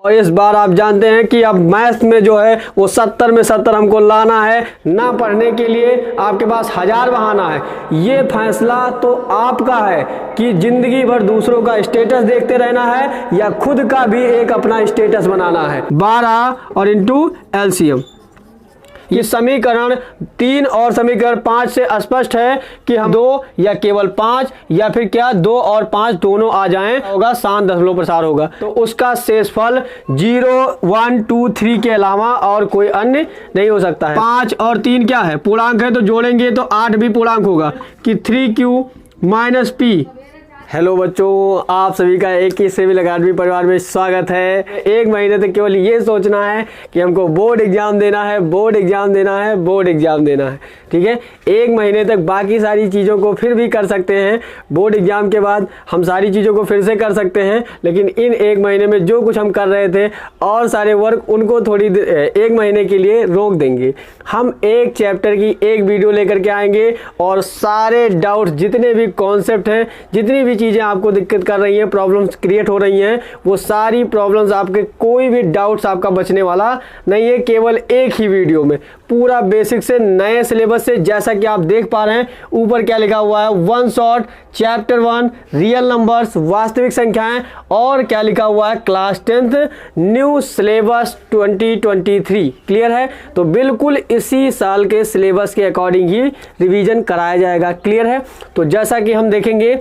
और इस बार आप जानते हैं कि अब मैथ में जो है वो 70 में 70 हमको लाना है। ना पढ़ने के लिए आपके पास 1000 बहाना है। ये फैसला तो आपका है कि जिंदगी भर दूसरों का स्टेटस देखते रहना है या खुद का भी एक अपना स्टेटस बनाना है। 12 और इंटू एलसीएम, ये समीकरण 3 और समीकरण 5 से स्पष्ट है कि हम 2 या केवल 5 या फिर क्या 2 और 5 दोनों आ जाएं होगा, शांत दशमलव प्रसार होगा। तो उसका शेषफल 0, 1, 2, 3 के अलावा और कोई अन्य नहीं हो सकता है। 5 और 3 क्या है, पूर्णांक है, तो जोड़ेंगे तो 8 भी पूर्णांक होगा कि 3q माइनस p। हेलो बच्चों, आप सभी का एक ही सिविल अकादमी परिवार में स्वागत है। एक महीने तक केवल ये सोचना है कि हमको बोर्ड एग्जाम देना है, बोर्ड एग्जाम देना है, बोर्ड एग्जाम देना है, ठीक है। एक महीने तक बाकी सारी चीज़ों को फिर भी कर सकते हैं। बोर्ड एग्जाम के बाद हम सारी चीज़ों को फिर से कर सकते हैं, लेकिन इन एक महीने में जो कुछ हम कर रहे थे और सारे वर्क उनको थोड़ी एक महीने के लिए रोक देंगे। हम एक चैप्टर की एक वीडियो लेकर के आएंगे और सारे डाउट्स, जितने भी कॉन्सेप्ट हैं, जितनी भी चीज़ें आपको दिक्कत कर रही हैं, प्रॉब्लम्स क्रिएट हो रही हैं, वो सारी प्रॉब्लम्स आपके, कोई भी डाउट्स आपका बचने वाला नहीं है। केवल एक ही वीडियो में पूरा बेसिक से नए सिलेबस से, जैसा कि आप देख पा रहे हैं ऊपर क्या लिखा हुआ है, one shot chapter 1 real numbers वास्तविक संख्याएं, और क्या लिखा हुआ है class 10th new syllabus 2023। Clear है? तो बिल्कुल इसी साल के सिलेबस के अकॉर्डिंग ही रिवीजन कराया जाएगा। क्लियर है? तो जैसा कि हम देखेंगे,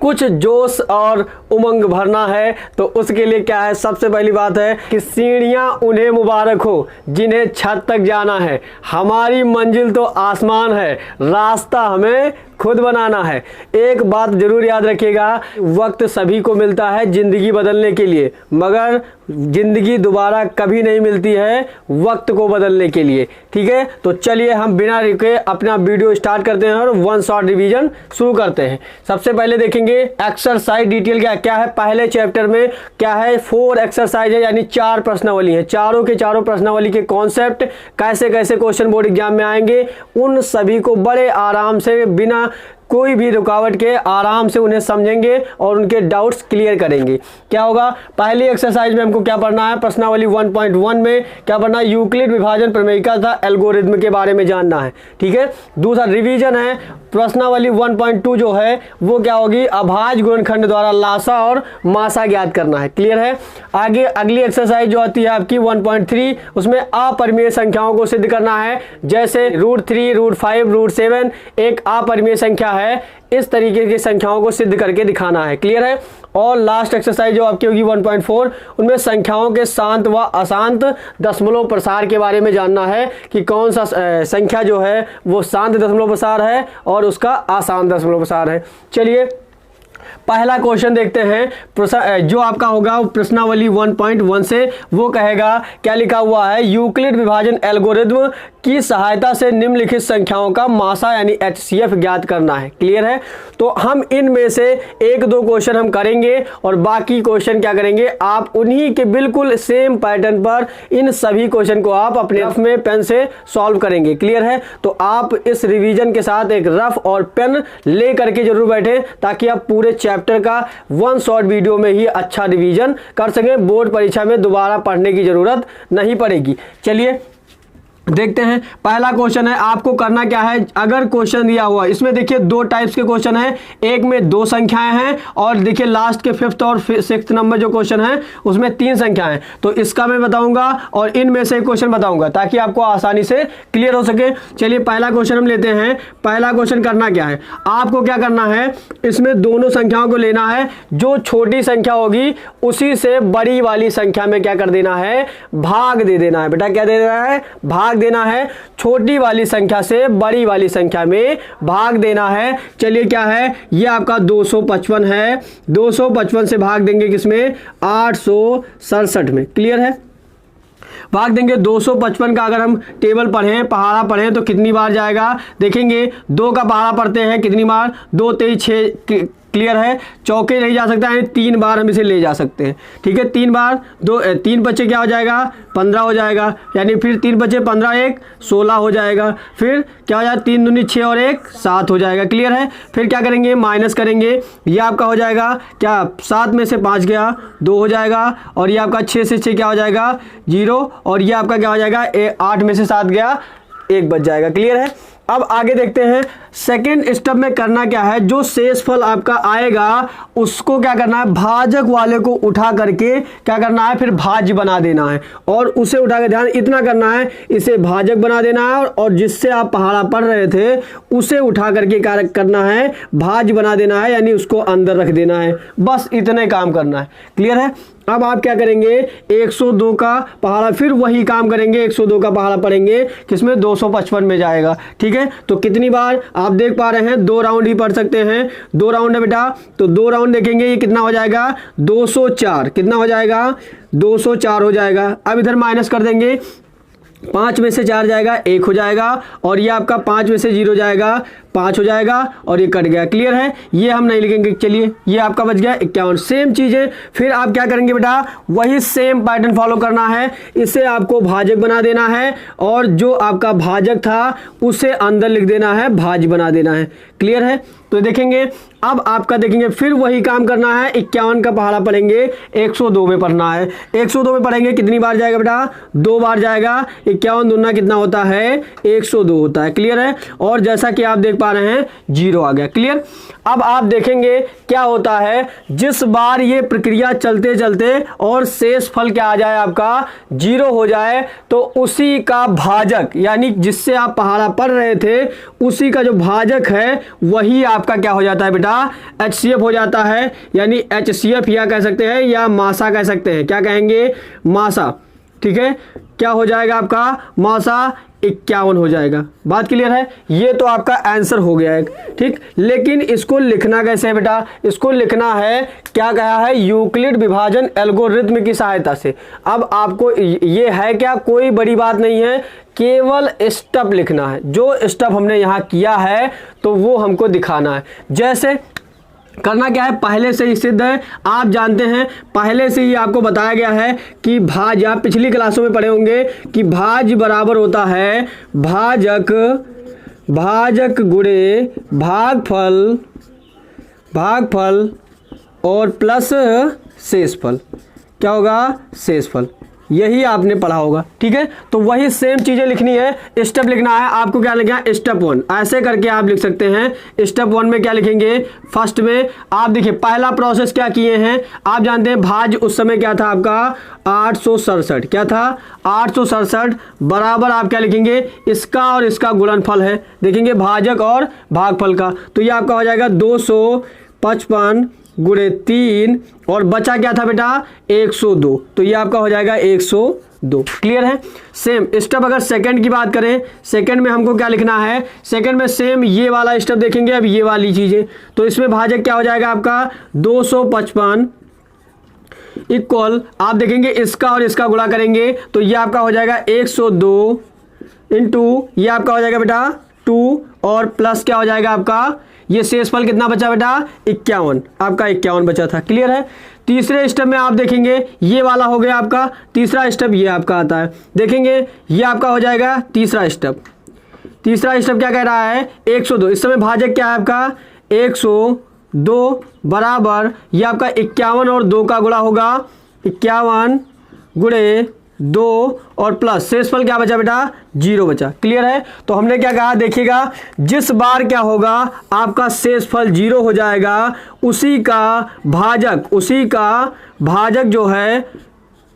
कुछ जोश और उमंग भरना है तो उसके लिए क्या है, सबसे पहली बात है कि सीढ़ियां उन्हें मुबारक हो जिन्हें छत तक जाना है। हमारी मंजिल तो आसमान है, रास्ता हमें खुद बनाना है। एक बात जरूर याद रखिएगा, वक्त सभी को मिलता है जिंदगी बदलने के लिए, मगर जिंदगी दोबारा कभी नहीं मिलती है वक्त को बदलने के लिए। ठीक है, तो चलिए हम बिना रुके अपना वीडियो स्टार्ट करते हैं और वन शॉट रिवीजन शुरू करते हैं। सबसे पहले देखेंगे एक्सरसाइज डिटेल क्या है। पहले चैप्टर में क्या है, 4 एक्सरसाइज है, यानी 4 प्रश्नावली है। चारों के चारों प्रश्नावली के कॉन्सेप्ट कैसे कैसे क्वेश्चन बोर्ड एग्जाम में आएंगे, उन सभी को बड़े आराम से, बिना कोई भी रुकावट के आराम से उन्हें समझेंगे और उनके डाउट्स क्लियर करेंगे। क्या होगा, पहली एक्सरसाइज में हमको क्या पढ़ना है, प्रश्नावली 1.1 में क्या पढ़ना है, यूक्लिड विभाजन प्रमेयिका तथा एल्गोरिथम के बारे में जानना है। ठीक है, दूसरा रिवीजन है, प्रश्नावली 1.2 जो है वो क्या होगी, अभाज्य गुणनखंड द्वारा लासा और मासा ज्ञात करना है। क्लियर है? आगे अगली एक्सरसाइज जो आती है आपकी 1.3, उसमें अपरिमेय संख्याओं को सिद्ध करना है। जैसे √3, √5, √7 एक अपरिमेय संख्या है, इस तरीके की संख्याओं को सिद्ध करके दिखाना है। क्लियर है? और लास्ट एक्सरसाइज जो आपकी होगी 1.4, उनमें संख्याओं के शांत व अशांत दशमलव प्रसार के बारे में जानना है कि कौन सा संख्या जो है वो शांत दशमलव प्रसार है और उसका अशांत दशमलव प्रसार है। चलिए पहला क्वेश्चन देखते हैं, जो आपका होगा प्रश्नावली 1.1 से, वो कहेगा क्या लिखा हुआ है, यूक्लिड विभाजन एल्गोरिथम की सहायता से निम्नलिखित संख्याओं का मासा यानी HCF ज्ञात करना है। क्लियर है? तो हम इनमें से 1-2 क्वेश्चन हम करेंगे और बाकी क्वेश्चन क्या करेंगे, आप उन्हीं के बिल्कुल सेम पैटर्न पर इन सभी क्वेश्चन को आप अपने रफ में पेन से सॉल्व करेंगे। क्लियर है? तो आप इस रिवीजन के साथ एक रफ और पेन ले करके जरूर बैठे ताकि आप पूरे चैप्टर का वन शॉट वीडियो में ही अच्छा रिवीजन कर सकें। बोर्ड परीक्षा में दोबारा पढ़ने की जरूरत नहीं पड़ेगी। चलिए देखते हैं, पहला क्वेश्चन है, आपको करना क्या है, अगर क्वेश्चन दिया हुआ, इसमें देखिए 2 टाइप्स के क्वेश्चन है, एक में 2 संख्याएं हैं और देखिए लास्ट के 5th और 6th नंबर जो क्वेश्चन है उसमें 3 संख्याएं। तो इसका मैं बताऊंगा और इनमें से एक क्वेश्चन बताऊंगा ताकि आपको आसानी से क्लियर हो सके। चलिए पहला क्वेश्चन हम लेते हैं। पहला क्वेश्चन करना क्या है, आपको क्या करना है, इसमें दोनों संख्याओं को लेना है, जो छोटी संख्या होगी उसी से बड़ी वाली संख्या में क्या कर देना है, भाग दे देना है। बेटा क्या दे देना है, भाग देना है, छोटी वाली संख्या से बड़ी वाली संख्या में भाग देना है। चलिए क्या है, ये आपका 255 है, 255 से भाग देंगे किसमें, 867 में। क्लियर है? भाग देंगे 255 का, अगर हम टेबल पढ़ें, पहाड़ा पढ़ें तो कितनी बार जाएगा, देखेंगे 2 का पहाड़ा पढ़ते हैं कितनी बार, 2 3 6 क्लियर है, चौके नहीं जा सकता है, 3 बार हम इसे ले जा सकते हैं। ठीक है, 3 बार 3 बच्चे क्या हो जाएगा 15 हो जाएगा, यानी फिर 3 बच्चे 15 1 16 हो जाएगा, फिर क्या हो जाएगा 3 दूनी 6 और 1 7 हो जाएगा। क्लियर है, फिर क्या करेंगे माइनस करेंगे, ये आपका हो जाएगा क्या 7 में से 5 गया 2 हो जाएगा, और ये आपका 6 से 6 क्या हो जाएगा 0, और ये आपका क्या हो जाएगा 8 में से 7 गया 1 बच जाएगा। क्लियर है, अब आगे देखते हैं सेकेंड स्टेप में करना क्या है। जो शेषफल आपका आएगा उसको क्या करना है, भाजक वाले को उठा करके क्या करना है, फिर भाज्य बना देना है, और उसे उठा के ध्यान इतना करना है, इसे भाजक बना देना है, और जिससे आप पहाड़ा पढ़ रहे थे उसे उठा करके क्या करना है, भाज्य बना देना है, यानी उसको अंदर रख देना है। बस इतने काम करना है। क्लियर है, अब आप क्या करेंगे 102 का पहाड़ा, फिर वही काम करेंगे, 102 का पहाड़ा पढ़ेंगे किसमें 255 में जाएगा। ठीक है, तो कितनी बार आप देख पा रहे हैं, 2 राउंड ही पढ़ सकते हैं, 2 राउंड है बेटा, तो 2 राउंड देखेंगे ये कितना हो जाएगा 204, कितना हो जाएगा 204 हो जाएगा। अब इधर माइनस कर देंगे, 5 में से 4 जाएगा 1 हो जाएगा, और ये आपका 5 में से 0 जाएगा 5 हो जाएगा, और ये कट गया। क्लियर है, ये हम नहीं लिखेंगे, चलिए ये आपका बच गया 51। सेम चीज़ है, फिर आप क्या करेंगे बेटा, वही सेम पैटर्न फॉलो करना है, इसे आपको भाजक बना देना है, और जो आपका भाजक था उसे अंदर लिख देना है, भाज्य बना देना है। क्लियर है, तो देखेंगे अब आपका देखेंगे फिर वही काम करना है, 51 का पहाड़ा पढ़ेंगे 102 में पढ़ना है। 102 में पढ़ेंगे कितनी बार जाएगा बेटा 2 बार जाएगा, 51 दूना कितना होता है 102 होता है। क्लियर है, और जैसा कि आप देख पा रहे हैं 0 आ गया। क्लियर, अब आप देखेंगे क्या होता है, जिस बार ये प्रक्रिया चलते चलते और शेष फल क्या आ जाए आपका 0 हो जाए, तो उसी का भाजक, यानी जिससे आप पहाड़ा पढ़ रहे थे उसी का जो भाजक है वही आपका क्या हो जाता है बेटा HCF हो जाता है, यानी HCF या कह सकते हैं या मासा कह सकते हैं, क्या कहेंगे मासा। ठीक है, क्या हो जाएगा आपका मासा 51 हो जाएगा। बात क्लियर है, ये तो आपका आंसर हो गया है। ठीक, लेकिन इसको लिखना कैसे है बेटा, इसको लिखना है क्या कहा है, यूक्लिड विभाजन एल्गोरिथ्म की सहायता से। अब आपको ये है क्या, कोई बड़ी बात नहीं है, केवल स्टेप लिखना है, जो स्टेप हमने यहाँ किया है तो वो हमको दिखाना है। जैसे करना क्या है, पहले से ही सिद्ध है, आप जानते हैं, पहले से ही आपको बताया गया है कि भाज्य, आप पिछली क्लासों में पढ़े होंगे कि भाज्य बराबर होता है भाजक, भाजक गुणे भागफल और प्लस शेषफल। क्या होगा शेषफल, यही आपने पढ़ा होगा। ठीक है, तो वही सेम चीजें लिखनी है, स्टेप लिखना है आपको। क्या लिखना है स्टेप 1, ऐसे करके आप लिख सकते हैं। स्टेप 1 में क्या लिखेंगे, फर्स्ट में आप देखिए पहला प्रोसेस क्या किए हैं, आप जानते हैं भाज्य उस समय क्या था आपका 867, क्या था 867 बराबर आप क्या लिखेंगे, इसका और इसका गुणनफल है, देखेंगे भाजक और भागफल का, तो ये आपका हो जाएगा 255 गुणे 3, और बचा क्या था बेटा 102, तो ये आपका हो जाएगा 102। क्लियर है, सेम स्टेप अगर सेकंड की बात करें, सेकंड में हमको क्या लिखना है, सेकंड में सेम ये वाला स्टेप देखेंगे, अब ये वाली चीजें, तो इसमें भाजक क्या हो जाएगा आपका 255 इक्वल, आप देखेंगे इसका और इसका गुणा करेंगे तो ये आपका हो जाएगा 102 इंटू ये आपका हो जाएगा बेटा 2, और प्लस क्या हो जाएगा आपका, ये शेषफल कितना बचा बेटा 51, आपका 51 बचा था। क्लियर है, तीसरे स्टेप में आप देखेंगे ये वाला हो गया आपका, तीसरा स्टेप ये आपका आता है, देखेंगे ये आपका हो जाएगा तीसरा स्टेप। तीसरा स्टेप क्या कह रहा है 102, इस समय भाजक क्या है आपका 102 बराबर ये आपका 51 और 2 का गुणा होगा, 51 गुणे 2 और प्लस शेषफल क्या बचा बेटा 0 बचा। क्लियर है, तो हमने क्या कहा, देखिएगा जिस बार क्या होगा आपका शेषफल 0 हो जाएगा, उसी का भाजक जो है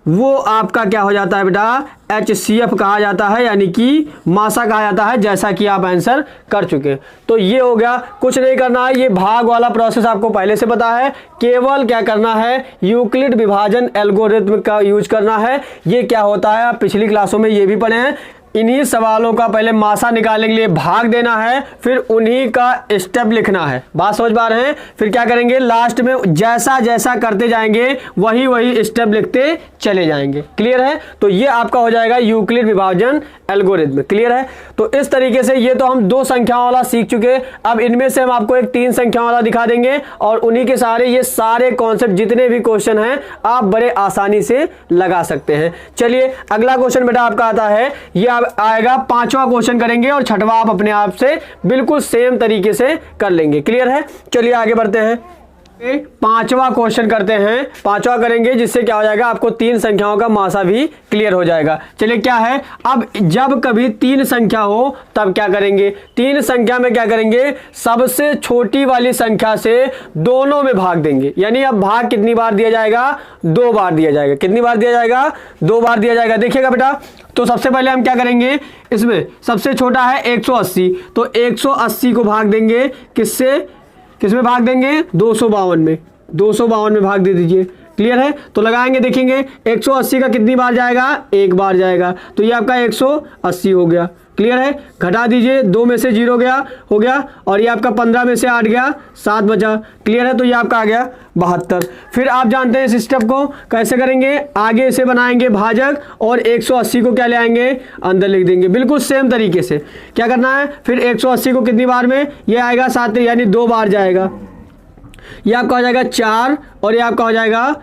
वो आपका क्या हो जाता है बेटा HCF कहा जाता है, यानी कि मासा कहा जाता है, जैसा कि आप आंसर कर चुके। तो ये हो गया, कुछ नहीं करना है, ये भाग वाला प्रोसेस आपको पहले से पता है, केवल क्या करना है यूक्लिड विभाजन एल्गोरिथम का यूज करना है। ये क्या होता है आप पिछली क्लासों में ये भी पढ़े हैं, इन्हीं सवालों का पहले मासा निकालने के लिए भाग देना है, फिर उन्हीं का स्टेप लिखना है। बात समझ पा रहे हैं? फिर क्या करेंगे, लास्ट में जैसा जैसा करते जाएंगे वही वही स्टेप लिखते चले जाएंगे। क्लियर है? तो ये आपका हो जाएगा यूक्लिड विभाजन एल्गोरिथम। क्लियर है? तो इस तरीके से ये तो हम 2 संख्याओं वाला सीख चुके। अब इनमें से हम आपको एक 3 संख्याओं वाला दिखा देंगे और उन्हीं के सारे ये सारे कॉन्सेप्ट जितने भी क्वेश्चन हैं आप बड़े आसानी से लगा सकते हैं। चलिए अगला क्वेश्चन बेटा आपका आता है, ये आएगा 5वां क्वेश्चन करेंगे और 6वां आप अपने आप से बिल्कुल सेम तरीके से कर लेंगे। क्लियर है? चलिए आगे बढ़ते हैं, 5वां क्वेश्चन करते हैं। 5वां करेंगे जिससे क्या हो जाएगा, आपको 3 संख्याओं का मासा भी क्लियर हो जाएगा। चलिए क्या है, अब जब कभी 3 संख्या हो तब क्या करेंगे, 3 संख्या में क्या करेंगे, सबसे छोटी वाली संख्या से दोनों में भाग देंगे। यानी अब भाग कितनी बार दिया जाएगा, 2 बार दिया जाएगा। कितनी बार दिया जाएगा, 2 बार दिया जाएगा। देखिएगा बेटा, तो सबसे पहले हम क्या करेंगे, इसमें सबसे छोटा है 180, तो 180 को भाग देंगे किससे, किसमें भाग देंगे, 252 में। 252 में भाग दे दीजिए। क्लियर है? तो लगाएंगे, देखेंगे 180 का कितनी बार जाएगा, 1 बार जाएगा, तो ये आपका 180 हो गया। क्लियर है? घटा दीजिए, 2 में से 0 गया, हो गया, और ये आपका 15 में से 8 गया, 7 बचा। क्लियर है? तो ये आपका आ गया 72। फिर आप जानते हैं इस स्टेप को कैसे करेंगे, आगे से बनाएंगे भाजक और 180 को क्या ले आएंगे, अंदर लिख देंगे। बिल्कुल सेम तरीके से क्या करना है, फिर 180 को कितनी बार में, ये आएगा 7, यानी 2 बार जाएगा। ये आपका हो जाएगा 4 और ये आपका हो जाएगा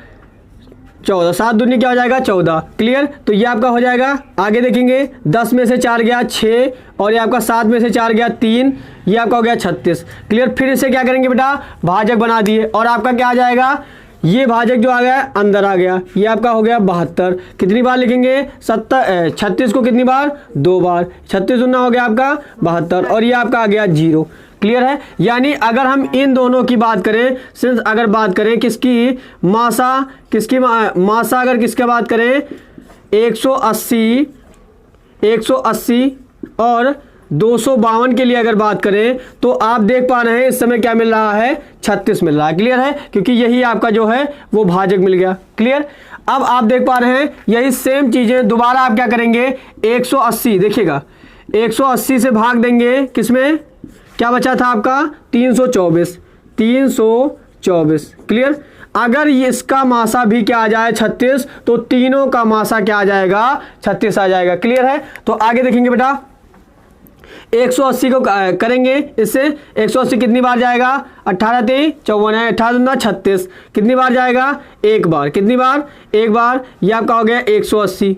14, 7 दूनी क्या हो जाएगा, 14। क्लियर? तो ये आपका हो जाएगा, आगे देखेंगे 10 में से 4 गया 6 और ये आपका 7 में से 4 गया 3, ये आपका हो गया 36। क्लियर? फिर इसे क्या करेंगे बेटा, भाजक बना दिए और आपका क्या आ जाएगा, ये भाजक जो आ गया अंदर आ गया, ये आपका हो गया 72। कितनी बार लिखेंगे, 36 को कितनी बार, 2 बार, 36 दूना हो गया आपका 72 और ये आपका आ गया 0। क्लियर है? यानी अगर हम इन दोनों की बात करें, सिर्फ अगर बात करें किसकी मासा, किसकी मासा अगर किसका बात करें, 180 और 252 के लिए अगर बात करें तो आप देख पा रहे हैं इस समय क्या मिल रहा है, 36 मिल रहा है। क्लियर है? क्योंकि यही आपका जो है वो भाजक मिल गया। क्लियर? अब आप देख पा रहे हैं यही सेम चीजें दोबारा आप क्या करेंगे, 180 देखिएगा, 180 से भाग देंगे किसमें, क्या बचा था आपका, 324। क्लियर? अगर इसका मासा भी क्या आ जाए 36, तो तीनों का मासा क्या आ जाएगा, 36 आ जाएगा। क्लियर है? तो आगे देखेंगे बेटा, 180 को करेंगे इससे, 180 कितनी बार जाएगा, 18 3 54 है, 18 36, कितनी बार जाएगा, 1 बार। कितनी बार, 1 बार। ये आपका हो गया 180,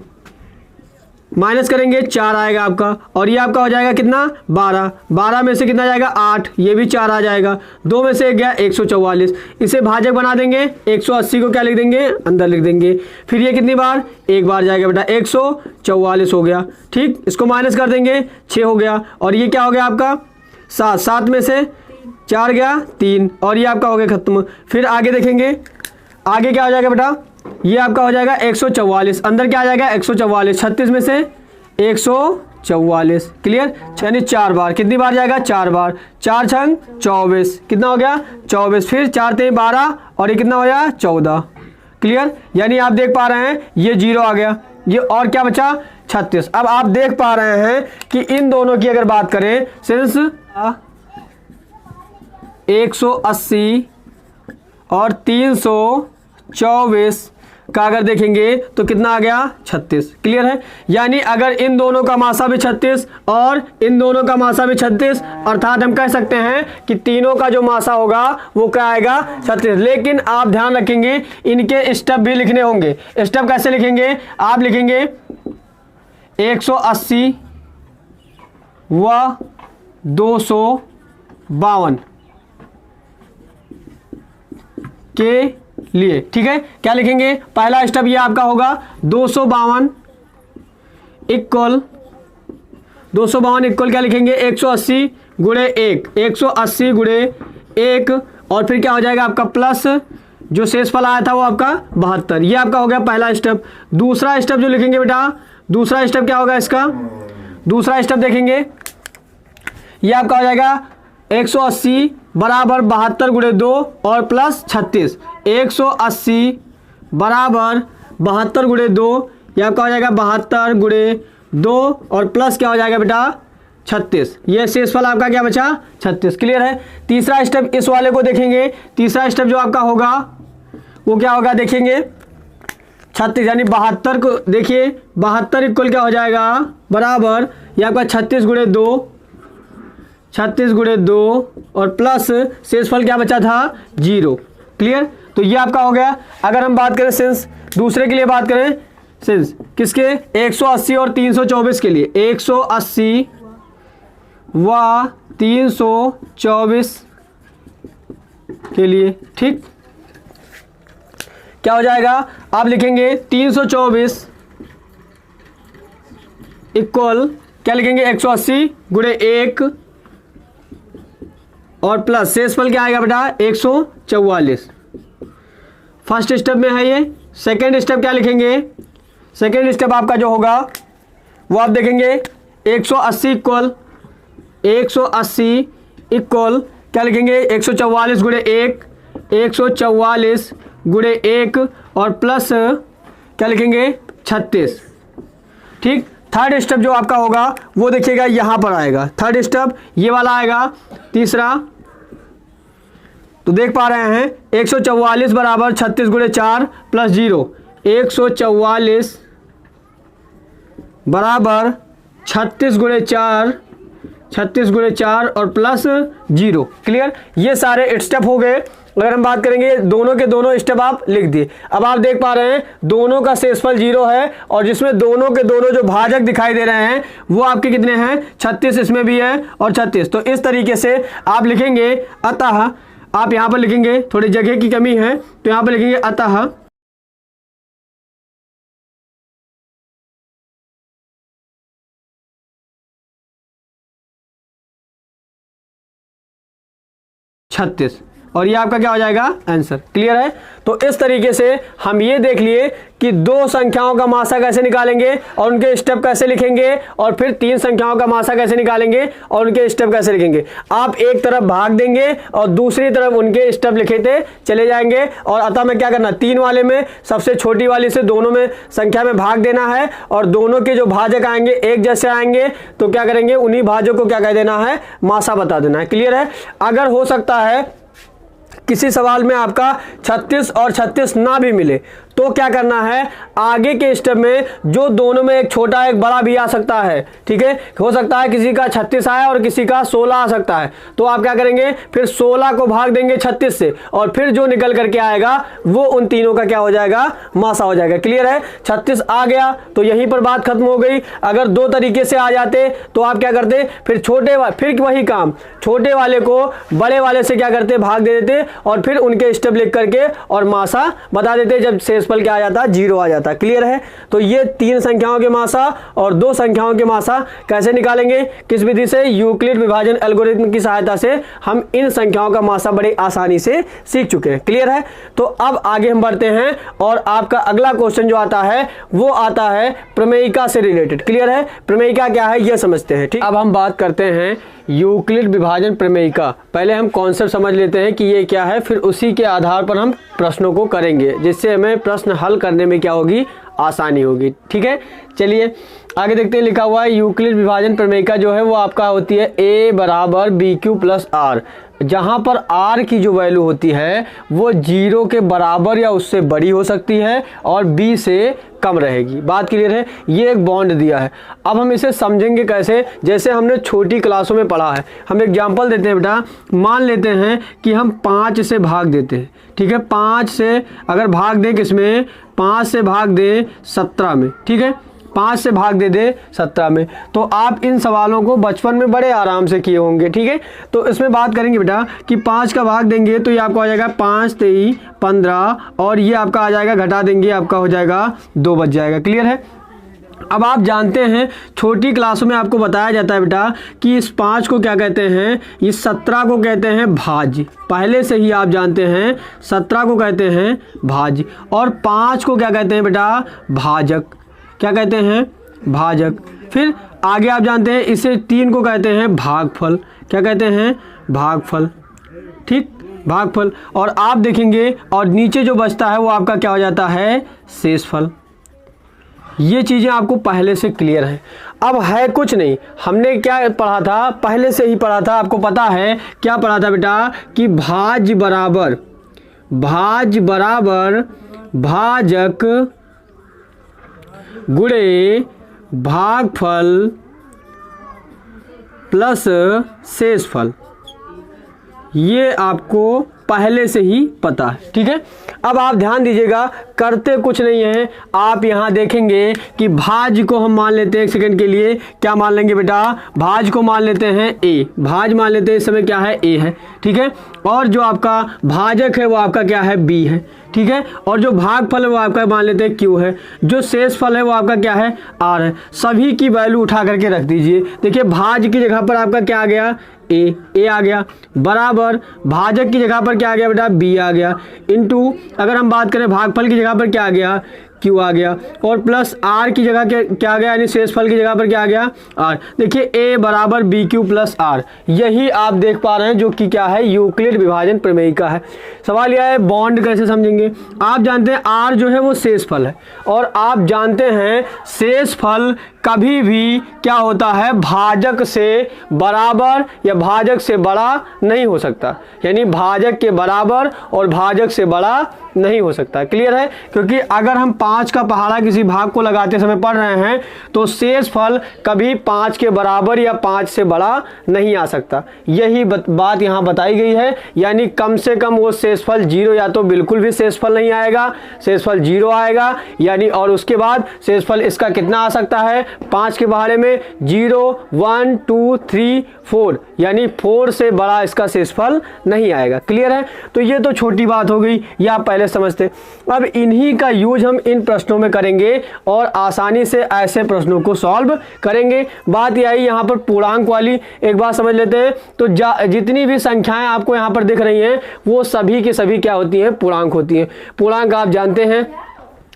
माइनस करेंगे 4 आएगा आपका, और ये आपका हो जाएगा कितना, 12। 12 में से कितना जाएगा, 8, ये भी 4 आ जाएगा। 2 में से 1 गया 144। इसे भाजक बना देंगे, 180 को क्या लिख देंगे, अंदर लिख देंगे। फिर ये कितनी बार, 1 बार जाएगा बेटा, 144 हो गया। ठीक, इसको माइनस कर देंगे, 6 हो गया, और ये क्या हो गया आपका 7। 7 में से 4 गया 3, और ये आपका हो गया खत्म। फिर आगे देखेंगे, आगे क्या हो जाएगा बेटा, ये आपका हो जाएगा 144, अंदर क्या आ जाएगा 144, 36 में से 144। क्लियर? यानी 4 बार, कितनी बार जाएगा, 4 बार। 4 छंग 24, कितना हो गया 24। फिर 4 3 12 और ये कितना हो गया 14। क्लियर? यानी आप देख पा रहे हैं ये 0 आ गया, ये और क्या बचा 36। अब आप देख पा रहे हैं कि इन दोनों की अगर बात करें, सिंस 180 और 324 का अगर देखेंगे तो कितना आ गया 36। क्लियर है? यानी अगर इन दोनों का मासा भी 36 और इन दोनों का मासा भी 36, अर्थात हम कह सकते हैं कि तीनों का जो मासा होगा वो क्या आएगा 36। लेकिन आप ध्यान रखेंगे इनके स्टेप भी लिखने होंगे। स्टेप कैसे लिखेंगे, आप लिखेंगे 180 व 252 के लिए। ठीक है? क्या लिखेंगे, पहला स्टेप ये आपका होगा 252 इक्वल क्या लिखेंगे, 180 गुणे 1, 180 गुणे 1, और फिर क्या हो जाएगा आपका प्लस जो शेषफल आया था वो आपका 72। ये आपका हो गया पहला स्टेप। दूसरा स्टेप जो लिखेंगे बेटा, दूसरा स्टेप क्या होगा इसका, दूसरा स्टेप देखेंगे, ये आपका हो जाएगा 180 बराबर 72 गुणे 2 और प्लस 36। 180 बराबर 72 गुणे 2, यह आपका हो जाएगा 72 गुणे 2 और प्लस क्या हो जाएगा बेटा 36। ये शेषफल आपका क्या बचा 36। क्लियर है। तीसरा स्टेप इस वाले को देखेंगे। तीसरा स्टेप जो आपका होगा वो क्या होगा देखेंगे 36 यानी 72 को देखिए 72 इक्वल क्या हो जाएगा बराबर ये आपका 36 गुणे 2 और प्लस शेषफल क्या बचा था 0। क्लियर। तो ये आपका हो गया। अगर हम बात करें सिंस दूसरे के लिए बात करें सिंस किसके 180 और 324 के लिए 180 व 324 के लिए ठीक क्या हो जाएगा आप लिखेंगे 324 इक्वल क्या लिखेंगे 180 गुणे 1 और प्लस शेषफल क्या आएगा बेटा 144। फर्स्ट स्टेप में है ये। सेकेंड स्टेप क्या लिखेंगे सेकेंड स्टेप आपका जो होगा वो आप देखेंगे 180 इक्वल क्या लिखेंगे 144 गुणे 1 144 गुणे 1 और प्लस क्या लिखेंगे 36। ठीक। थर्ड स्टेप जो आपका होगा वो देखिएगा यहां पर आएगा। थर्ड स्टेप ये वाला आएगा। तीसरा तो देख पा रहे हैं 144 बराबर 36 गुणे 4 प्लस 0 144 बराबर 36 गुणे 4 और प्लस 0। क्लियर। ये सारे स्टेप हो गए। अगर हम बात करेंगे दोनों के दोनों स्टेप आप लिख दिए। अब आप देख पा रहे हैं दोनों का शेषफल 0 है और जिसमें दोनों के दोनों जो भाजक दिखाई दे रहे हैं वो आपके कितने हैं 36 इसमें भी है और 36। तो इस तरीके से आप लिखेंगे अतः आप यहां पर लिखेंगे थोड़ी जगह की कमी है तो यहां पर लिखेंगे अतः छत्तीस और ये आपका क्या हो जाएगा आंसर। क्लियर है। तो इस तरीके से हम ये देख लिए कि दो संख्याओं का मासा कैसे निकालेंगे और उनके स्टेप कैसे लिखेंगे और फिर तीन संख्याओं का मासा कैसे निकालेंगे और उनके स्टेप कैसे लिखेंगे। आप एक तरफ भाग देंगे और दूसरी तरफ उनके स्टेप लिखते चले जाएंगे और अतः में क्या करना 3 वाले में सबसे छोटी वाली से दोनों में संख्या में भाग देना है और दोनों के जो भाजक आएंगे एक जैसे आएंगे तो क्या करेंगे उन्हीं भाजक को क्या कह देना है मासा बता देना है। क्लियर है। अगर हो सकता है किसी सवाल में आपका 36 और 36 ना भी मिले तो क्या करना है आगे के स्टेप में जो दोनों में एक छोटा एक बड़ा भी आ सकता है। ठीक है। हो सकता है किसी का 36 आए और किसी का 16 आ सकता है तो आप क्या करेंगे फिर 16 को भाग देंगे 36 से और फिर जो निकल करके आएगा वो उन तीनों का क्या हो जाएगा मासा हो जाएगा। क्लियर है। 36 आ गया तो यहीं पर बात खत्म हो गई। अगर दो तरीके से आ जाते तो आप क्या करते फिर फिर वही काम छोटे वाले को बड़े वाले से क्या करते भाग दे देते और फिर उनके स्टेप लिख करके और मासा बता देते जब शेषफल क्या आ जाता 0 आ जाता। क्लियर है। तो ये 3 संख्याओं के मासा और 2 संख्याओं के मासा कैसे निकालेंगे किस विधि से यूक्लिड विभाजन एल्गोरिथम की सहायता से हम इन संख्याओं का मासा बड़ी आसानी से सीख चुके हैं। क्लियर है। तो अब आगे हम बढ़ते हैं और आपका अगला क्वेश्चन जो आता है वो आता है प्रमेयिका से रिलेटेड। क्लियर है। प्रमेयिका क्या है ये समझते हैं। ठीक। अब हम बात करते हैं यूक्लिड विभाजन प्रमेयिका। पहले हम कॉन्सेप्ट समझ लेते हैं कि ये क्या है फिर उसी के आधार पर हम प्रश्नों को करेंगे जिससे हमें प्रश्न हल करने में क्या होगी आसानी होगी। ठीक है। चलिए आगे देखते हैं। लिखा हुआ है यूक्लिड विभाजन प्रमेयिका जो है वो आपका होती है a बराबर BQ प्लस R जहां पर R की जो वैल्यू होती है वो 0 के बराबर या उससे बड़ी हो सकती है और B से कम रहेगी। बात क्लियर है। ये एक बॉन्ड दिया है। अब हम इसे समझेंगे कैसे जैसे हमने छोटी क्लासों में पढ़ा है। हम एग्जांपल देते हैं बेटा। मान लेते हैं कि हम 5 से भाग देते हैं। ठीक है। 5 से अगर भाग दें किसमें 5 से भाग दें 17 में। ठीक है। 5 से भाग दे दे 17 में तो आप इन सवालों को बचपन में बड़े आराम से किए होंगे। ठीक है। तो इसमें बात करेंगे बेटा कि 5 का भाग देंगे तो ये आपका आ जाएगा 5 3 15 और ये आपका आ जाएगा घटा देंगे आपका हो जाएगा 2 बच जाएगा। क्लियर है। अब आप जानते हैं छोटी क्लासों में आपको बताया जाता है बेटा कि इस 5 को क्या कहते हैं इस 17 को कहते हैं भाज्य। पहले से ही आप जानते हैं 17 को कहते हैं भाज्य और 5 को क्या कहते हैं बेटा भाजक। क्या कहते हैं भाजक। फिर आगे आप जानते हैं इसे 3 को कहते हैं भागफल। क्या कहते हैं भागफल। ठीक भागफल। और आप देखेंगे और नीचे जो बचता है वो आपका क्या हो जाता है शेषफल। ये चीज़ें आपको पहले से क्लियर हैं। अब है कुछ नहीं, हमने क्या पढ़ा था, पहले से ही पढ़ा था, आपको पता है क्या पढ़ा था बेटा, कि भाज्य बराबर भाजक गुणे भागफल प्लस शेषफल, ये आपको पहले से ही पता है। ठीक है, अब आप ध्यान दीजिएगा, करते कुछ नहीं है, आप यहाँ देखेंगे कि भाज्य को हम मान लेते हैं, एक सेकंड के लिए क्या मान लेंगे बेटा, भाज्य को मान लेते हैं ए, भाज्य मान लेते हैं, इस समय क्या है, ए है। ठीक है, और जो आपका भाजक है वो आपका क्या है, बी है। ठीक है, और जो भागफल है वो आपका मान लेते हैं क्यू है, जो शेषफल है वो आपका क्या है, आर है। सभी की वैल्यू उठा करके रख दीजिए। देखिए भाज्य की जगह पर आपका क्या आ गया, ए आ गया, बराबर भाजक की जगह पर क्या आ गया बेटा, बी आ गया, इनटू अगर हम बात करें भागफल की जगह पर क्या आ गया, क्यू आ गया, और प्लस आर की जगह क्या आ गया, यानी शेषफल की जगह पर क्या आ गया, आर। देखिए ए बराबर बी क्यू प्लस आर, यही आप देख पा रहे हैं जो कि क्या है, यूक्लिड विभाजन प्रमेय का है। सवाल यह है बॉन्ड कैसे समझेंगे। आप जानते हैं आर जो है वो शेषफल है, और आप जानते हैं शेषफल कभी भी क्या होता है, भाजक से बराबर या भाजक से बड़ा नहीं हो सकता, यानी भाजक के बराबर और भाजक से बड़ा नहीं हो सकता। क्लियर है, क्योंकि अगर हम 5 का पहाड़ा किसी भाग को लगाते समय पढ़ रहे हैं तो शेषफल कभी 5 के बराबर या 5 से बड़ा नहीं आ सकता, यही बात यहाँ बताई गई है। यानी कम से कम वो शेषफल 0, या तो बिल्कुल भी शेषफल नहीं आएगा, शेषफल 0 आएगा, यानी और उसके बाद शेषफल इसका कितना आ सकता है, 5 के पहाड़े में 0 1 2 3 4, यानी 4 से बड़ा इसका शेषफल नहीं आएगा। क्लियर है, तो ये तो छोटी बात हो गई, या पहले समझते। अब इन्हीं का यूज हम इन प्रश्नों में करेंगे और आसानी से ऐसे प्रश्नों को सॉल्व करेंगे। बात यही यहाँ पर पूर्णांक वाली, एक बात समझ लेते हैं। तो जितनी भी संख्याएं आपको यहाँ पर दिख रही हैं वो सभी की सभी क्या होती हैं, पूर्णांक होती हैं। पूर्णांक आप जानते हैं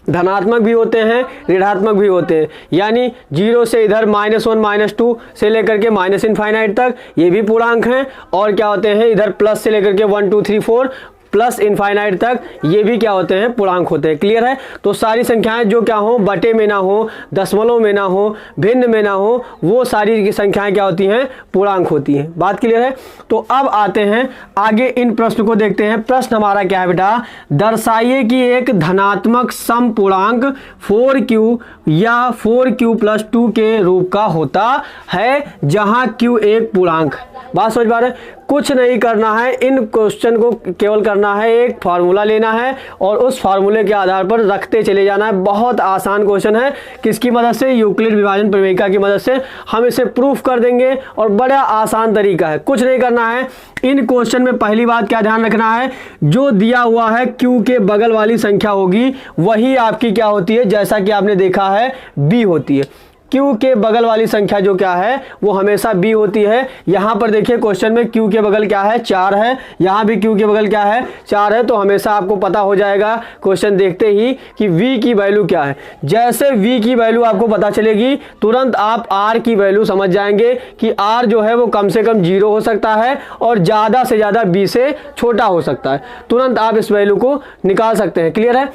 धनात्मक भी होते हैं, ऋणात्मक भी होते हैं, यानी 0 से इधर -1 -2 से लेकर के -इनफाइनाइट तक ये भी पूर्णांक हैं, और क्या होते हैं इधर प्लस से लेकर के 1 2 3 4 प्लस इनफाइनाइट तक ये भी क्या होते हैं, पूर्णांक होते हैं। क्लियर है, तो सारी संख्याएं जो क्या हो, बटे में ना हो, दशमलव में ना हो, भिन्न में ना हो, वो सारी की संख्याएं क्या होती हैं, पूर्णांक होती हैं। बात क्लियर है। तो अब आते हैं आगे, इन प्रश्न को देखते हैं। प्रश्न हमारा क्या है बेटा, दर्शाइए कि एक धनात्मक समपूर्णांक 4q या 4q + 2 के रूप का होता है जहां q एक पूर्णांक। बात समझ पा रहे हैं, कुछ नहीं करना है, इन क्वेश्चन को केवल करना है, एक फार्मूला लेना है और उस फार्मूले के आधार पर रखते चले जाना है। बहुत आसान क्वेश्चन है, किसकी मदद से, यूक्लिड विभाजन प्रमेयिका की मदद से हम इसे प्रूफ कर देंगे, और बड़ा आसान तरीका है, कुछ नहीं करना है। इन क्वेश्चन में पहली बात क्या ध्यान रखना है, जो दिया हुआ है q के बगल वाली संख्या होगी वही आपकी क्या होती है, जैसा कि आपने देखा है b होती है। q के बगल वाली संख्या जो क्या है वो हमेशा b होती है। यहां पर देखिए क्वेश्चन में q के बगल क्या है, 4 है, यहां भी q के बगल क्या है, 4 है, तो हमेशा आपको पता हो जाएगा क्वेश्चन देखते ही कि v की वैल्यू क्या है। जैसे v की वैल्यू आपको पता चलेगी तुरंत आप r की वैल्यू समझ जाएंगे कि r जो है वो कम से कम 0 हो सकता है और ज़्यादा से ज़्यादा b से छोटा हो सकता है। तुरंत आप इस वैल्यू को निकाल सकते हैं। क्लियर है,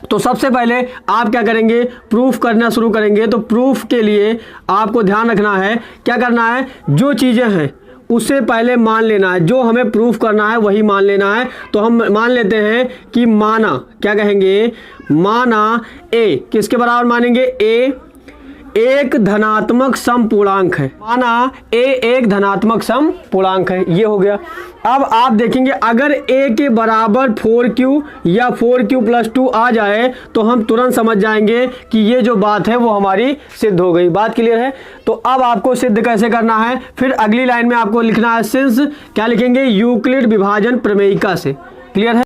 तो सबसे पहले आप क्या करेंगे, प्रूफ करना शुरू करेंगे। तो प्रूफ के लिए आपको ध्यान रखना है, क्या करना है, जो चीज़ें हैं उसे पहले मान लेना है, जो हमें प्रूफ करना है वही मान लेना है। तो हम मान लेते हैं कि माना, क्या कहेंगे, माना a किसके बराबर मानेंगे, a एक धनात्मक समपूर्णांक है, माना a एक धनात्मक समपूर्णांक है, ये हो गया। अब आप देखेंगे अगर a के बराबर 4q या 4q + 2 आ जाए तो हम तुरंत समझ जाएंगे कि ये जो बात है वो हमारी सिद्ध हो गई। बात क्लियर है। तो अब आपको सिद्ध कैसे करना है, फिर अगली लाइन में आपको लिखना है सिंस, क्या लिखेंगे, यूक्लिड विभाजन प्रमेयिका से। क्लियर है।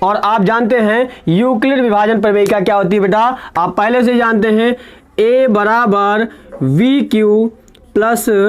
और आप जानते हैं यूक्लिड विभाजन प्रमेयिका क्या होती है बेटा, आप पहले से जानते हैं, a बराबर VQ +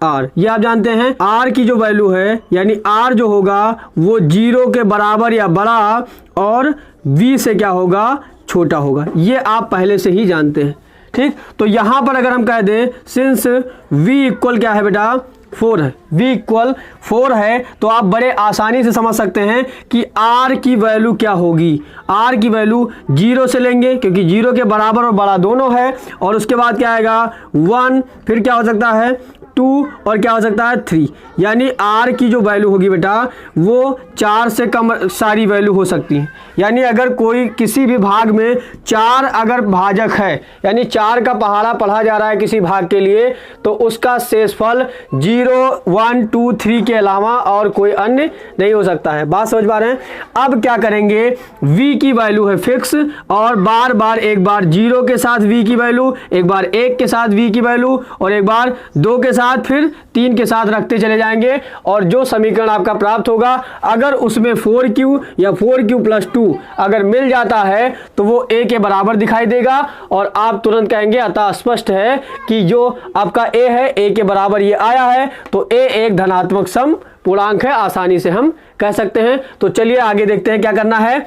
R, ये आप जानते हैं। R की जो वैल्यू है यानी R जो होगा वो 0 के बराबर या बड़ा और V से क्या होगा, छोटा होगा, ये आप पहले से ही जानते हैं। ठीक, तो यहां पर अगर हम कह दें सिंस V इक्वल क्या है बेटा, 4 है, v इक्वल 4 है, तो आप बड़े आसानी से समझ सकते हैं कि r की वैल्यू क्या होगी। r की वैल्यू 0 से लेंगे क्योंकि 0 के बराबर और बड़ा दोनों है, और उसके बाद क्या आएगा 1, फिर क्या हो सकता है 2 और क्या हो सकता है 3, यानी r की जो वैल्यू होगी बेटा वो 4 से कम सारी वैल्यू हो सकती है। यानी अगर कोई किसी भी भाग में 4 अगर भाजक है, यानी 4 का पहाड़ा पढ़ा जा रहा है किसी भाग के लिए, तो उसका शेषफल 0, 1, 2, 3 के अलावा और कोई अन्य नहीं हो सकता है। बात समझ पा रहे हैं। अब क्या करेंगे, v की वैल्यू है फिक्स, और बार बार एक बार 0 के साथ v की वैल्यू, एक बार 1 के साथ v की वैल्यू, और एक बार 2 के साथ, फिर 3 के साथ रखते चले जाएंगे, और जो समीकरण आपका प्राप्त होगा अगर उसमें 4q या 4q प्लस 2 अगर मिल जाता है तो वो a के बराबर दिखाई देगा, और आप तुरंत कहेंगे अतः स्पष्ट है कि जो आपका a है a के बराबर ये आया है, तो a एक धनात्मक सम पूर्णांक है, आसानी से हम कह सकते हैं। तो चलिए आगे देखते हैं क्या करना है।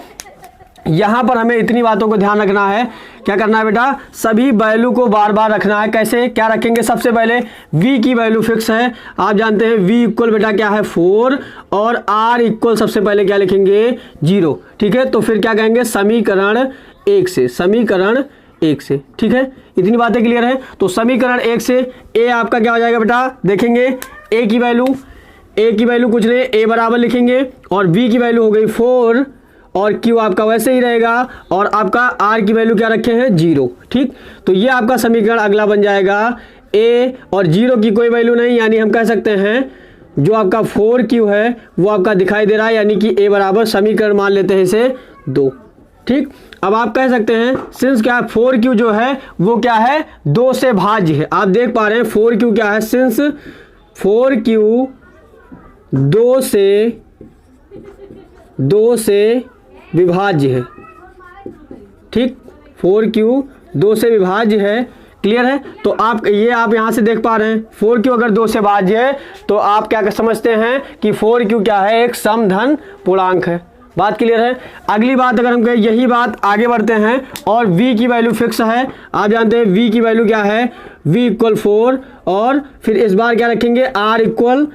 यहां पर हमें इतनी बातों को ध्यान रखना है। क्या करना है बेटा, सभी वैल्यू को बार बार रखना है। कैसे, क्या रखेंगे, सबसे पहले v की वैल्यू फिक्स है, आप जानते हैं v इक्वल बेटा क्या है 4, और r इक्वल सबसे पहले क्या लिखेंगे 0, ठीक है। तो फिर क्या कहेंगे समीकरण 1 से, समीकरण 1 से, ठीक है। इतनी बातें क्लियर है। तो समीकरण 1 से a आपका क्या हो जाएगा बेटा, देखेंगे a की वैल्यू कुछ नहीं, a बराबर लिखेंगे, और v की वैल्यू हो गई 4, और q आपका वैसे ही रहेगा, और आपका r की वैल्यू क्या रखे हैं 0, ठीक। तो ये आपका समीकरण अगला बन जाएगा a, और 0 की कोई वैल्यू नहीं, यानी हम कह सकते हैं जो आपका 4q है वो आपका दिखाई दे रहा है, यानी कि a बराबर समीकरण मान लेते हैं इसे 2, ठीक। अब आप कह सकते हैं सिंस क्या है 4q जो है वो क्या है 2 से भाज्य है। आप देख पा रहे हैं 4q क्या है, सिंस 4q 2 से विभाज्य है, ठीक। 4q 2 से विभाज्य है, क्लियर है। तो आप यहां से देख पा रहे हैं 4q अगर 2 से भाज्य है तो आप क्या समझते हैं कि 4q क्या है, एक समधन पूर्णांक है। बात क्लियर है। अगली बात अगर हम कहें, यही बात आगे बढ़ते हैं, और v की वैल्यू फिक्स है, आप जानते हैं v की वैल्यू क्या है, v इक्वल 4, और फिर इस बार क्या रखेंगे r इक्वल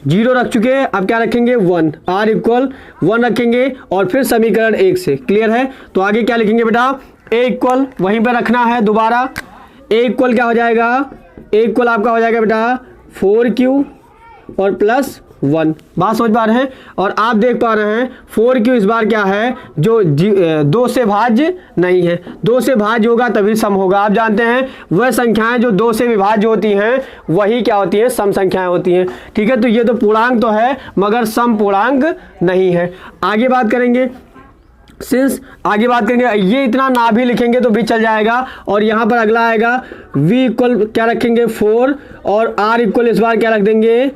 0 रख चुके हैं, अब क्या रखेंगे 1, r इक्वल 1 रखेंगे, और फिर समीकरण 1 से, क्लियर है। तो आगे क्या लिखेंगे बेटा, a इक्वल वहीं पर रखना है दोबारा, a इक्वल क्या हो जाएगा, a इक्वल आपका हो जाएगा बेटा 4q और प्लस 1। बात समझ पा रहे हैं। और आप देख पा रहे हैं 4q इस बार क्या है, जो 2 से भाज्य नहीं है, 2 से भाज्य होगा तभी सम होगा। आप जानते हैं वह संख्याएं जो 2 से विभाज्य होती हैं वही क्या होती हैं, सम संख्याएं होती हैं, ठीक है। तो ये तो पूर्णांक तो है मगर सम पूर्णांक नहीं है। आगे बात करेंगे, आगे बात करेंगे, ये इतना ना भी लिखेंगे तो भी चल जाएगा, और यहाँ पर अगला आएगा v इक्वल क्या रखेंगे 4, और r इक्वल इस बार क्या रख देंगे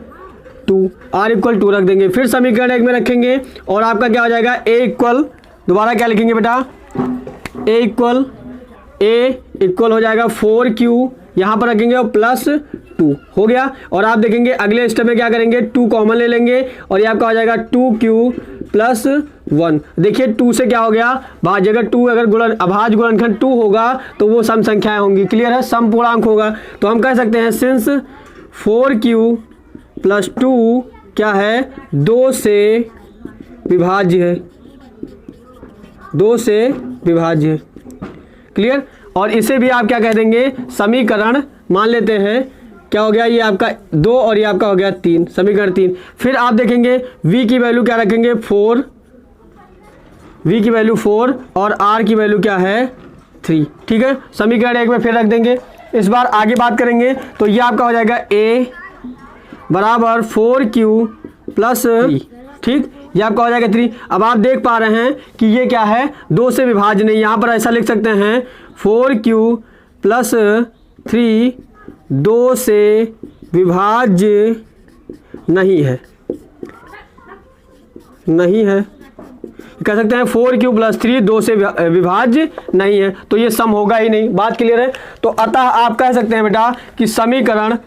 2, r इक्वल 2 रख देंगे, फिर समीकरण 1 में रखेंगे, और आपका क्या हो जाएगा a इक्वल, दोबारा क्या लिखेंगे बेटा, a इक्वल हो जाएगा 4q, यहाँ पर रखेंगे और प्लस 2 हो गया। और आप देखेंगे अगले स्टेप में क्या करेंगे, 2 कॉमन ले लेंगे, और ये आपका हो जाएगा 2q प्लस 1। देखिए 2 से क्या हो गया भाज्य, अगर 2 अगर अभाज्य गुणनखंड 2 होगा तो वो सम संख्याएं होंगी, क्लियर है, सम पूर्णांक होगा। तो हम कह सकते हैं सिंस 4q प्लस 2 क्या है 2 से विभाज्य है, 2 से विभाज्य है, क्लियर। और इसे भी आप क्या कह देंगे, समीकरण मान लेते हैं, क्या हो गया, ये आपका 2 और ये आपका हो गया 3, समीकरण 3। फिर आप देखेंगे v की वैल्यू क्या रखेंगे 4, v की वैल्यू 4, और r की वैल्यू क्या है 3, ठीक है। समीकरण 1 में फिर रख देंगे। इस बार आगे बात करेंगे तो ये आपका हो जाएगा a बराबर 4q प्लस 3, ठीक, ये आपका हो जाएगा 3। अब आप देख पा रहे हैं कि ये क्या है 2 से विभाज्य नहीं, यहाँ पर ऐसा लिख सकते हैं 4q प्लस 3 2 से विभाज्य नहीं है, कह सकते हैं 4q प्लस 3 2 से विभाज्य नहीं है, तो ये सम होगा ही नहीं। बात क्लियर है। तो अतः आप कह सकते हैं बेटा कि समीकरण,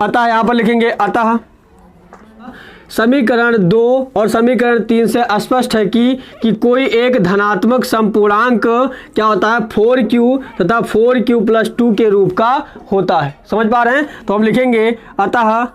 अतः यहाँ पर लिखेंगे अतः समीकरण 2 और समीकरण 3 से स्पष्ट है कि कोई एक धनात्मक समपूर्णांक क्या होता है 4q तथा 4q प्लस 2 के रूप का होता है। समझ पा रहे हैं। तो हम लिखेंगे अतः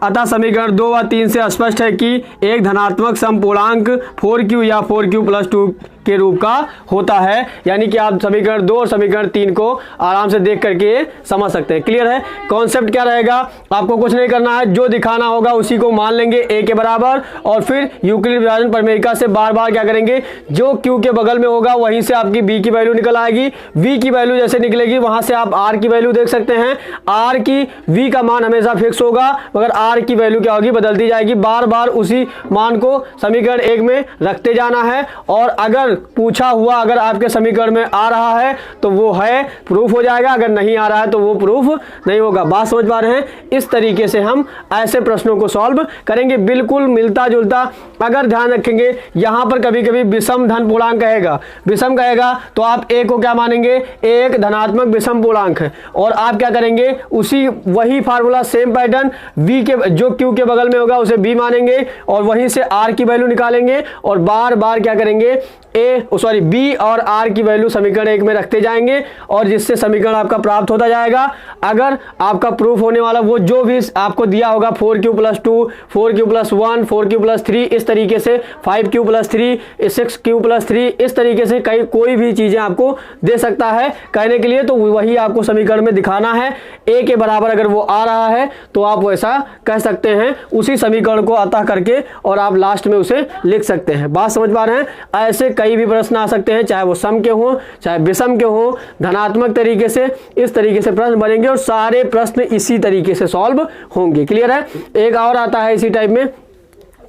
अतः समीकरण 2 व 3 से स्पष्ट है कि एक धनात्मक समपूर्णांक 4q या 4q + 2 के रूप का होता है। यानी कि आप समीकरण 2 और समीकरण 3 को आराम से देख करके समझ सकते हैं। क्लियर है? कॉन्सेप्ट क्या रहेगा, आपको कुछ नहीं करना है, जो दिखाना होगा उसी को मान लेंगे a के बराबर, और फिर यूक्लिड विभाजन प्रमेयिका से बार बार क्या करेंगे, जो q के बगल में होगा वहीं से आपकी b की वैल्यू निकल आएगी। v की वैल्यू जैसे निकलेगी वहां से आप r की वैल्यू देख सकते हैं। r की v का मान हमेशा फिक्स होगा, मगर r की वैल्यू क्या होगी, बदलती जाएगी। बार बार उसी मान को समीकरण 1 में रखते जाना है, और अगर पूछा हुआ अगर आपके समीकरण में आ रहा है तो वो है प्रूफ हो जाएगा, अगर नहीं आ रहा है तो वो प्रूफ नहीं होगा। बात समझ पा रहे हैं? इस तरीके से हम ऐसे प्रश्नों को सॉल्व करेंगे, बिल्कुल मिलता जुलता। अगर ध्यान रखेंगे यहां पर कभी कभी विषम धन पूर्णांक कहेगा, विषम कहेगा तो आप a को क्या मानेंगे, एक धनात्मक विषम पूर्णांक है, और आप क्या करेंगे, उसी वही फार्मूला सेम पैटर्न, v के जो q के बगल में होगा उसे b मानेंगे और वहीं से r की वैल्यू निकालेंगे, और बार बार क्या करेंगे, b और r की वैल्यू समीकरण 1 में रखते जाएंगे, और जिससे समीकरण आपका प्राप्त होता जाएगा। अगर आपका प्रूफ होने वाला वो जो भी आपको दिया होगा 4q + 2, 4q + 1, 4q + 3, इस तरीके से 5q + 3, 6q + 3, इस तरीके से कोई भी चीजें आपको दे सकता है कहने के लिए, तो वही आपको समीकरण में दिखाना है। a के बराबर अगर वो आ रहा है तो आप वैसा कह सकते हैं, उसी समीकरण को अतः करके और आप लास्ट में उसे लिख सकते हैं। बात समझ पा रहे हैं? ऐसे कई भी प्रश्न आ सकते हैं, चाहे वो सम के हों चाहे विषम के हों, धनात्मक तरीके से इस तरीके से प्रश्न बनेंगे, और सारे प्रश्न इसी तरीके से सॉल्व होंगे। क्लियर है? एक और आता है इसी टाइप में,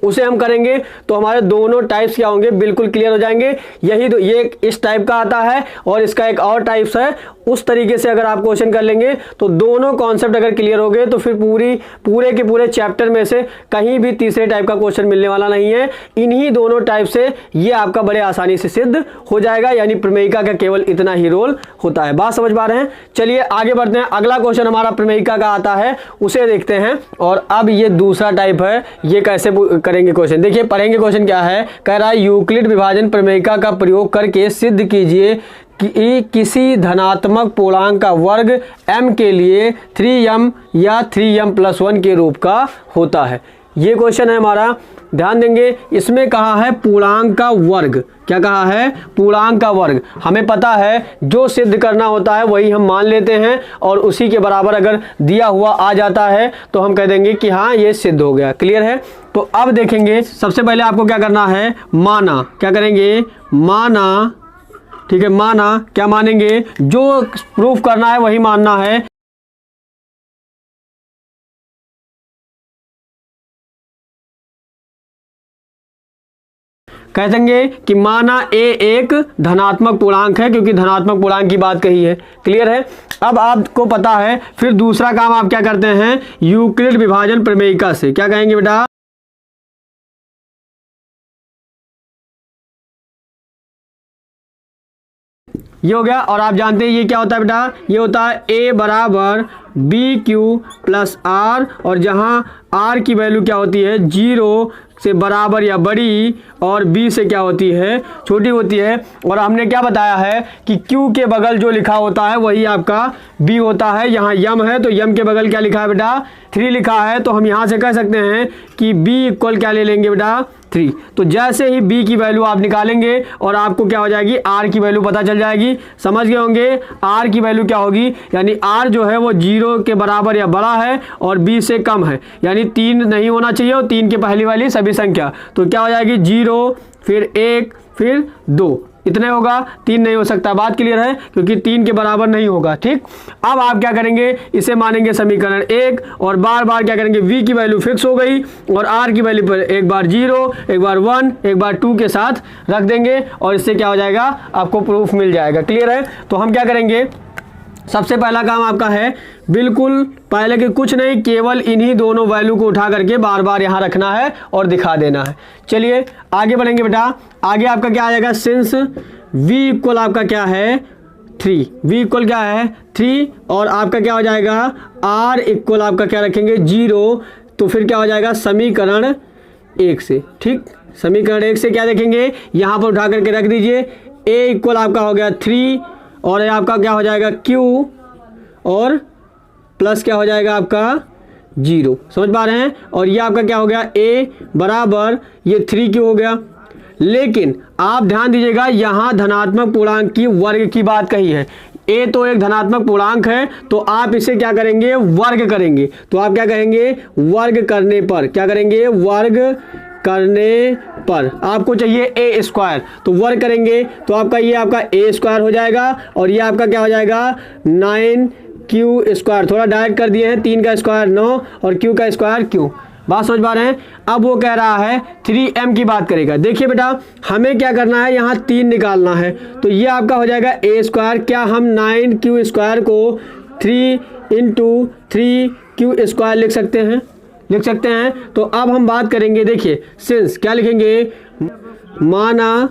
उसे हम करेंगे तो हमारे दोनों टाइप्स क्या होंगे, बिल्कुल क्लियर हो जाएंगे। ये इस टाइप का आता है और इसका एक और टाइप्स है। उस तरीके से अगर आप क्वेश्चन कर लेंगे तो दोनों कॉन्सेप्ट अगर क्लियर हो गए तो फिर पूरे के पूरे चैप्टर में से कहीं भी तीसरे टाइप का क्वेश्चन मिलने वाला नहीं है। इन्हीं दोनों टाइप से ये आपका बड़े आसानी से सिद्ध हो जाएगा, यानी प्रमेयिका का केवल इतना ही रोल होता है। बात समझ पा रहे हैं? चलिए आगे बढ़ते हैं। अगला क्वेश्चन हमारा प्रमेयिका का आता है, उसे देखते हैं। और अब ये दूसरा टाइप है, ये कैसे करेंगे क्वेश्चन, देखिए पढ़ेंगे। क्वेश्चन क्या है, कह रहा है यूक्लिड विभाजन प्रमेयिका का प्रयोग करके सिद्ध कीजिए कि किसी धनात्मक पूर्णांक का वर्ग m के लिए 3m या 3m + 1 के रूप का होता है। ये क्वेश्चन है हमारा, ध्यान देंगे। इसमें कहा है पूर्णांक का वर्ग। क्या कहा है? पूर्णांक का वर्ग। हमें पता है जो सिद्ध करना होता है वही हम मान लेते हैं, और उसी के बराबर अगर दिया हुआ आ जाता है तो हम कह देंगे कि हाँ ये सिद्ध हो गया। क्लियर है? तो अब देखेंगे, सबसे पहले आपको क्या करना है, माना। क्या करेंगे? माना। ठीक है, माना। क्या मानेंगे? जो प्रूफ करना है वही मानना है। कह देंगे कि माना a एक धनात्मक पूर्णांक है, क्योंकि धनात्मक पूर्णांक की बात कही है। क्लियर है? अब आपको पता है, फिर दूसरा काम आप क्या करते हैं, यूक्लिड विभाजन प्रमेयिका से। क्या कहेंगे बेटा? ये हो गया। और आप जानते हैं ये क्या होता है बेटा, ये होता है a बराबर BQ + R, और जहां R की वैल्यू क्या होती है, 0 से बराबर या बड़ी, और B से क्या होती है, छोटी होती है। और हमने क्या बताया है कि Q के बगल जो लिखा होता है वही आपका B होता है। यहाँ यम है तो यम के बगल क्या लिखा है बेटा, 3 लिखा है, तो हम यहाँ से कह सकते हैं कि B = क्या ले लेंगे बेटा, 3। तो जैसे ही B की वैल्यू आप निकालेंगे और आपको क्या हो जाएगी, R की वैल्यू पता चल जाएगी। समझ गए होंगे? R की वैल्यू क्या होगी, यानी R जो है वो 0 के बराबर या बड़ा है और B से कम है, यानी 3 नहीं होना चाहिए, और 3 के पहली वाली सभी संख्या। तो क्या हो जाएगी, 0 फिर 1 फिर 2, इतने होगा, 3 नहीं हो सकता। बात क्लियर है? क्योंकि 3 के बराबर नहीं होगा। ठीक, अब आप क्या करेंगे, इसे मानेंगे समीकरण 1, और बार बार क्या करेंगे, v की वैल्यू फिक्स हो गई, और r की वैल्यू पर एक बार 0, एक बार 1, एक बार 2 के साथ रख देंगे, और इससे क्या हो जाएगा, आपको प्रूफ मिल जाएगा। क्लियर है? तो हम क्या करेंगे, सबसे पहला काम आपका है, बिल्कुल पहले कि कुछ नहीं, केवल इन्हीं दोनों वैल्यू को उठा करके बार बार यहाँ रखना है और दिखा देना है। चलिए आगे बढ़ेंगे बेटा। आगे आपका क्या आ जाएगा, सिंस v = आपका क्या है, 3, v = क्या है, 3, और आपका क्या हो जाएगा, r = आपका क्या रखेंगे, 0। तो फिर क्या हो जाएगा, समीकरण 1 से। ठीक, समीकरण 1 से क्या देखेंगे, यहाँ पर उठा करके रख दीजिए। a = आपका हो गया 3, और आपका क्या हो जाएगा, q, और प्लस क्या हो जाएगा आपका 0। समझ पा रहे हैं। और ये आपका क्या हो गया, a बराबर ये 3q हो गया। लेकिन आप ध्यान दीजिएगा, यहाँ धनात्मक पूर्णांक की वर्ग की बात कही है। a तो एक धनात्मक पूर्णांक है, तो आप इसे क्या करेंगे, वर्ग करेंगे। तो आप क्या कहेंगे, वर्ग करने पर, क्या करेंगे, वर्ग करने पर आपको चाहिए ए स्क्वायर, तो वर्ग करेंगे तो आपका ये आपका ए स्क्वायर हो जाएगा और ये आपका क्या हो जाएगा 9q स्क्वायर। थोड़ा डायरेक्ट कर दिए हैं, 3 का स्क्वायर 9 और q का स्क्वायर q। बात समझ पा रहे हैं। अब वो कह रहा है 3m की बात करेगा। देखिए बेटा, हमें क्या करना है, यहाँ 3 निकालना है, तो ये आपका हो जाएगा ए स्क्वायर। क्या हम 9q स्क्वायर को 3 × 3q स्क्वायर लिख सकते हैं, लिख सकते हैं। तो अब हम बात करेंगे, देखिए सिंस क्या लिखेंगे, माना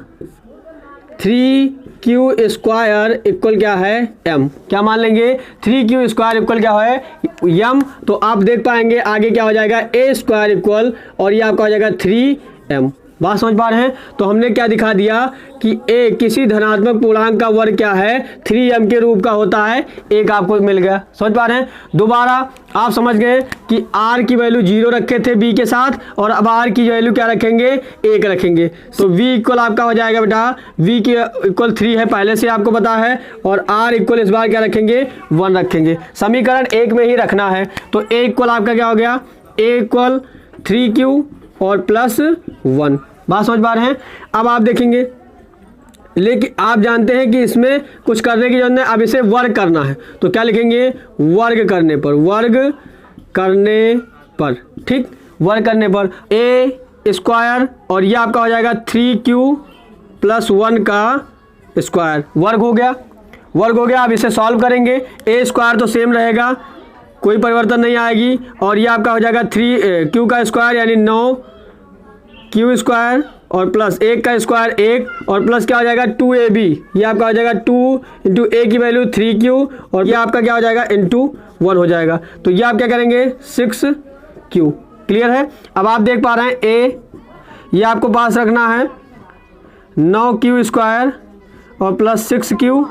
3q स्क्वायर इक्वल क्या है m। क्या मान लेंगे, 3q स्क्वायर इक्वल क्या है m। तो आप देख पाएंगे आगे क्या हो जाएगा, a स्क्वायर इक्वल और ये आपका हो जाएगा 3m। बात समझ पा रहे हैं। तो हमने क्या दिखा दिया कि a किसी धनात्मक पूर्णांक का वर्ग क्या है, 3m के रूप का होता है। एक आपको मिल गया। समझ पा रहे हैं। दोबारा आप समझ गए कि r की वैल्यू 0 रखे थे b के साथ, और अब r की वैल्यू क्या रखेंगे, 1 रखेंगे। तो v इक्वल आपका हो जाएगा बेटा, v की इक्वल 3 है, पहले से आपको पता है, और r इक्वल इस बार क्या रखेंगे, 1 रखेंगे। समीकरण 1 में ही रखना है। तो a इक्वल आपका क्या हो गया, a इक्वल 3q और प्लस 1। बात समझ पा रहे हैं। अब आप देखेंगे, लेकिन आप जानते हैं कि इसमें कुछ करने की जरूरत नहीं, अब इसे वर्ग करना है। तो क्या लिखेंगे, वर्ग करने पर, वर्ग करने पर, ठीक, वर्ग करने पर a स्क्वायर और ये आपका हो जाएगा 3q प्लस 1 का स्क्वायर, वर्ग हो गया, वर्ग हो गया। अब इसे सॉल्व करेंगे, a स्क्वायर तो सेम रहेगा, कोई परिवर्तन नहीं आएगी, और ये आपका हो जाएगा 3q का स्क्वायर यानी 9q स्क्वायर और प्लस 1 का स्क्वायर 1 और प्लस क्या हो जाएगा 2ab। ये आपका हो जाएगा 2 × a की वैल्यू 3q और ये आपका क्या हो जाएगा × 1 हो जाएगा। तो ये आप क्या करेंगे 6q। क्लियर है। अब आप देख पा रहे हैं a, ये आपको पास रखना है 9q स्क्वायर और प्लस 6q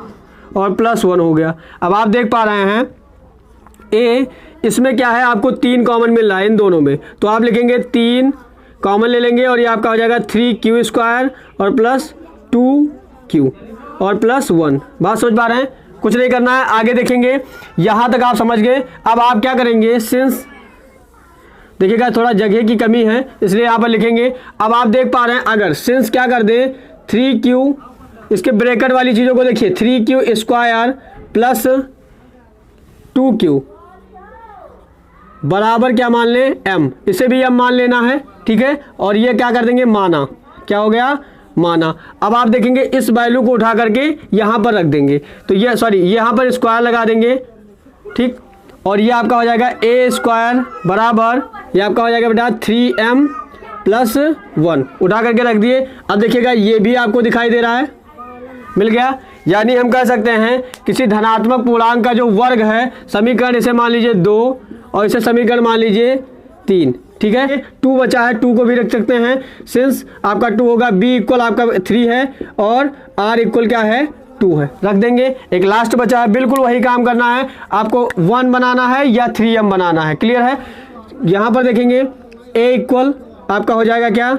और प्लस 1 हो गया। अब आप देख पा रहे हैं a, इसमें क्या है, आपको 3 कॉमन मिल रहा है इन दोनों में, तो आप लिखेंगे 3 कॉमन ले लेंगे और ये आपका हो जाएगा 3q स्क्वायर और प्लस 2q और प्लस 1। बात समझ पा रहे हैं। कुछ नहीं करना है, आगे देखेंगे। यहाँ तक आप समझ गए। अब आप क्या करेंगे, सिंस देखिएगा थोड़ा जगह की कमी है इसलिए यहाँ पर लिखेंगे। अब आप देख पा रहे हैं, अगर सिंस क्या कर दें 3q, इसके ब्रैकेट वाली चीज़ों को देखिए, 3q स्क्वायर प्लस 2q बराबर क्या मान लें m, इसे भी m मान लेना है, ठीक है। और ये क्या कर देंगे, माना, क्या हो गया, माना। अब आप देखेंगे इस वैल्यू को उठा करके यहाँ पर रख देंगे, तो ये सॉरी यहाँ पर स्क्वायर लगा देंगे, ठीक। और ये आपका हो जाएगा a स्क्वायर बराबर ये आपका हो जाएगा बेटा 3m प्लस 1, उठा करके रख दिए। अब देखिएगा ये भी आपको दिखाई दे रहा है, मिल गया। यानी हम कह सकते हैं किसी धनात्मक पूर्णांक का जो वर्ग है, समीकरण इसे मान लीजिए 2 और इसे समीकरण मान लीजिए 3, ठीक है। 2 बचा है, 2 को भी रख सकते हैं, सिंस आपका 2 होगा, b इक्वल आपका 3 है और r इक्वल क्या है 2 है, रख देंगे। एक लास्ट बचा है, बिल्कुल वही काम करना है, आपको 1 बनाना है या 3m बनाना है। क्लियर है। यहाँ पर देखेंगे a इक्वल आपका हो जाएगा क्या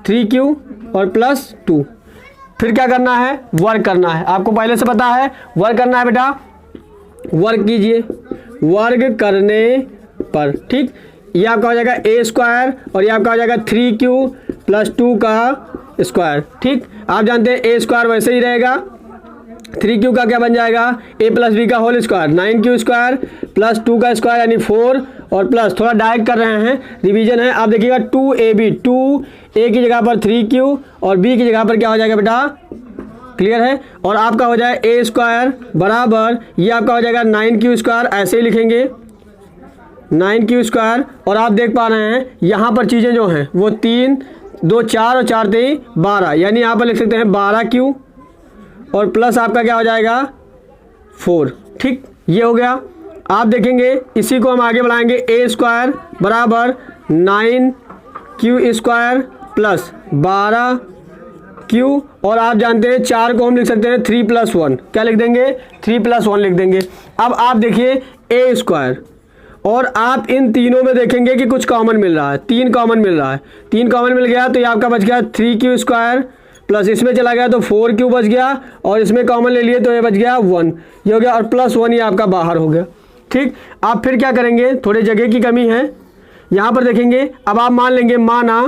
3q और प्लस 2। फिर क्या करना है, वर्ग करना है, आपको पहले से पता है वर्ग करना है बेटा, वर्ग कीजिए, वर्ग करने पर, ठीक। ये आपका हो जाएगा a स्क्वायर और ये आपका हो जाएगा 3q प्लस 2 का स्क्वायर, ठीक। आप जानते हैं a स्क्वायर वैसे ही रहेगा, 3q का क्या बन जाएगा a प्लस b का whole square, 9q square plus 2 का स्क्वायर यानी 4 और प्लस थोड़ा डायरेक्ट कर रहे हैं, रिवीजन है। आप देखिएगा 2ab, 2a की जगह पर 3q और b की जगह पर क्या हो जाएगा बेटा, क्लियर है। और आपका हो जाएगा a स्क्वायर बराबर ये आपका हो जाएगा 9q स्क्वायर, ऐसे ही लिखेंगे 9q स्क्वायर। और आप देख पा रहे हैं यहाँ पर चीज़ें जो हैं वो 3 2 4 और 4 3 12, यानी यहाँ पर लिख सकते हैं 12q और प्लस आपका क्या हो जाएगा 4, ठीक। ये हो गया। आप देखेंगे इसी को हम आगे बढ़ाएंगे, a स्क्वायर बराबर 9q स्क्वायर प्लस 12q और आप जानते हैं 4 को हम लिख सकते हैं 3 + 1, क्या लिख देंगे 3 + 1 लिख देंगे। अब आप देखिए a स्क्वायर और आप इन तीनों में देखेंगे कि कुछ कॉमन मिल रहा है, 3 कॉमन मिल रहा है, 3 कॉमन मिल गया तो ये आपका बच गया 3q² प्लस इसमें चला गया तो 4q बच गया और इसमें कॉमन ले लिए तो ये बच गया 1, ये हो गया और +1 ये आपका बाहर हो गया। ठीक, आप फिर क्या करेंगे, थोड़े जगह की कमी है, यहाँ पर देखेंगे। अब आप मान लेंगे माना,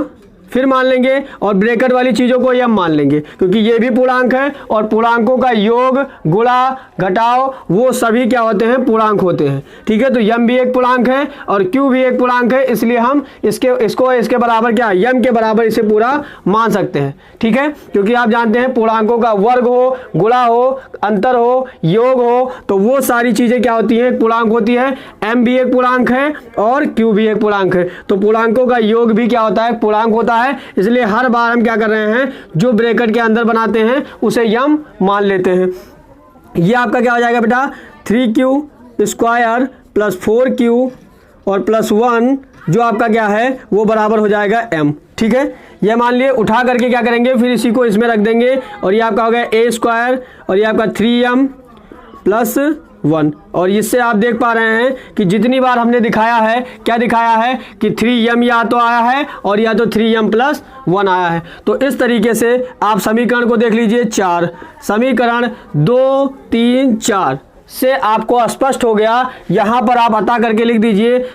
फिर मान लेंगे और ब्रैकेट वाली चीज़ों को यम मान लेंगे क्योंकि ये भी पूर्णांक है और पूर्णांकों का योग, गुणा, घटाव वो सभी क्या होते हैं, पूर्णांक होते हैं। ठीक है, तो यम भी एक पूर्णांक है और क्यू भी एक पूर्णांक है, इसलिए हम इसके बराबर क्या, यम के बराबर इसे पूरा मान सकते हैं। ठीक है, क्योंकि आप जानते हैं पूर्णांकों का वर्ग हो, गुणा हो, अंतर हो, योग हो, तो वो सारी चीज़ें क्या होती हैं, एक पूर्णांक होती है। एम भी एक पूर्णांक है और क्यू भी एक पूर्णांक है, तो पूर्णांकों का योग भी क्या होता है, पूर्णांक होता है। इसलिए हर बार हम क्या कर रहे हैं, जो ब्रैकेट के अंदर बनाते हैं उसे यम मान लेते हैं। ये आपका क्या हो जाएगा बेटा, 3q² प्लस 4q और +1 जो आपका क्या है वो बराबर हो जाएगा m। ठीक है, ये मान लिए, उठा करके क्या करेंगे, फिर इसी को इसमें रख देंगे और ये आपका हो गया a² और ये आपका 3m + 1। और इससे आप देख पा रहे हैं कि जितनी बार हमने दिखाया है, क्या दिखाया है कि 3m या तो आया है और या तो 3m + 1 आया है। तो इस तरीके से आप समीकरण को देख लीजिए, 4 समीकरण 2, 3, 4 से आपको स्पष्ट हो गया। यहां पर आप अता करके लिख दीजिए।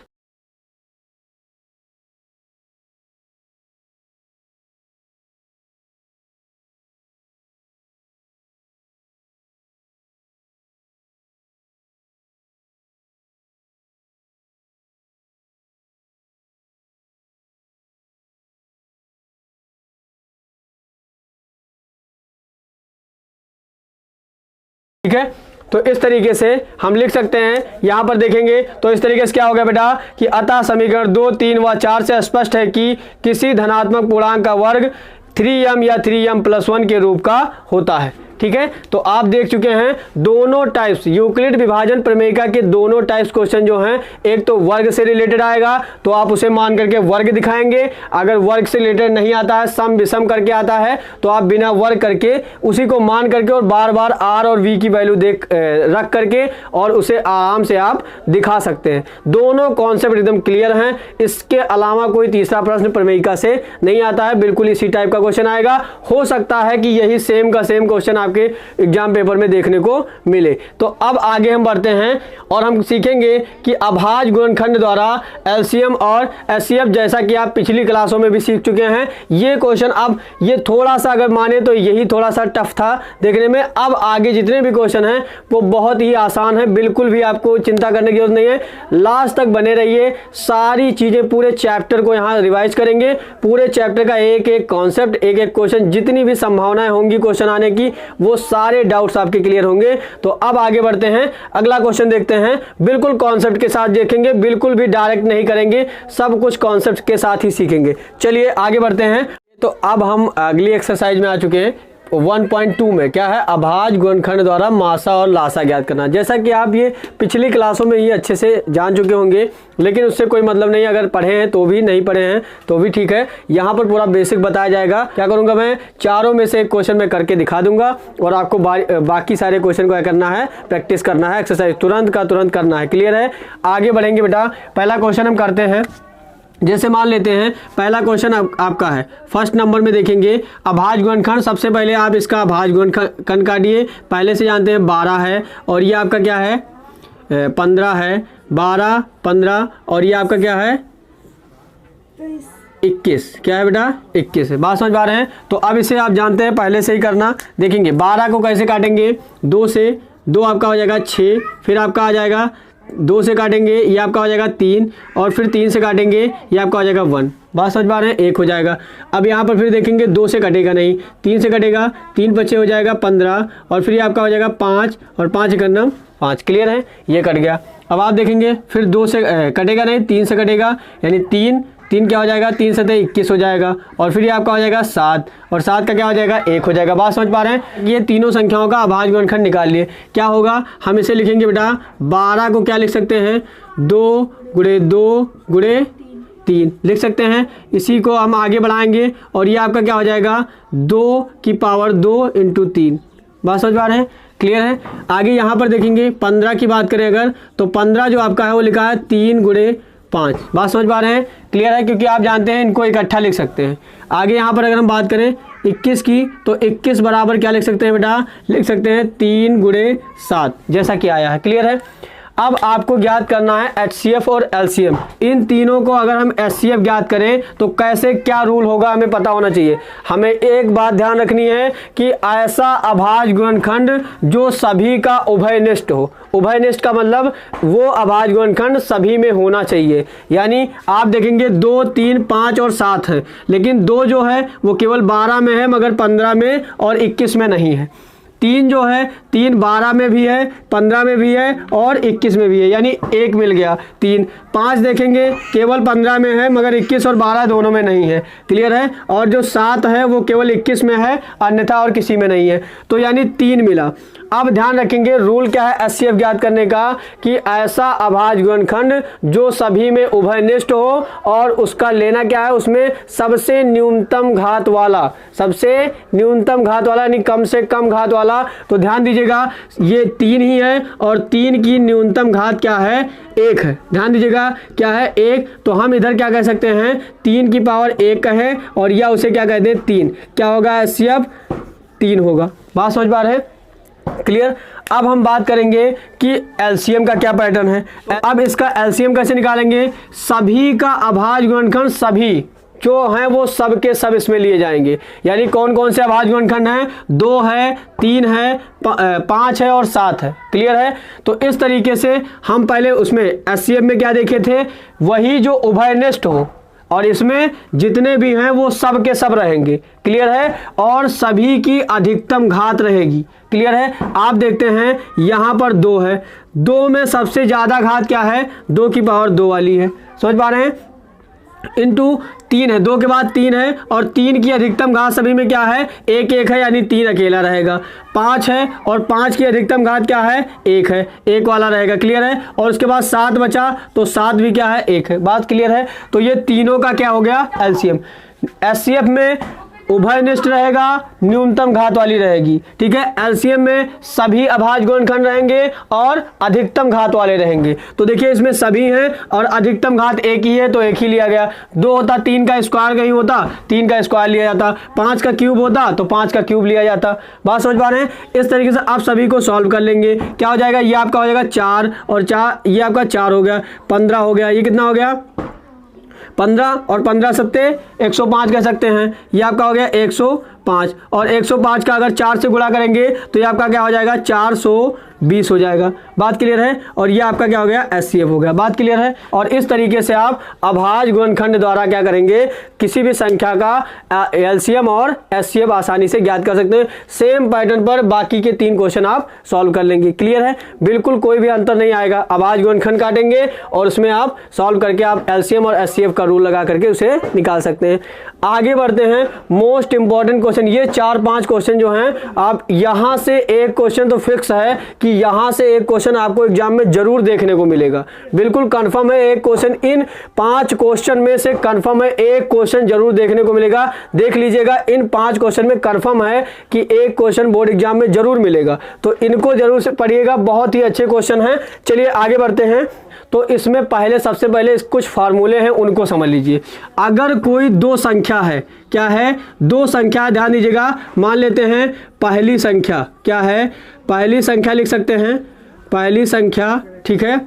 ठीक है, तो इस तरीके से हम लिख सकते हैं। यहां पर देखेंगे तो इस तरीके से क्या हो गया बेटा कि अतः समीकरण 2, 3 व 4 से स्पष्ट है कि किसी धनात्मक पूर्णांक का वर्ग 3m या 3m + 1 के रूप का होता है। ठीक है, तो आप देख चुके हैं दोनों टाइप्स, यूक्लिड विभाजन प्रमेयिका के दोनों टाइप्स क्वेश्चन जो हैं, एक तो वर्ग से रिलेटेड आएगा तो आप उसे मान करके वर्ग दिखाएंगे। अगर वर्ग से रिलेटेड नहीं आता है, सम विषम करके आता है, तो आप बिना वर्ग करके उसी को मान करके और बार बार आर और वी की वैल्यू रख करके और उसे आराम से आप दिखा सकते हैं। दोनों कॉन्सेप्ट एकदम क्लियर हैं। इसके अलावा कोई तीसरा प्रश्न प्रमेयिका से नहीं आता है, बिल्कुल इसी टाइप का क्वेश्चन आएगा। हो सकता है कि यही सेम का सेम क्वेश्चन आपके एग्जाम पेपर में देखने को मिले। तो अब आगे हम बढ़ते हैं और हम सीखेंगे कि अभाज्य गुणनखंड द्वारा एलसीएम और एचसीएफ, जैसा कि आप पिछली क्लासों में भी सीख चुके हैं। ये क्वेश्चन अब ये थोड़ा सा अगर माने तो यही थोड़ा सा टफ था देखने में। अब आगे जितने भी क्वेश्चन हैं वो बहुत ही आसान है, बिल्कुल भी आपको चिंता करने की जरूरत नहीं है। लास्ट तक बने रहिए, सारी चीजें पूरे चैप्टर को यहाँ रिवाइज करेंगे। पूरे चैप्टर का एक एक कॉन्सेप्ट, एक एक क्वेश्चन, जितनी भी संभावनाएं होंगी क्वेश्चन आने की, वो सारे डाउट्स आपके क्लियर होंगे। तो अब आगे बढ़ते हैं, अगला क्वेश्चन देखते हैं। बिल्कुल कॉन्सेप्ट के साथ देखेंगे, बिल्कुल भी डायरेक्ट नहीं करेंगे, सब कुछ कॉन्सेप्ट के साथ ही सीखेंगे। चलिए आगे बढ़ते हैं। तो अब हम अगली एक्सरसाइज में आ चुके हैं 1.2 में। क्या है, अभाज्य गुणनखंड द्वारा मासा और लासा ज्ञात करना। जैसा कि आप ये पिछली क्लासों में ही अच्छे से जान चुके होंगे, लेकिन उससे कोई मतलब नहीं, अगर पढ़े हैं तो भी, नहीं पढ़े हैं तो भी ठीक है। यहाँ पर पूरा बेसिक बताया जाएगा। क्या करूँगा मैं, चारों में से एक क्वेश्चन मैं करके दिखा दूंगा और आपको बाकी सारे क्वेश्चन को क्या करना है, प्रैक्टिस करना है, एक्सरसाइज तुरंत का तुरंत करना है। क्लियर है, आगे बढ़ेंगे बेटा। पहला क्वेश्चन हम करते हैं। जैसे मान लेते हैं पहला क्वेश्चन आपका है, फर्स्ट नंबर में देखेंगे अभाज्य गुणनखंड। सबसे पहले आप इसका अभाज्य गुणनखंड काटिए। पहले से जानते हैं 12 है और ये आपका क्या है 15 है, 12, 15 और ये आपका क्या है 21। क्या है बेटा 21 है। बात समझ पा रहे हैं। तो अब इसे आप जानते हैं पहले से ही करना। देखेंगे 12 को कैसे काटेंगे, 2 से, 2 आपका हो जाएगा 6, फिर आपका आ जाएगा 2 से काटेंगे ये आपका हो जाएगा 3 और फिर 3 से काटेंगे ये आपका हो जाएगा 1। बात समझ पा रहे हैं, 1 हो जाएगा। अब यहाँ पर फिर देखेंगे 2 से कटेगा नहीं, 3 से कटेगा, 3 बचे हो जाएगा 15 और फिर ये आपका हो जाएगा 5 और 5 करना 5। क्लियर है, ये कट गया। अब आप देखेंगे फिर 2 से कटेगा नहीं, 3 से कटेगा, यानी 3 क्या हो जाएगा, 3 से 21 हो जाएगा और फिर ये आपका हो जाएगा 7 और 7 का क्या हो जाएगा 1 हो जाएगा। बात समझ पा रहे हैं। ये तीनों संख्याओं का अभाज्य गुणनखंड निकाल लिए। क्या होगा, हम इसे लिखेंगे बेटा 12 को क्या लिख सकते हैं 2 × 2 × 3 लिख सकते हैं। इसी को हम आगे बढ़ाएंगे और ये आपका क्या हो जाएगा 2 की पावर 2 × 3। बात समझ पा रहे हैं। क्लियर है। आगे यहाँ पर देखेंगे 15 की बात करें अगर, तो 15 जो आपका है वो लिखा है 3 गुणे 5। बात समझ पा रहे हैं, क्लियर है, क्योंकि आप जानते हैं इनको इकट्ठा लिख सकते हैं। आगे यहाँ पर अगर हम बात करें 21 की, तो 21 बराबर क्या लिख सकते हैं बेटा, लिख सकते हैं 3 गुणे 7, जैसा कि आया है। क्लियर है। अब आपको ज्ञात करना है HCF और LCM। इन तीनों को अगर हम HCF ज्ञात करें तो कैसे क्या रूल होगा हमें पता होना चाहिए। हमें एक बात ध्यान रखनी है कि ऐसा अभाज्य गुणनखंड जो सभी का उभयनिष्ठ हो। उभयनिष्ठ का मतलब वो अभाज्य गुणनखंड सभी में होना चाहिए। यानी आप देखेंगे 2, 3, 5 और 7 है, लेकिन 2 जो है वो केवल 12 में है मगर 15 में और 21 में नहीं है। 3 जो है 3 12 में भी है, 15 में भी है और 21 में भी है, यानी 1 मिल गया 3। 5 देखेंगे केवल 15 में है मगर 21 और 12 दोनों में नहीं है। क्लियर है। और जो 7 है वो केवल 21 में है, अन्यथा और किसी में नहीं है, तो यानी 3 मिला। अब ध्यान रखेंगे रूल क्या है HCF ज्ञात करने का, कि ऐसा अभाज्य गुणनखंड जो सभी में उभयनिष्ठ हो और उसका लेना क्या है, उसमें सबसे न्यूनतम घात वाला, सबसे न्यूनतम घात वाला यानी कम से कम घात वाला। तो ध्यान दीजिएगा ये 3 ही है और 3 की न्यूनतम घात क्या है, 1 है। ध्यान दीजिएगा क्या है, 1। तो हम इधर क्या कह सकते हैं, 3 की पावर 1 कहें और या उसे क्या कहते हैं 3। क्या होगा HCF 3 होगा। बात समझ पा रहे हैं, क्लियर। अब हम बात करेंगे कि LCM का क्या पैटर्न है। अब इसका LCM कैसे निकालेंगे, सभी का अभाज्य गुणनखंड सभी जो हैं वो सब के सब इसमें लिए जाएंगे। यानी कौन कौन से अभाज्य गुणनखंड हैं, 2 है, 3 है, 5 है और 7 है। क्लियर है। तो इस तरीके से हम पहले उसमें HCF में क्या देखे थे, वही जो उभयनिष्ठ हो और इसमें जितने भी हैं वो सब के सब रहेंगे। क्लियर है। और सभी की अधिकतम घात रहेगी। क्लियर है। आप देखते हैं यहां पर 2 है, 2 में सबसे ज्यादा घात क्या है, 2 की पावर 2 वाली है। समझ पा रहे हैं। इंटू 3 है, 2 के बाद 3 है और 3 की अधिकतम घात सभी में क्या है, 1 1 है, यानी 3 अकेला रहेगा। 5 है और 5 की अधिकतम घात क्या है, 1 है, 1 वाला रहेगा। क्लियर है। और उसके बाद 7 बचा तो 7 भी क्या है, 1 है। बात क्लियर है। तो ये तीनों का क्या हो गया LCM। HCF में उभयनिष्ठ रहेगा, न्यूनतम घात वाली रहेगी। ठीक है। LCM में सभी अभाज्य गुणनखंड रहेंगे और अधिकतम घात वाले रहेंगे। तो देखिए इसमें सभी हैं और अधिकतम घात 1 ही है तो 1 ही लिया गया। 2 होता 3 का स्क्वायर कहीं होता 3 का स्क्वायर लिया जाता, 5 का क्यूब होता तो 5 का क्यूब लिया जाता। बात समझ पा रहे हैं। इस तरीके से आप सभी को सॉल्व कर लेंगे। क्या हो जाएगा, ये आपका हो जाएगा 4 और 4, ये आपका 4 हो गया, 15 हो गया, ये कितना हो गया 15 और 15 सत्ते 105 कह सकते हैं। ये आपका हो गया 105 और 105 का अगर 4 से गुणा करेंगे तो ये आपका क्या हो जाएगा 420 हो जाएगा। बात क्लियर है। और ये आपका क्या हो गया HCF हो गया। बात क्लियर है। और इस तरीके से आप अभाज्य गुणनखंड द्वारा क्या करेंगे, किसी भी संख्या का LCM और HCF आसानी से ज्ञात कर सकते हैं। सेम पैटर्न पर बाकी के 3 क्वेश्चन आप सॉल्व कर लेंगे। क्लियर है। बिल्कुल कोई भी अंतर नहीं आएगा। अभाज्य गुणनखंड काटेंगे और उसमें आप सॉल्व करके आप LCM और HCF का रूल लगा करके उसे निकाल सकते हैं। आगे बढ़ते हैं। मोस्ट इंपॉर्टेंट क्वेश्चन, ये 4-5 क्वेश्चन जो हैं, आप यहां से एक क्वेश्चन तो फिक्स है कि यहां से एक क्वेश्चन आपको एग्जाम में जरूर देखने को मिलेगा। बिल्कुल कंफर्म है, एक क्वेश्चन इन 5 क्वेश्चन में से कंफर्म है, एक क्वेश्चन जरूर देखने को मिलेगा। देख लीजिएगा इन 5 क्वेश्चन में कंफर्म है कि एक क्वेश्चन बोर्ड एग्जाम में जरूर मिलेगा, तो इनको जरूर से पढ़िएगा। बहुत ही अच्छे क्वेश्चन हैं। चलिए आगे बढ़ते हैं। तो इसमें पहले सबसे पहले कुछ फार्मूले हैं उनको समझ लीजिए। अगर कोई 2 संख्या है, क्या है 2 संख्या, ध्यान दीजिएगा। मान लेते हैं पहली संख्या क्या है, पहली संख्या लिख सकते हैं, पहली संख्या ठीक है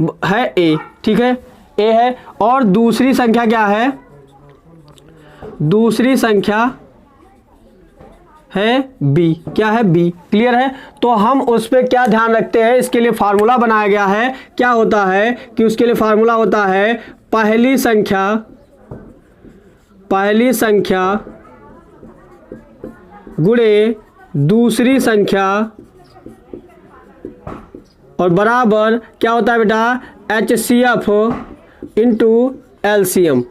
A, ठीक है A है। और दूसरी संख्या क्या है, दूसरी संख्या है B, क्या है B। क्लियर है। तो हम उस पर क्या ध्यान रखते हैं, इसके लिए फार्मूला बनाया गया है। क्या होता है कि उसके लिए फार्मूला होता है पहली संख्या गुणे दूसरी संख्या और बराबर क्या होता है बेटा HCF इंटू LCM।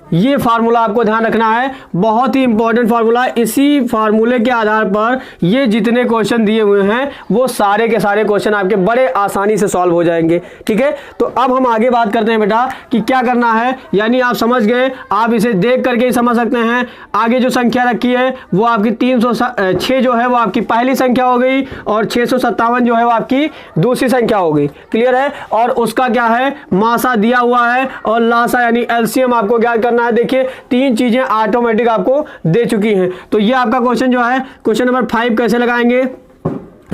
ये फार्मूला आपको ध्यान रखना है, बहुत ही इंपॉर्टेंट फार्मूला। इसी फार्मूले के आधार पर ये जितने क्वेश्चन दिए हुए हैं वो सारे के सारे क्वेश्चन आपके बड़े आसानी से सॉल्व हो जाएंगे। ठीक है, तो अब हम आगे बात करते हैं बेटा कि क्या करना है। यानी आप समझ गए, आप इसे देख करके ही समझ सकते हैं। आगे जो संख्या रखी है वो आपकी 306 जो है वो आपकी पहली संख्या हो गई और 657 जो है वो आपकी दूसरी संख्या हो गई। क्लियर है, और उसका क्या है, मासा दिया हुआ है और लासा यानी एलसीएम आपको ज्ञात करना है। देखिए तीन चीजें ऑटोमेटिक आपको दे चुकी हैं। तो ये आपका क्वेश्चन जो है, क्वेश्चन नंबर 5 कैसे लगाएंगे,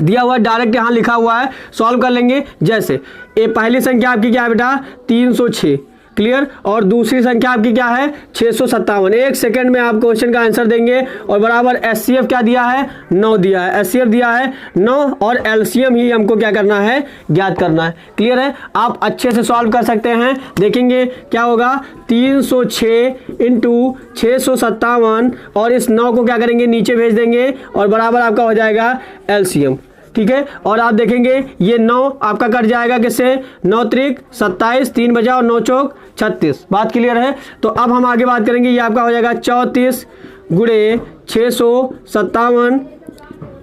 दिया हुआ डायरेक्ट यहां लिखा हुआ है, सॉल्व कर लेंगे। जैसे ये पहली संख्या आपकी क्या है बेटा, 306। क्लियर, और दूसरी संख्या आपकी क्या है, 657। एक सेकंड में आप क्वेश्चन का आंसर देंगे और बराबर एचसीएफ क्या दिया है, 9 दिया है। एचसीएफ दिया है 9 और एलसीएम ही हमको क्या करना है, ज्ञात करना है। क्लियर है, आप अच्छे से सॉल्व कर सकते हैं। देखेंगे क्या होगा, 306 इंटू 657 और इस 9 को क्या करेंगे, नीचे भेज देंगे और बराबर आपका हो जाएगा एलसीएम। ठीक है, और आप देखेंगे ये 9 आपका कट जाएगा किससे, 9 त्रिक 27, 3 बजा और 9 चौक 36। बात क्लियर है। तो अब हम आगे बात करेंगे, ये आपका हो जाएगा 34 गुणे 657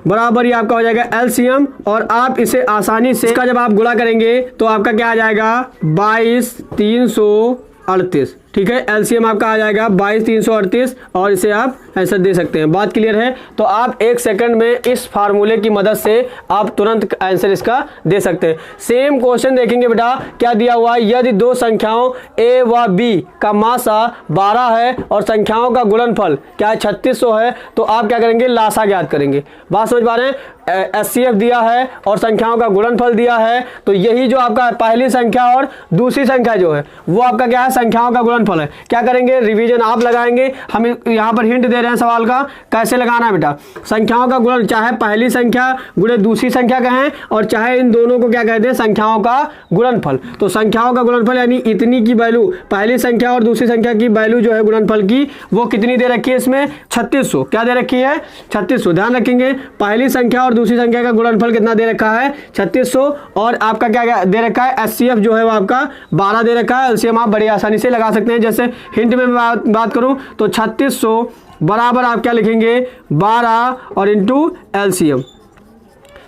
बराबर ये आपका हो जाएगा एलसीएम। और आप इसे आसानी से इसका जब आप गुणा करेंगे तो आपका क्या आ जाएगा, 22,338। ठीक है, एलसीएम आपका आ जाएगा 22,338 और इसे आप आंसर दे सकते हैं। बात क्लियर है। तो आप एक सेकंड में इस फार्मूले की मदद से आप तुरंत आंसर इसका दे सकते हैं। सेम क्वेश्चन देखेंगे बेटा, क्या दिया हुआ है, यदि दो संख्याओं ए व बी का मासा 12 है और संख्याओं का गुणनफल क्या है, 3600 है, तो आप क्या करेंगे, लासा ज्ञात करेंगे। बात समझ पा रहे हैं, एचसीएफ दिया है और संख्याओं का गुणनफल दिया है, तो यही जो आपका पहली संख्या और दूसरी संख्या जो है वो आपका क्या है, संख्याओं का गुणनफल है। क्या करेंगे, रिवीजन आप लगाएंगे। हम यहाँ पर हिंट दे रहे हैं सवाल का, कैसे लगाना है बेटा। संख्याओं का गुणन, चाहे पहली संख्या गुणे दूसरी संख्या कहें और चाहे इन दोनों को क्या कहते हैं, संख्याओं का गुणनफल। तो संख्याओं का गुणनफल यानी इतनी की वैल्यू, पहली संख्या और दूसरी संख्या की वैल्यू जो है गुणनफल की, वो कितनी दे रखी है इसमें, 3600। क्या दे रखी है, 3600। ध्यान रखेंगे, पहली संख्या और दूसरी संख्या का गुणनफल कितना दे रखा है, 3600। और आपका क्या दे रखा है, एचसीएफ जो है वो आपका 12 दे रखा है। एलसीएम आप बड़ी आसानी से लगा सकते हैं। जैसे हिंट में बात करूं तो 3600 बराबर आप क्या लिखेंगे, 12 और इंटू एलसीएम।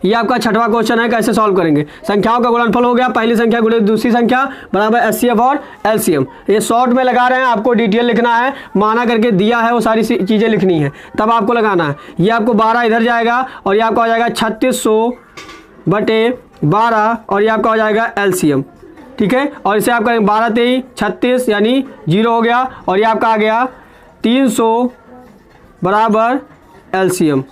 ये आपका छठवां क्वेश्चन है, कैसे सॉल्व करेंगे। संख्याओं का गुणनफल हो गया, पहली संख्या गुणे दूसरी संख्या बराबर एचसीएफ और एलसीएम। ये शॉर्ट में लगा रहे हैं, आपको डिटेल लिखना है, माना करके दिया है वो सारी चीजें लिखनी है, तब आपको लगाना है। ये आपको 12 इधर जाएगा और ये आपका हो जाएगा 3600 बटे 12 और ये आपका हो जाएगा एलसीएम। ठीक है, और इसे आप करेंगे 12 23 36 यानी 0 हो गया और ये आपका आ गया 300 बराबर एलसीएम।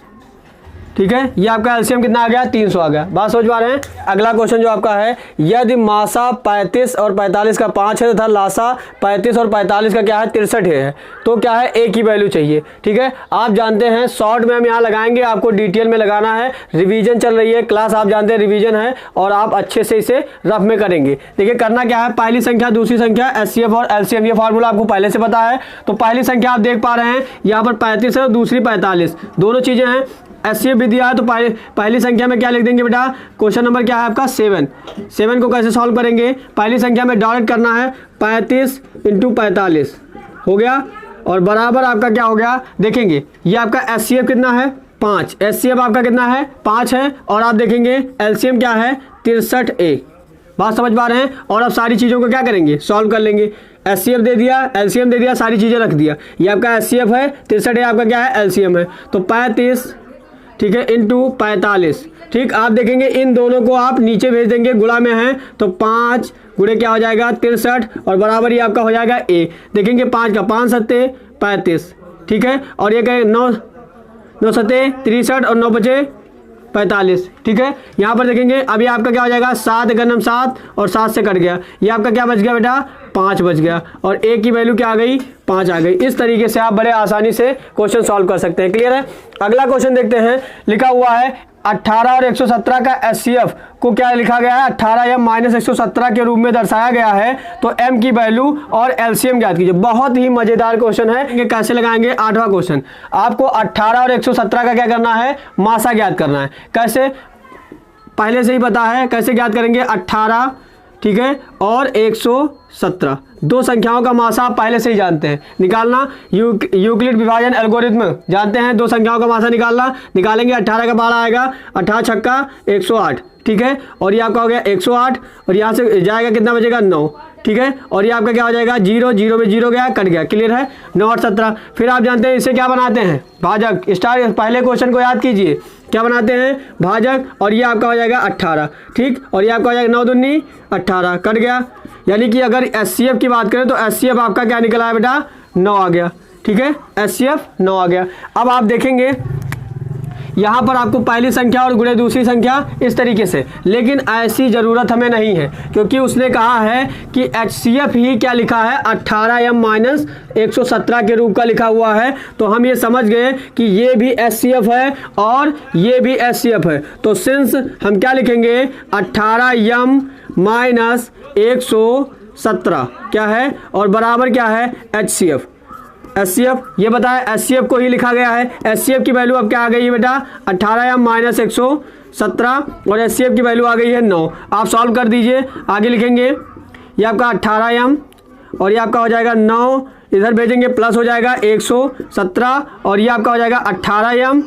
ठीक है, ये आपका एलसीएम कितना आ गया, 300 आ गया। बात समझ पा रहे हैं। अगला क्वेश्चन जो आपका है, यदि मासा 35 और 45 का 5 है तथा लासा 35 और 45 का क्या है, 63 है, तो क्या है, ए की वैल्यू चाहिए। ठीक है, आप जानते हैं शॉर्ट में हम यहाँ लगाएंगे, आपको डिटेल में लगाना है। रिवीजन चल रही है क्लास, आप जानते हैं रिवीजन है और आप अच्छे से इसे रफ में करेंगे। देखिए करना क्या है, पहली संख्या दूसरी संख्या एचसीएफ और एलसीएम, ये फार्मूला आपको पहले से पता है। तो पहली संख्या आप देख पा रहे हैं यहाँ पर 35 है और दूसरी 45, दोनों चीजें हैं। एचसीएफ भी दिया है तो पहली संख्या में क्या लिख देंगे बेटा, क्वेश्चन नंबर क्या है आपका 7 को कैसे सॉल्व करेंगे, पहली संख्या में डायरेक्ट करना है, 35 इंटू 45 हो गया और बराबर आपका क्या हो गया। देखेंगे ये आपका एचसीएफ कितना है, 5, एचसीएफ आपका कितना है, 5 है और आप देखेंगे एलसीएम क्या है, 63A। बात समझ पा रहे हैं। और अब सारी चीज़ों को क्या करेंगे, सॉल्व कर लेंगे। एचसीएफ दे दिया, एलसीएम दे दिया, सारी चीज़ें रख दिया। ये आपका एचसीएफ है, 63A आपका क्या है, एलसीएम है। तो 35 ठीक है इंटू 45। ठीक, आप देखेंगे इन दोनों को आप नीचे भेज देंगे, गुणा में है तो 5 गुणे क्या हो जाएगा 63 और बराबर ये आपका हो जाएगा ए। देखेंगे 5 का 5 सत्ते 35। ठीक है, और ये कहें 9 सत्ते 63 और 9 बचे 45। ठीक है, यहाँ पर देखेंगे अभी आपका क्या हो जाएगा, 7 गनम 7 और 7 से कट गया, ये आपका क्या बच गया बेटा, 5 बच गया और ए की वैल्यू क्या आ गई, 5 आ गई। इस तरीके से आप बड़े आसानी से क्वेश्चन सॉल्व कर सकते हैं। क्लियर है। अगला क्वेश्चन देखते हैं, लिखा हुआ है 18 और 117 का एचसीएफ को क्या लिखा गया है, 18 या -117 के रूप में दर्शाया गया है, तो एम की वैल्यू और एलसीएम ज्ञात कीजिए। बहुत ही मजेदार क्वेश्चन है, ये कैसे लगाएंगे। 8वां क्वेश्चन, आपको 18 और 117 का क्या करना है, मासा ज्ञात करना है। कैसे, पहले से ही पता है कैसे ज्ञात करेंगे, 18 ठीक है और 117। दो संख्याओं का मासा आप पहले से ही जानते हैं, निकालना यूक्लिड विभाजन एल्गोरिथम जानते हैं, दो संख्याओं का मासा निकालना, निकालेंगे 18 का 12 आएगा, 18 छक्का 108, ठीक है। और ये आपका हो गया 108 और यहाँ से जाएगा कितना बचेगा 9, ठीक है। और ये आपका क्या हो जाएगा 0, 0 में 0 गया कट गया, क्लियर है। 9 और 17, फिर आप जानते हैं इसे क्या बनाते हैं भाजक, स्टार पहले क्वेश्चन को याद कीजिए, क्या बनाते हैं भाजक, और ये आपका हो जाएगा 18, ठीक। और ये आपका हो जाएगा 9 दूनी 18 कट गया, यानी कि अगर एचसीएफ की बात करें तो एचसीएफ आपका क्या निकला है बेटा 9 आ गया, ठीक है, एचसीएफ 9 आ गया। अब आप देखेंगे यहाँ पर आपको पहली संख्या और गुणे दूसरी संख्या इस तरीके से, लेकिन ऐसी ज़रूरत हमें नहीं है क्योंकि उसने कहा है कि HCF ही क्या लिखा है 18m-117 के रूप का लिखा हुआ है। तो हम ये समझ गए कि ये भी HCF है और ये भी HCF है। तो सिंस हम क्या लिखेंगे 18m-117 क्या है और बराबर क्या है HCF। HCF ये बताया HCF को ही लिखा गया है। HCF की वैल्यू अब क्या आ गई है बेटा 18m-117 और HCF की वैल्यू आ गई है 9। आप सॉल्व कर दीजिए, आगे लिखेंगे ये आपका 18m और ये आपका हो जाएगा 9, इधर भेजेंगे प्लस हो जाएगा 117 और ये आपका हो जाएगा 18m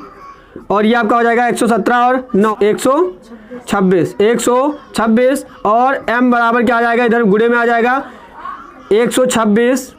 और ये आपका हो जाएगा 117 और 9 126 और m बराबर क्या आ जाएगा, इधर गुणे में आ जाएगा 126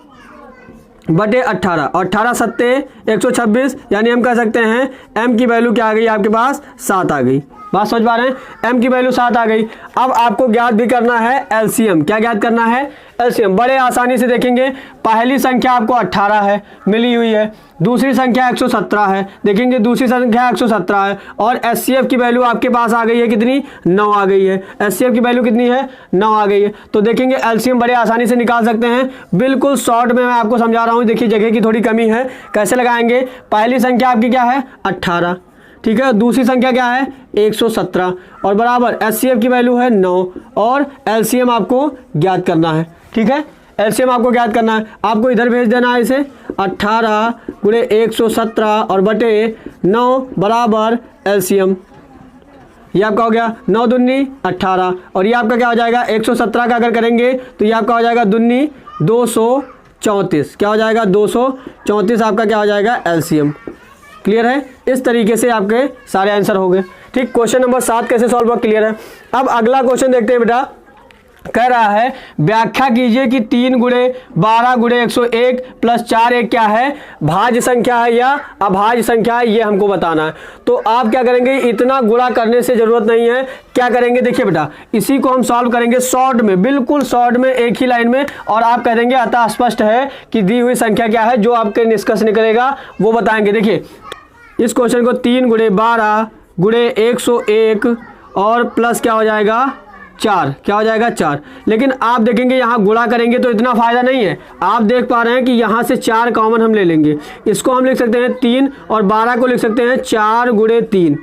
बटे 18 और 18 सत्ते 126, यानी हम कह सकते हैं m की वैल्यू क्या आ गई आपके पास 7 आ गई। बात समझ पा रहे हैं, m की वैल्यू 7 आ गई। अब आपको ज्ञात भी करना है LCM। क्या ज्ञात करना है LCM, बड़े आसानी से देखेंगे। पहली संख्या आपको 18 है मिली हुई है, दूसरी संख्या 117 है, देखेंगे दूसरी संख्या 117 है और HCF की वैल्यू आपके पास आ गई है कितनी 9 आ गई है। HCF की वैल्यू कितनी है 9 आ गई है। तो देखेंगे LCM बड़े आसानी से निकाल सकते हैं। बिल्कुल शॉर्ट में मैं आपको समझा रहा हूँ, देखिए जगह की थोड़ी कमी है। कैसे लगाएंगे, पहली संख्या आपकी क्या है 18, ठीक है, दूसरी संख्या क्या है 117 और बराबर HCF की वैल्यू है 9 और LCM आपको ज्ञात करना है, ठीक है। LCM आपको ज्ञात करना है, आपको इधर भेज देना है इसे 18 गुणे 117 और बटे 9 बराबर LCM। ये आपका हो गया 9 दूनी 18 और ये आपका क्या हो जाएगा 117 का अगर करेंगे तो ये आपका हो जाएगा दूनी 234, क्या हो जाएगा 234 आपका क्या हो जाएगा LCM। क्लियर है, इस तरीके से आपके सारे आंसर हो गए, ठीक। क्वेश्चन नंबर 7 कैसे सॉल्व हुआ क्लियर है। अब अगला क्वेश्चन देखते हैं बेटा, कह रहा है व्याख्या कीजिए कि 3 गुणे 12 गुणे 101 प्लस 4 एक क्या है, भाज्य संख्या है या अभाज्य संख्या है, ये हमको बताना है। तो आप क्या करेंगे, इतना गुणा करने से जरूरत नहीं है, क्या करेंगे देखिए बेटा, इसी को हम सॉल्व करेंगे शॉर्ट में, बिल्कुल शॉर्ट में एक ही लाइन में, और आप कह देंगे अतः स्पष्ट है कि दी हुई संख्या क्या है, जो आपके निष्कर्ष निकलेगा वो बताएंगे। देखिए इस क्वेश्चन को 3 गुणे 12 गुणे 101 और प्लस क्या हो जाएगा 4, क्या हो जाएगा 4। लेकिन आप देखेंगे यहाँ गुणा करेंगे तो इतना फायदा नहीं है। आप देख पा रहे हैं कि यहाँ से 4 कॉमन हम ले लेंगे, इसको हम लिख सकते हैं 3 और 12 को लिख सकते हैं 4 गुणे 3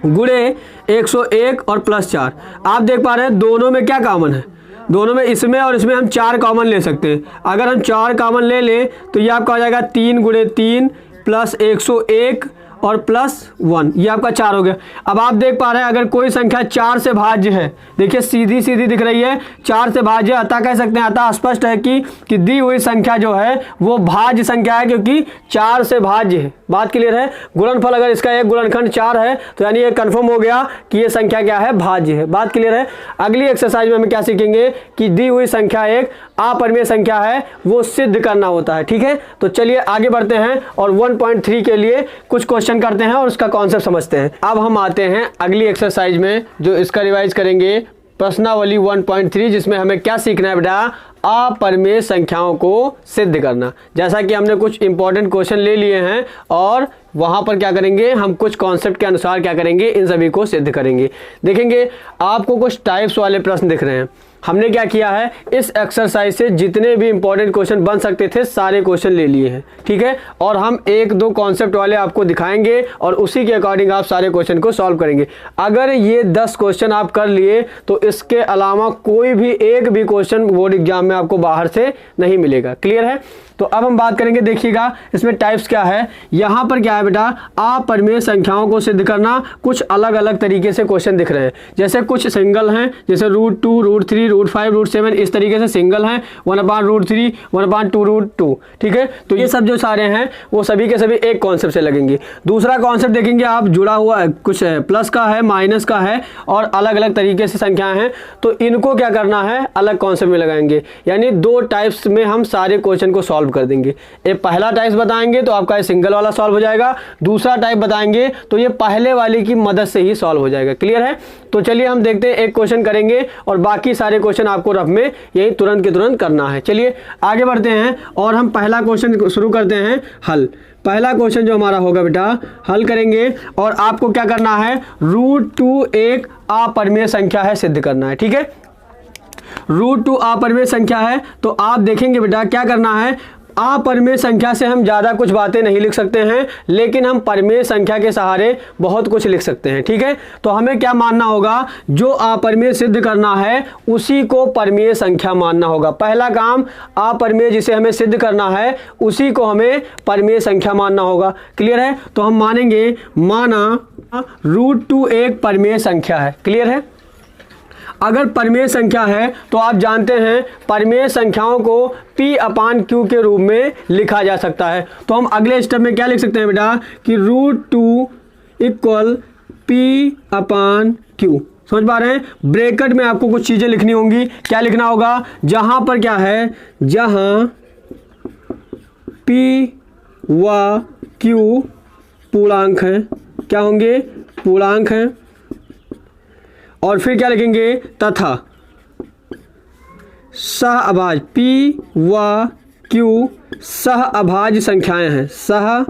गुणे 101 और प्लस 4। आप देख पा रहे हैं दोनों में क्या कॉमन है, दोनों में इसमें और इसमें हम 4 कॉमन ले सकते हैं। अगर हम 4 कॉमन ले लें तो ये आपका हो जाएगा 3 गुणे 3 प्लस 101 और प्लस 1, ये आपका 4 हो गया। अब आप देख पा रहे हैं अगर कोई संख्या 4 से भाज्य है, देखिए सीधी सीधी दिख रही है 4 से भाज्य, अतः कह सकते हैं अतः स्पष्ट है कि दी हुई संख्या जो है वो भाज्य संख्या है क्योंकि 4 से भाज्य है। बात क्लियर है। गुणनफल अगर इसका एक गुणनखंड 4 है तो यानी ये कंफर्म हो गया कि ये संख्या क्या है भाज्य है। बात क्लियर है। अगली एक्सरसाइज में हम क्या सीखेंगे कि दी हुई संख्या एक अपरिमेय संख्या है वो सिद्ध करना होता है, ठीक है। तो चलिए आगे बढ़ते हैं और 1.3 के लिए कुछ क्वेश्चन करते हैं और उसका कॉन्सेप्ट समझते हैं। अब हम आते हैं अगली एक्सरसाइज में जो इसका रिवाइज करेंगे, प्रश्नावली 1.3, जिसमें हमें क्या सीखना है बेटा, अपरिमेय संख्याओं को सिद्ध करना। जैसा कि हमने कुछ इंपॉर्टेंट क्वेश्चन ले लिए हैं और वहां पर क्या करेंगे हम कुछ कॉन्सेप्ट के अनुसार क्या करेंगे इन सभी को सिद्ध करेंगे। देखेंगे आपको कुछ टाइप्स वाले प्रश्न दिख रहे हैं। हमने क्या किया है, इस एक्सरसाइज से जितने भी इंपॉर्टेंट क्वेश्चन बन सकते थे सारे क्वेश्चन ले लिए हैं, ठीक है। और हम 1-2 कॉन्सेप्ट वाले आपको दिखाएंगे और उसी के अकॉर्डिंग आप सारे क्वेश्चन को सॉल्व करेंगे। अगर ये 10 क्वेश्चन आप कर लिए तो इसके अलावा कोई भी एक भी क्वेश्चन बोर्ड एग्जाम में आपको बाहर से नहीं मिलेगा। क्लियर है। तो अब हम बात करेंगे, देखिएगा इसमें टाइप्स क्या है। यहाँ पर क्या है बेटा, अपरिमेय संख्याओं को सिद्ध करना। कुछ अलग अलग तरीके से क्वेश्चन दिख रहे हैं, जैसे कुछ सिंगल हैं, जैसे √2 √3 √5 √7 इस तरीके से सिंगल हैं, 1/√3 1/2√2। ठीक है, तो ये सब जो सारे हैं वो सभी के सभी एक कॉन्सेप्ट से लगेंगे। दूसरा कॉन्सेप्ट देखेंगे आप, जुड़ा हुआ कुछ प्लस का है, माइनस का है और अलग अलग तरीके से संख्याएं हैं, तो इनको क्या करना है, अलग कॉन्सेप्ट में लगाएंगे। यानी 2 टाइप्स में हम सारे क्वेश्चन को सॉल्व कर देंगे। एक पहला टाइप बताएंगे तो आपका सिंगल वाला सॉल्व हो जाएगा, दूसरा टाइप बताएंगे तो ये पहले वाले की मदद से ही सॉल्व हो जाएगा। क्लियर है? तो चलिए हम देखते हैं, एक क्वेश्चन करेंगे और बाकी सारे क्वेश्चन आपको रफ में यही तुरंत के तुरंत करना है। चलिए आगे बढ़ते हैं और हम पहला क्वेश्चन शुरू करते हैं हल। पहला क्वेश्चन जो हमारा होगा बेटा, हल करेंगे और आपको क्या करना है, √2 एक अपरिमेय संख्या है सिद्ध करना है। ठीक है, √2 अपरिमेय संख्या है, तो आप देखेंगे बेटा क्या करना है, अपरिमेय संख्या से हम ज़्यादा कुछ बातें नहीं लिख सकते हैं, लेकिन हम परिमेय संख्या के सहारे बहुत कुछ लिख सकते हैं। ठीक है, तो हमें क्या मानना होगा, जो अपरिमेय सिद्ध करना है उसी को परिमेय संख्या मानना होगा। पहला काम, अपरिमेय जिसे हमें सिद्ध करना है उसी को हमें परिमेय संख्या मानना होगा। क्लियर है? तो हम मानेंगे, माना √2 एक परिमेय संख्या है। क्लियर है? अगर परिमेय संख्या है तो आप जानते हैं परिमेय संख्याओं को P/Q के रूप में लिखा जा सकता है। तो हम अगले स्टेप में क्या लिख सकते हैं बेटा, कि √2 = P/Q। समझ पा रहे हैं? ब्रैकेट में आपको कुछ चीजें लिखनी होंगी। क्या लिखना होगा, जहां पर क्या है, जहां P व Q पूर्णांक हैं, क्या होंगे, पूर्णांक हैं। और फिर क्या लिखेंगे, तथा सहअभाज्य P व Q सहअभाज्य संख्याएं हैं, सहअभाज्य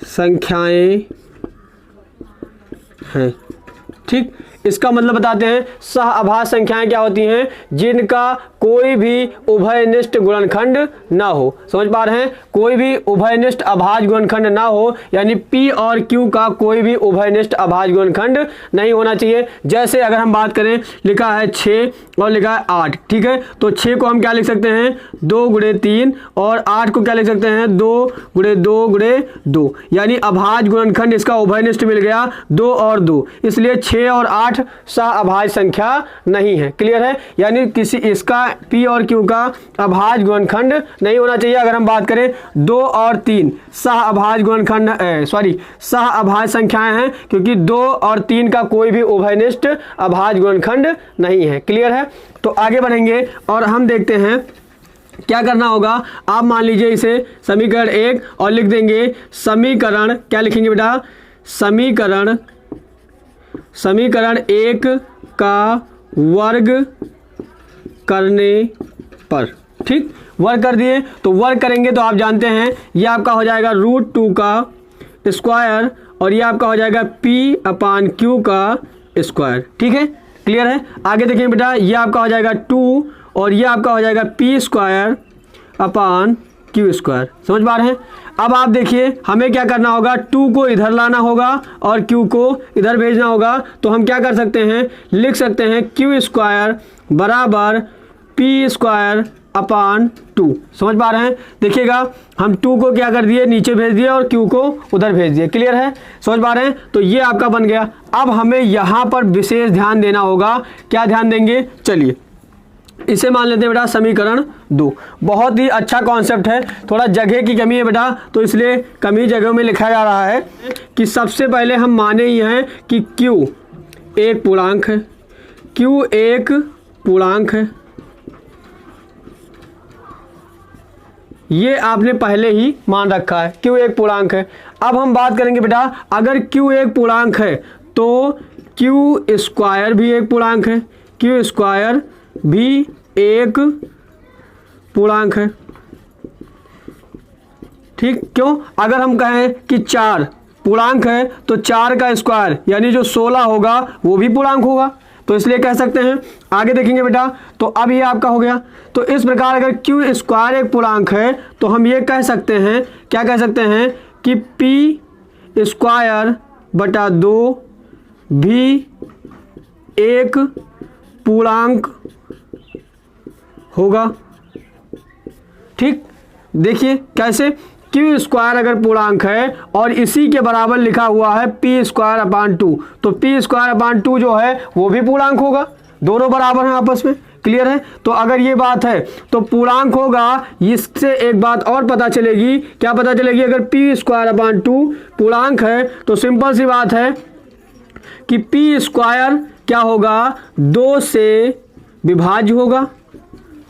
संख्याएं हैं। ठीक, इसका मतलब बताते हैं, सहअभाज्य संख्याएं क्या होती हैं, जिनका कोई भी उभयनिष्ठ गुणनखंड ना हो। समझ पा रहे हैं? कोई भी उभयनिष्ठ अभाज्य गुणनखंड ना हो, यानी P और Q का कोई भी उभयनिष्ठ अभाज्य गुणनखंड नहीं होना चाहिए। जैसे अगर हम बात करें, लिखा है 6 और लिखा है 8। ठीक है, तो 6 को हम क्या लिख सकते हैं, 2 × 3, और 8 को क्या लिख सकते हैं, 2 × 2 × 2, यानी अभाज्य गुणनखंड इसका उभयनिष्ठ मिल गया 2 और 2, इसलिए 6 और 8 सहअभाज्य संख्या नहीं है। क्लियर है? यानी किसी इसका P और Q का अभाज्य गुणनखंड नहीं होना चाहिए। अगर हम बात करें 2 और 3 सहअभाज्य गुणनखंड, सहअभाज्य संख्याएं हैं, क्योंकि 2 और 3 का कोई भी उभयनिष्ठ अभाज्य गुणनखंड नहीं है। क्लियर है? तो आगे बढ़ेंगे और हम देखते हैं क्या करना होगा। आप मान लीजिए इसे समीकरण 1 और लिख देंगे समीकरण, क्या लिखेंगे बेटा, समीकरण 1 का वर्ग करने पर। ठीक, वर्ग कर दिए, तो वर्ग करेंगे तो आप जानते हैं ये आपका हो जाएगा √2 का स्क्वायर और ये आपका हो जाएगा P/Q का स्क्वायर। ठीक है, क्लियर है? आगे देखें बेटा, ये आपका हो जाएगा 2 और ये आपका हो जाएगा P²/Q²। समझ पा रहे हैं? अब आप देखिए हमें क्या करना होगा, 2 को इधर लाना होगा और Q को इधर भेजना होगा। तो हम क्या कर सकते हैं, लिख सकते हैं Q² = P²/2। समझ पा रहे हैं? देखिएगा हम 2 को क्या कर दिए, नीचे भेज दिए और Q को उधर भेज दिए। क्लियर है? समझ पा रहे हैं? तो ये आपका बन गया। अब हमें यहाँ पर विशेष ध्यान देना होगा। क्या ध्यान देंगे, चलिए इसे मान लेते हैं बेटा समीकरण 2। बहुत ही अच्छा कॉन्सेप्ट है, थोड़ा जगह की कमी है बेटा, तो इसलिए कमी जगहों में लिखा जा रहा है कि सबसे पहले हम माने ही हैं कि Q एक पूर्णांक है, Q एक पूर्णांक है, ये आपने पहले ही मान रखा है, Q एक पूर्णांक है। अब हम बात करेंगे बेटा, अगर Q एक पूर्णांक है तो Q² भी एक पूर्णांक है, Q² भी एक पूर्णांक है। ठीक, क्यों? अगर हम कहें कि 4 पूर्णांक है तो 4 का स्क्वायर यानी जो 16 होगा वो भी पूर्णांक होगा, तो इसलिए कह सकते हैं। आगे देखेंगे बेटा, तो अब ये आपका हो गया। तो इस प्रकार अगर Q² एक पूर्णांक है तो हम ये कह सकते हैं, क्या कह सकते हैं, कि P²/2 भी एक पूर्णांक होगा। ठीक, देखिए कैसे, क्यू स्क्वायर अगर पूर्णांक है और इसी के बराबर लिखा हुआ है पी स्क्वायर अपान 2, तो पी स्क्वायर अपान 2 जो है वो भी पूर्णांक होगा, दोनों बराबर हैं आपस में। क्लियर है? तो अगर ये बात है तो पूर्णांक होगा। इससे एक बात और पता चलेगी, क्या पता चलेगी? अगर पी स्क्वायर अपान 2 पूर्णांक है तो सिंपल सी बात है कि पी स्क्वायर क्या होगा? 2 से विभाज्य होगा,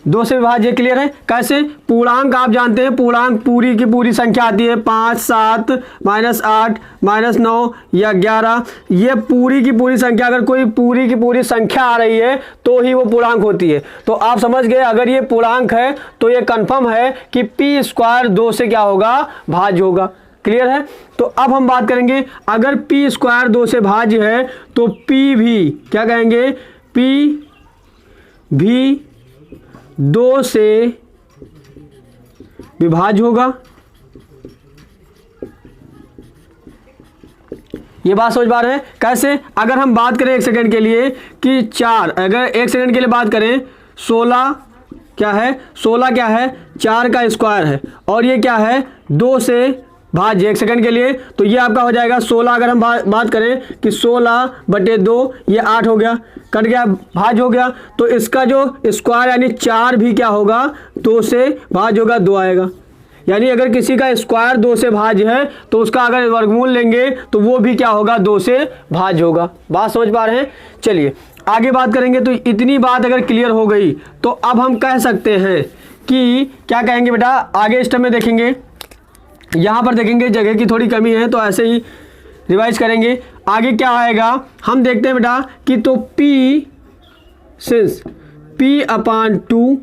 2 से विभाज्य। क्लियर है? कैसे? पूर्णांक आप जानते हैं, पूर्णांक पूरी की पूरी संख्या आती है 5, 7, -8, -9 या 11। ये पूरी की पूरी संख्या, अगर कोई पूरी की पूरी संख्या आ रही है तो ही वो पूर्णांक होती है। तो आप समझ गए, अगर ये पूर्णांक है तो ये कंफर्म है कि पी स्क्वायर 2 से क्या होगा? भाज्य होगा। क्लियर है? तो अब हम बात करेंगे, अगर पी स्क्वायर 2 से भाज्य है तो पी भी क्या कहेंगे? पी भी 2 से विभाज्य होगा। ये बात समझ पा रहे हैं? कैसे? अगर हम बात करें एक सेकंड के लिए कि 4, अगर एक सेकंड के लिए बात करें 16 क्या है? 16 क्या है? 4 का स्क्वायर है और ये क्या है? 2 से भाज्य। एक सेकंड के लिए तो ये आपका हो जाएगा 16। अगर हम बात करें कि 16/2 ये 8 हो गया, कट गया, भाज्य हो गया। तो इसका जो स्क्वायर यानी 4 भी क्या होगा? 2 से भाज्य होगा, 2 आएगा। यानी अगर किसी का स्क्वायर 2 से भाज्य है तो उसका अगर वर्गमूल लेंगे तो वो भी क्या होगा? 2 से भाज्य होगा। बात समझ पा रहे हैं? चलिए आगे बात करेंगे। तो इतनी बात अगर क्लियर हो गई तो अब हम कह सकते हैं कि क्या कहेंगे बेटा? आगे स्टेप में देखेंगे, यहाँ पर देखेंगे जगह की थोड़ी कमी है तो ऐसे ही रिवाइज करेंगे। आगे क्या आएगा हम देखते हैं बेटा कि तो P सिंस P अपान 2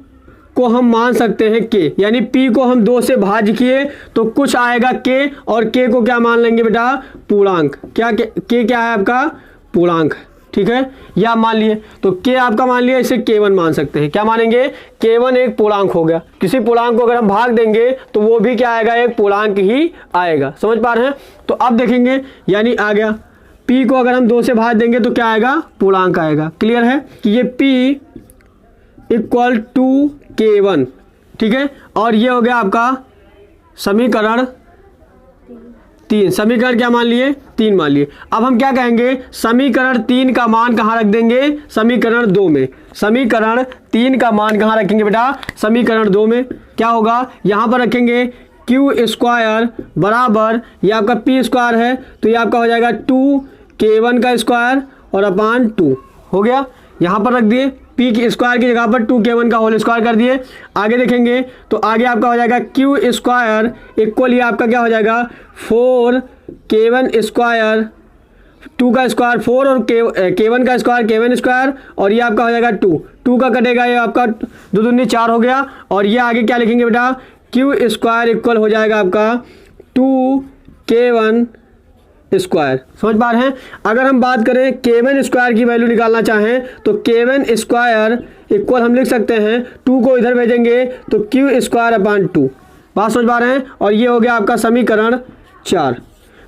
को हम मान सकते हैं K, यानी P को हम 2 से भाज्य किए तो कुछ आएगा K, और K को क्या मान लेंगे बेटा? पूर्णांक। क्या K क्या है आपका? पूर्णांक। ठीक है, या मान लिए तो K आपका मान लिया, इसे K1 मान सकते हैं। क्या मानेंगे? K1 एक पूर्णांक हो गया। किसी पूर्णांक को अगर हम भाग देंगे तो वो भी क्या आएगा? एक पूर्णांक ही आएगा। समझ पा रहे हैं? तो अब देखेंगे, यानी आ गया P को अगर हम 2 से भाग देंगे तो क्या आएगा? पूर्णांक आएगा। क्लियर है कि ये P इक्वल टू K1। ठीक है, और ये हो गया आपका समीकरण 3। समीकरण क्या मान लिए? 3 मान लिए। अब हम क्या कहेंगे? समीकरण 3 का मान कहाँ रख देंगे? समीकरण 2 में। समीकरण 3 का मान कहाँ रखेंगे बेटा? समीकरण 2 में। क्या होगा? यहाँ पर रखेंगे क्यू स्क्वायर बराबर, ये आपका पी स्क्वायर है तो ये आपका हो जाएगा 2K1 का स्क्वायर और अपान 2 हो गया। यहाँ पर रख दिए पी की स्क्वायर की जगह पर 2K1 का होल स्क्वायर कर दिए। आगे देखेंगे तो आगे आपका हो जाएगा क्यू स्क्वायर इक्वल, ये आपका क्या हो जाएगा? 4K1 स्क्वायर, 2 का स्क्वायर 4 और K1 का स्क्वायर K1 स्क्वायर, और ये आपका हो जाएगा 2 का कटेगा, ये आपका 2 दूनी 4 हो गया। और ये आगे क्या लिखेंगे बेटा? क्यू स्क्वायर इक्वल हो जाएगा आपका 2K1 स्क्वायर। समझ पा रहे हैं? अगर हम बात करें K1 स्क्वायर की वैल्यू निकालना चाहें तो K1 स्क्वायर इक्वल हम लिख सकते हैं 2 को इधर भेजेंगे तो क्यू स्क्वायर अपान 2। बात समझ पा रहे हैं? और ये हो गया आपका समीकरण 4।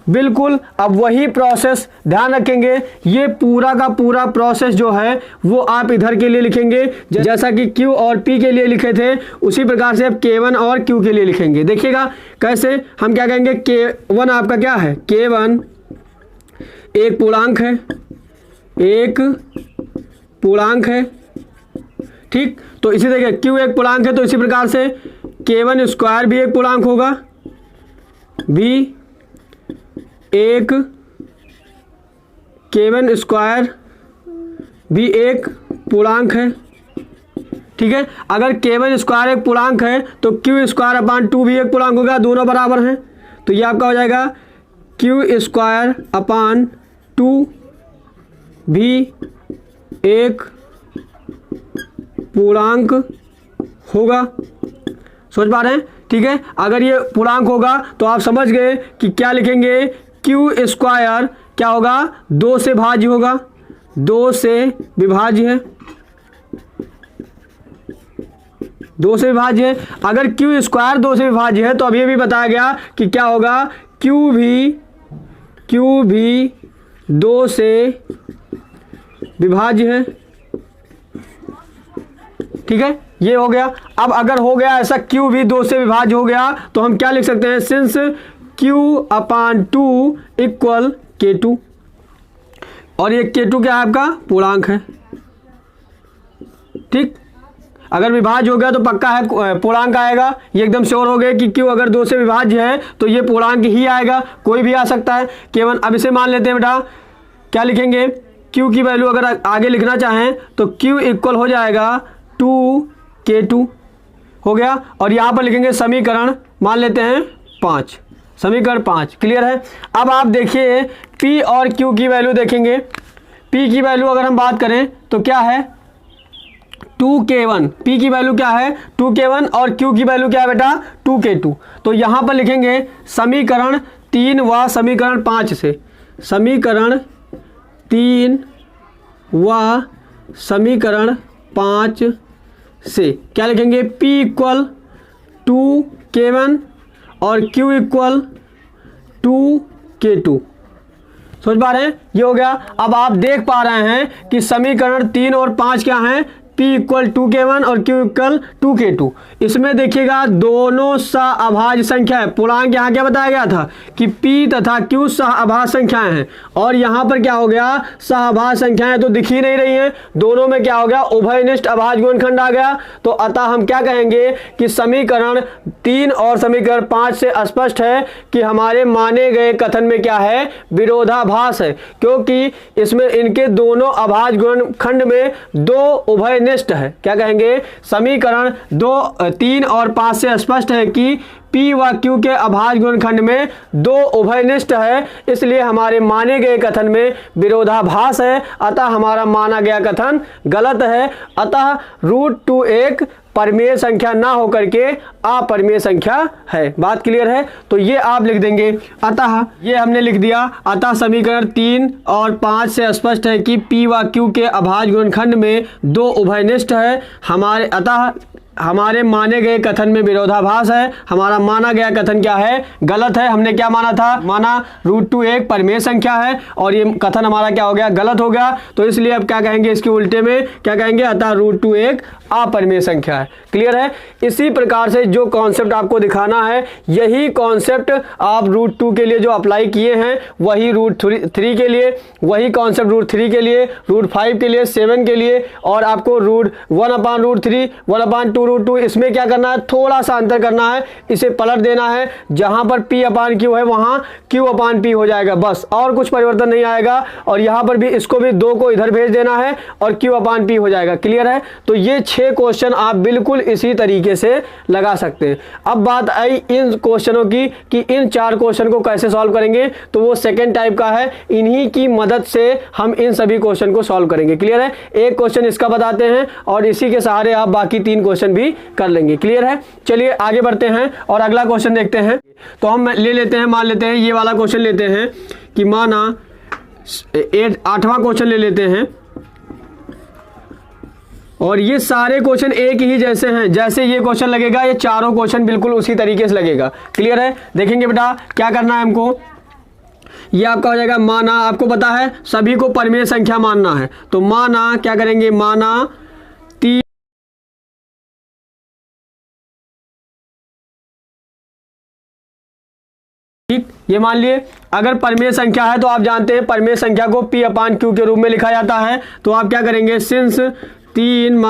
बिल्कुल अब वही प्रोसेस ध्यान रखेंगे, ये पूरा का पूरा प्रोसेस जो है वो आप इधर के लिए लिखेंगे जैसा कि Q और P के लिए लिखे थे, उसी प्रकार से आप K1 और Q के लिए लिखेंगे। देखिएगा कैसे। हम क्या कहेंगे? K1 आपका क्या है? K1 एक पूर्णांक है, एक पूर्णांक है। ठीक, तो इसी तरीके Q एक पूर्णांक है तो इसी प्रकार से K1 स्क्वायर भी एक पूर्णांक होगा, भी एक K1 स्क्वायर भी एक पूर्णांक है। ठीक है, अगर K1 स्क्वायर एक पूर्णांक है तो Q स्क्वायर अपान 2 भी एक पूर्णांक होगा, दोनों बराबर हैं। तो ये आपका हो जाएगा Q स्क्वायर अपान 2 भी एक पूर्णांक होगा। समझ पा रहे हैं? ठीक है, अगर ये पूर्णांक होगा तो आप समझ गए कि क्या लिखेंगे? Q स्क्वायर क्या होगा? 2 से भाज्य होगा, 2 से विभाज्य है, 2 से विभाज्य है। अगर Q स्क्वायर 2 से विभाज्य है तो अब ये भी बताया गया कि क्या होगा? Q भी 2 से विभाज्य है। ठीक है, ये हो गया। अब अगर हो गया ऐसा Q भी 2 से विभाज्य हो गया तो हम क्या लिख सकते हैं, सिंस Q/2 इक्वल K2, और ये K2 क्या है आपका पूर्णांक है। ठीक, अगर विभाज्य हो गया तो पक्का है पूर्णांक आएगा, ये एकदम श्योर हो गए कि Q अगर 2 से विभाज्य है तो ये पूर्णांक ही आएगा, कोई भी आ सकता है केवल। अब इसे मान लेते हैं बेटा, क्या लिखेंगे, Q की वैल्यू अगर आगे लिखना चाहें तो Q इक्वल हो जाएगा 2K2 हो गया, और यहाँ पर लिखेंगे समीकरण मान लेते हैं 5, समीकरण 5। क्लियर है। अब आप देखिए P और Q की वैल्यू देखेंगे। P की वैल्यू अगर हम बात करें तो क्या है 2K1, P की वैल्यू क्या है 2K1 और Q की वैल्यू क्या है बेटा 2K2। तो यहाँ पर लिखेंगे समीकरण 3 व समीकरण 5 से, समीकरण 3 व समीकरण 5 से क्या लिखेंगे, P इक्वल 2K1 और Q इक्वल 2K2। समझ पा रहे हैं, ये हो गया। अब आप देख पा रहे हैं कि समीकरण 3 और 5 क्या हैं, P इक्वल 2K1 और Q इक्वल 2K2। इसमें देखिएगा दोनों सहअभाज्य संख्या है। पूर्णांक यहाँ क्या बताया गया था कि P तथा Q सहअभाज्य संख्याएं हैं, और यहाँ पर क्या हो गया सहअभाज्य संख्याएं तो दिख ही नहीं रही हैं, दोनों में क्या हो गया उभयनिष्ठ अभाज्य गुणनखंड आ गया। तो अतः हम क्या कहेंगे कि समीकरण 3 और समीकरण 5 से स्पष्ट है कि हमारे माने गए कथन में क्या है विरोधाभास है, क्योंकि इसमें इनके दोनों अभाज्य गुणनखंड में दो उभय निष्ठ है। क्या कहेंगे, समीकरण 3 और 5 से स्पष्ट है कि P व Q के अभाज्य गुणनखंड में दो उभयनिष्ठ है, इसलिए हमारे माने गए कथन में विरोधाभास है, अतः हमारा माना गया कथन गलत है। अतः √2 एक परिमेय संख्या ना होकर के अपरिमेय संख्या है। बात क्लियर है, तो ये आप लिख देंगे। अतः ये हमने लिख दिया, अतः समीकरण 3 और 5 से स्पष्ट है कि P व Q के अभाज्य गुणनखंड में दो उभयनिष्ठ है, अतः हमारे माने गए कथन में विरोधाभास है। हमारा माना गया कथन क्या है गलत है। हमने क्या माना था, माना √2 एक परिमेय संख्या है, और ये कथन हमारा क्या हो गया गलत हो गया। तो इसलिए अब क्या कहेंगे, इसके उल्टे में क्या कहेंगे, अतः √2 एक अपरिमेय संख्या है। क्लियर है। इसी प्रकार से जो कॉन्सेप्ट आपको दिखाना है, यही कॉन्सेप्ट आप √2 के लिए जो अप्लाई किए हैं वही √3 के लिए, वही कॉन्सेप्ट √3 के लिए, √5 के लिए, 7 के लिए, और आपको √1/√3 1/2√2 इसमें क्या करना है, थोड़ा सा अंतर करना है, इसे पलट देना है। जहां पर P/Q है वहां Q/P हो जाएगा, बस और कुछ परिवर्तन नहीं आएगा। और यहां पर भी इसको भी 2 को इधर भेज देना है और Q/P हो जाएगा। क्लियर है। तो ये 6 क्वेश्चन आप बिल्कुल इसी तरीके से लगा सकते हैं। अब बात आई इन क्वेश्चनों की कि इन 4 क्वेश्चन को कैसे सॉल्व करेंगे, तो वो सेकेंड टाइप का है, इन्हीं की मदद से हम इन सभी क्वेश्चन को सॉल्व करेंगे। क्लियर है। एक क्वेश्चन इसका बताते हैं और इसी के सहारे आप बाकी 3 क्वेश्चन भी कर लेंगे। क्लियर है। चलिए आगे बढ़ते हैं और अगला क्वेश्चन देखते हैं। तो हम ले लेते हैं, मान लेते हैं ये वाला क्वेश्चन लेते हैं कि माना 8वां क्वेश्चन ले लेते हैं, और ये सारे क्वेश्चन एक ही जैसे हैं, जैसे ये क्वेश्चन लगेगा ये चारों क्वेश्चन बिल्कुल उसी तरीके से लगेगा। क्लियर है। देखेंगे बेटा क्या करना है हमको, ये आपका हो जाएगा माना, आपको पता है सभी को परिमेय संख्या मानना है, तो माना क्या करेंगे, माना 3 ठीक, ये मान लिए। अगर परिमेय संख्या है तो आप जानते हैं परिमेय संख्या को P/Q के रूप में लिखा जाता है। तो आप क्या करेंगे, सिंस 3 -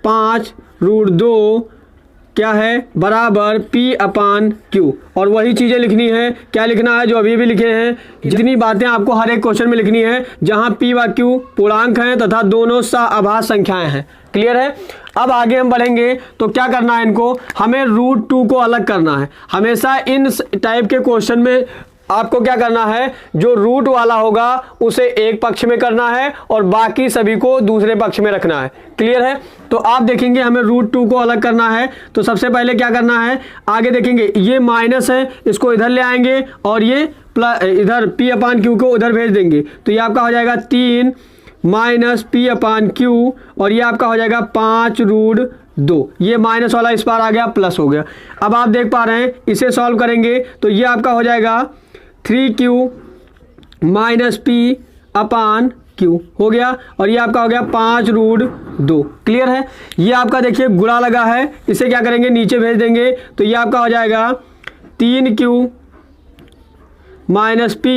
5 √2 क्या है बराबर P/Q, और वही चीजें लिखनी है। क्या लिखना है जो अभी भी लिखे हैं, जितनी बातें आपको हर एक क्वेश्चन में लिखनी है, जहां P व Q पूर्णांक हैं तथा दोनों सहअभाज्य संख्याएं हैं। क्लियर है। अब आगे हम बढ़ेंगे तो क्या करना है, इनको हमें √2 को अलग करना है। हमेशा इन टाइप के क्वेश्चन में आपको क्या करना है, जो रूट वाला होगा उसे एक पक्ष में करना है और बाकी सभी को दूसरे पक्ष में रखना है। क्लियर है। तो आप देखेंगे हमें √2 को अलग करना है, तो सबसे पहले क्या करना है, आगे देखेंगे ये माइनस है, इसको इधर ले आएंगे और ये प्लस, इधर P/Q को उधर भेज देंगे, तो ये आपका हो जाएगा 3 - P/Q, और ये आपका हो जाएगा 5 √2। ये माइनस वाला इस बार आ गया, प्लस हो गया। अब आप देख पा रहे हैं इसे सॉल्व करेंगे तो ये आपका हो जाएगा 3Q - P/ क्यू हो गया, और ये आपका हो गया 5√2। क्लियर है। ये आपका देखिए गुणा लगा है, इसे क्या करेंगे नीचे भेज देंगे, तो ये आपका हो जाएगा 3Q माइनस P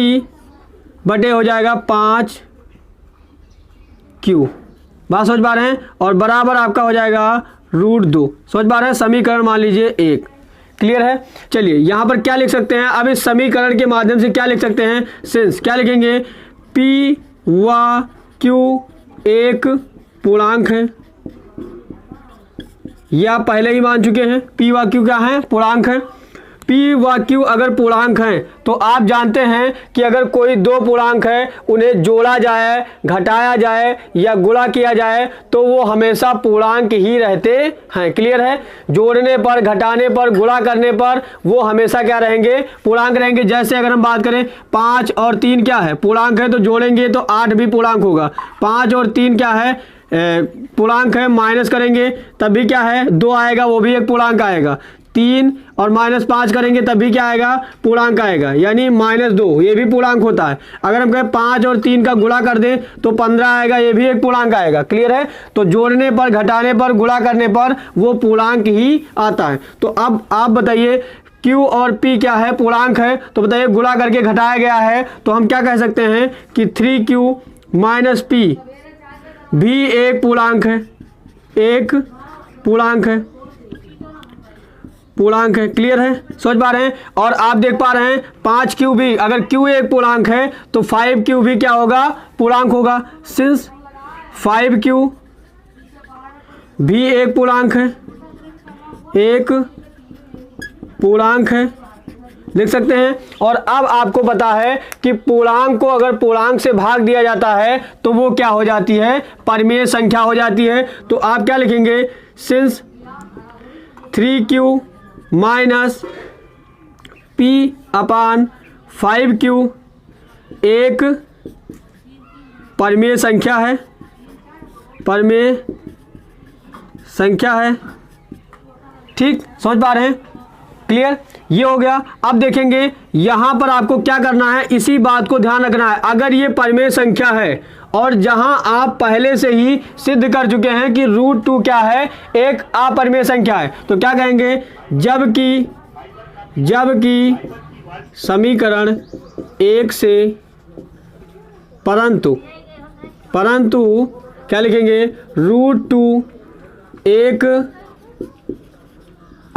बटे हो जाएगा 5Q। बात समझ पा रहे हैं, और बराबर आपका हो जाएगा √2। समझ पा रहे हैं, समीकरण मान लीजिए 1। क्लियर है। चलिए यहाँ पर क्या लिख सकते हैं, अब इस समीकरण के माध्यम से क्या लिख सकते हैं, सिंस क्या लिखेंगे, P व Q एक पूर्णांक है, ये आप पहले ही मान चुके हैं। P व Q क्या है, पूर्णांक है। P व Q अगर पूर्णांक हैं तो आप जानते हैं कि अगर कोई दो पूर्णांक है उन्हें जोड़ा जाए, घटाया जाए या गुणा किया जाए तो वो हमेशा पूर्णांक ही रहते हैं। क्लियर है। जोड़ने पर, घटाने पर, गुणा करने पर वो हमेशा क्या रहेंगे, पूर्णांक रहेंगे। जैसे अगर हम बात करें 5 और 3 क्या है, पूर्णांक है, तो जोड़ेंगे तो 8 भी पूर्णांक होगा। 5 और 3 क्या है, पूर्णांक है, माइनस करेंगे तब भी क्या है, 2 आएगा, वो भी एक पूर्णांक आएगा। 3 और -5 करेंगे तब भी क्या आएगा, पूर्णांक आएगा, यानी -2, ये भी पूर्णांक होता है। अगर हम कहें 5 और 3 का गुणा कर दें तो 15 आएगा, ये भी एक पूर्णांक आएगा। क्लियर है। तो जोड़ने पर, घटाने पर, गुणा करने पर वो पूर्णांक ही आता है। तो अब आप बताइए Q और P क्या है, पूर्णांक है, तो बताइए गुणा करके घटाया गया है तो हम क्या कह सकते हैं कि 3Q माइनस P भी एक पूर्णांक है, एक पूर्णांक है, पूर्णांक है। क्लियर है, समझ पा रहे हैं। और आप देख पा रहे हैं 5Q भी, अगर Q एक पूर्णांक है तो 5Q भी क्या होगा, पूर्णांक होगा। सिंस 5Q भी एक पूर्णांक है, एक पूर्णांक है, लिख सकते हैं। और अब आपको पता है कि पूर्णांक को अगर पूर्णांक से भाग दिया जाता है तो वो क्या हो जाती है, परिमेय संख्या हो जाती है। तो आप क्या लिखेंगे, सिंस 3Q माइनस P अपान 5Q एक परिमेय संख्या है, परिमेय संख्या है। ठीक, समझ पा रहे हैं। क्लियर, ये हो गया। अब देखेंगे यहां पर आपको क्या करना है, इसी बात को ध्यान रखना है। अगर ये परिमेय संख्या है और जहां आप पहले से ही सिद्ध कर चुके हैं कि √2 क्या है, एक अपरिमेय संख्या है, तो क्या कहेंगे, जबकि समीकरण 1 से परंतु क्या लिखेंगे, √2 एक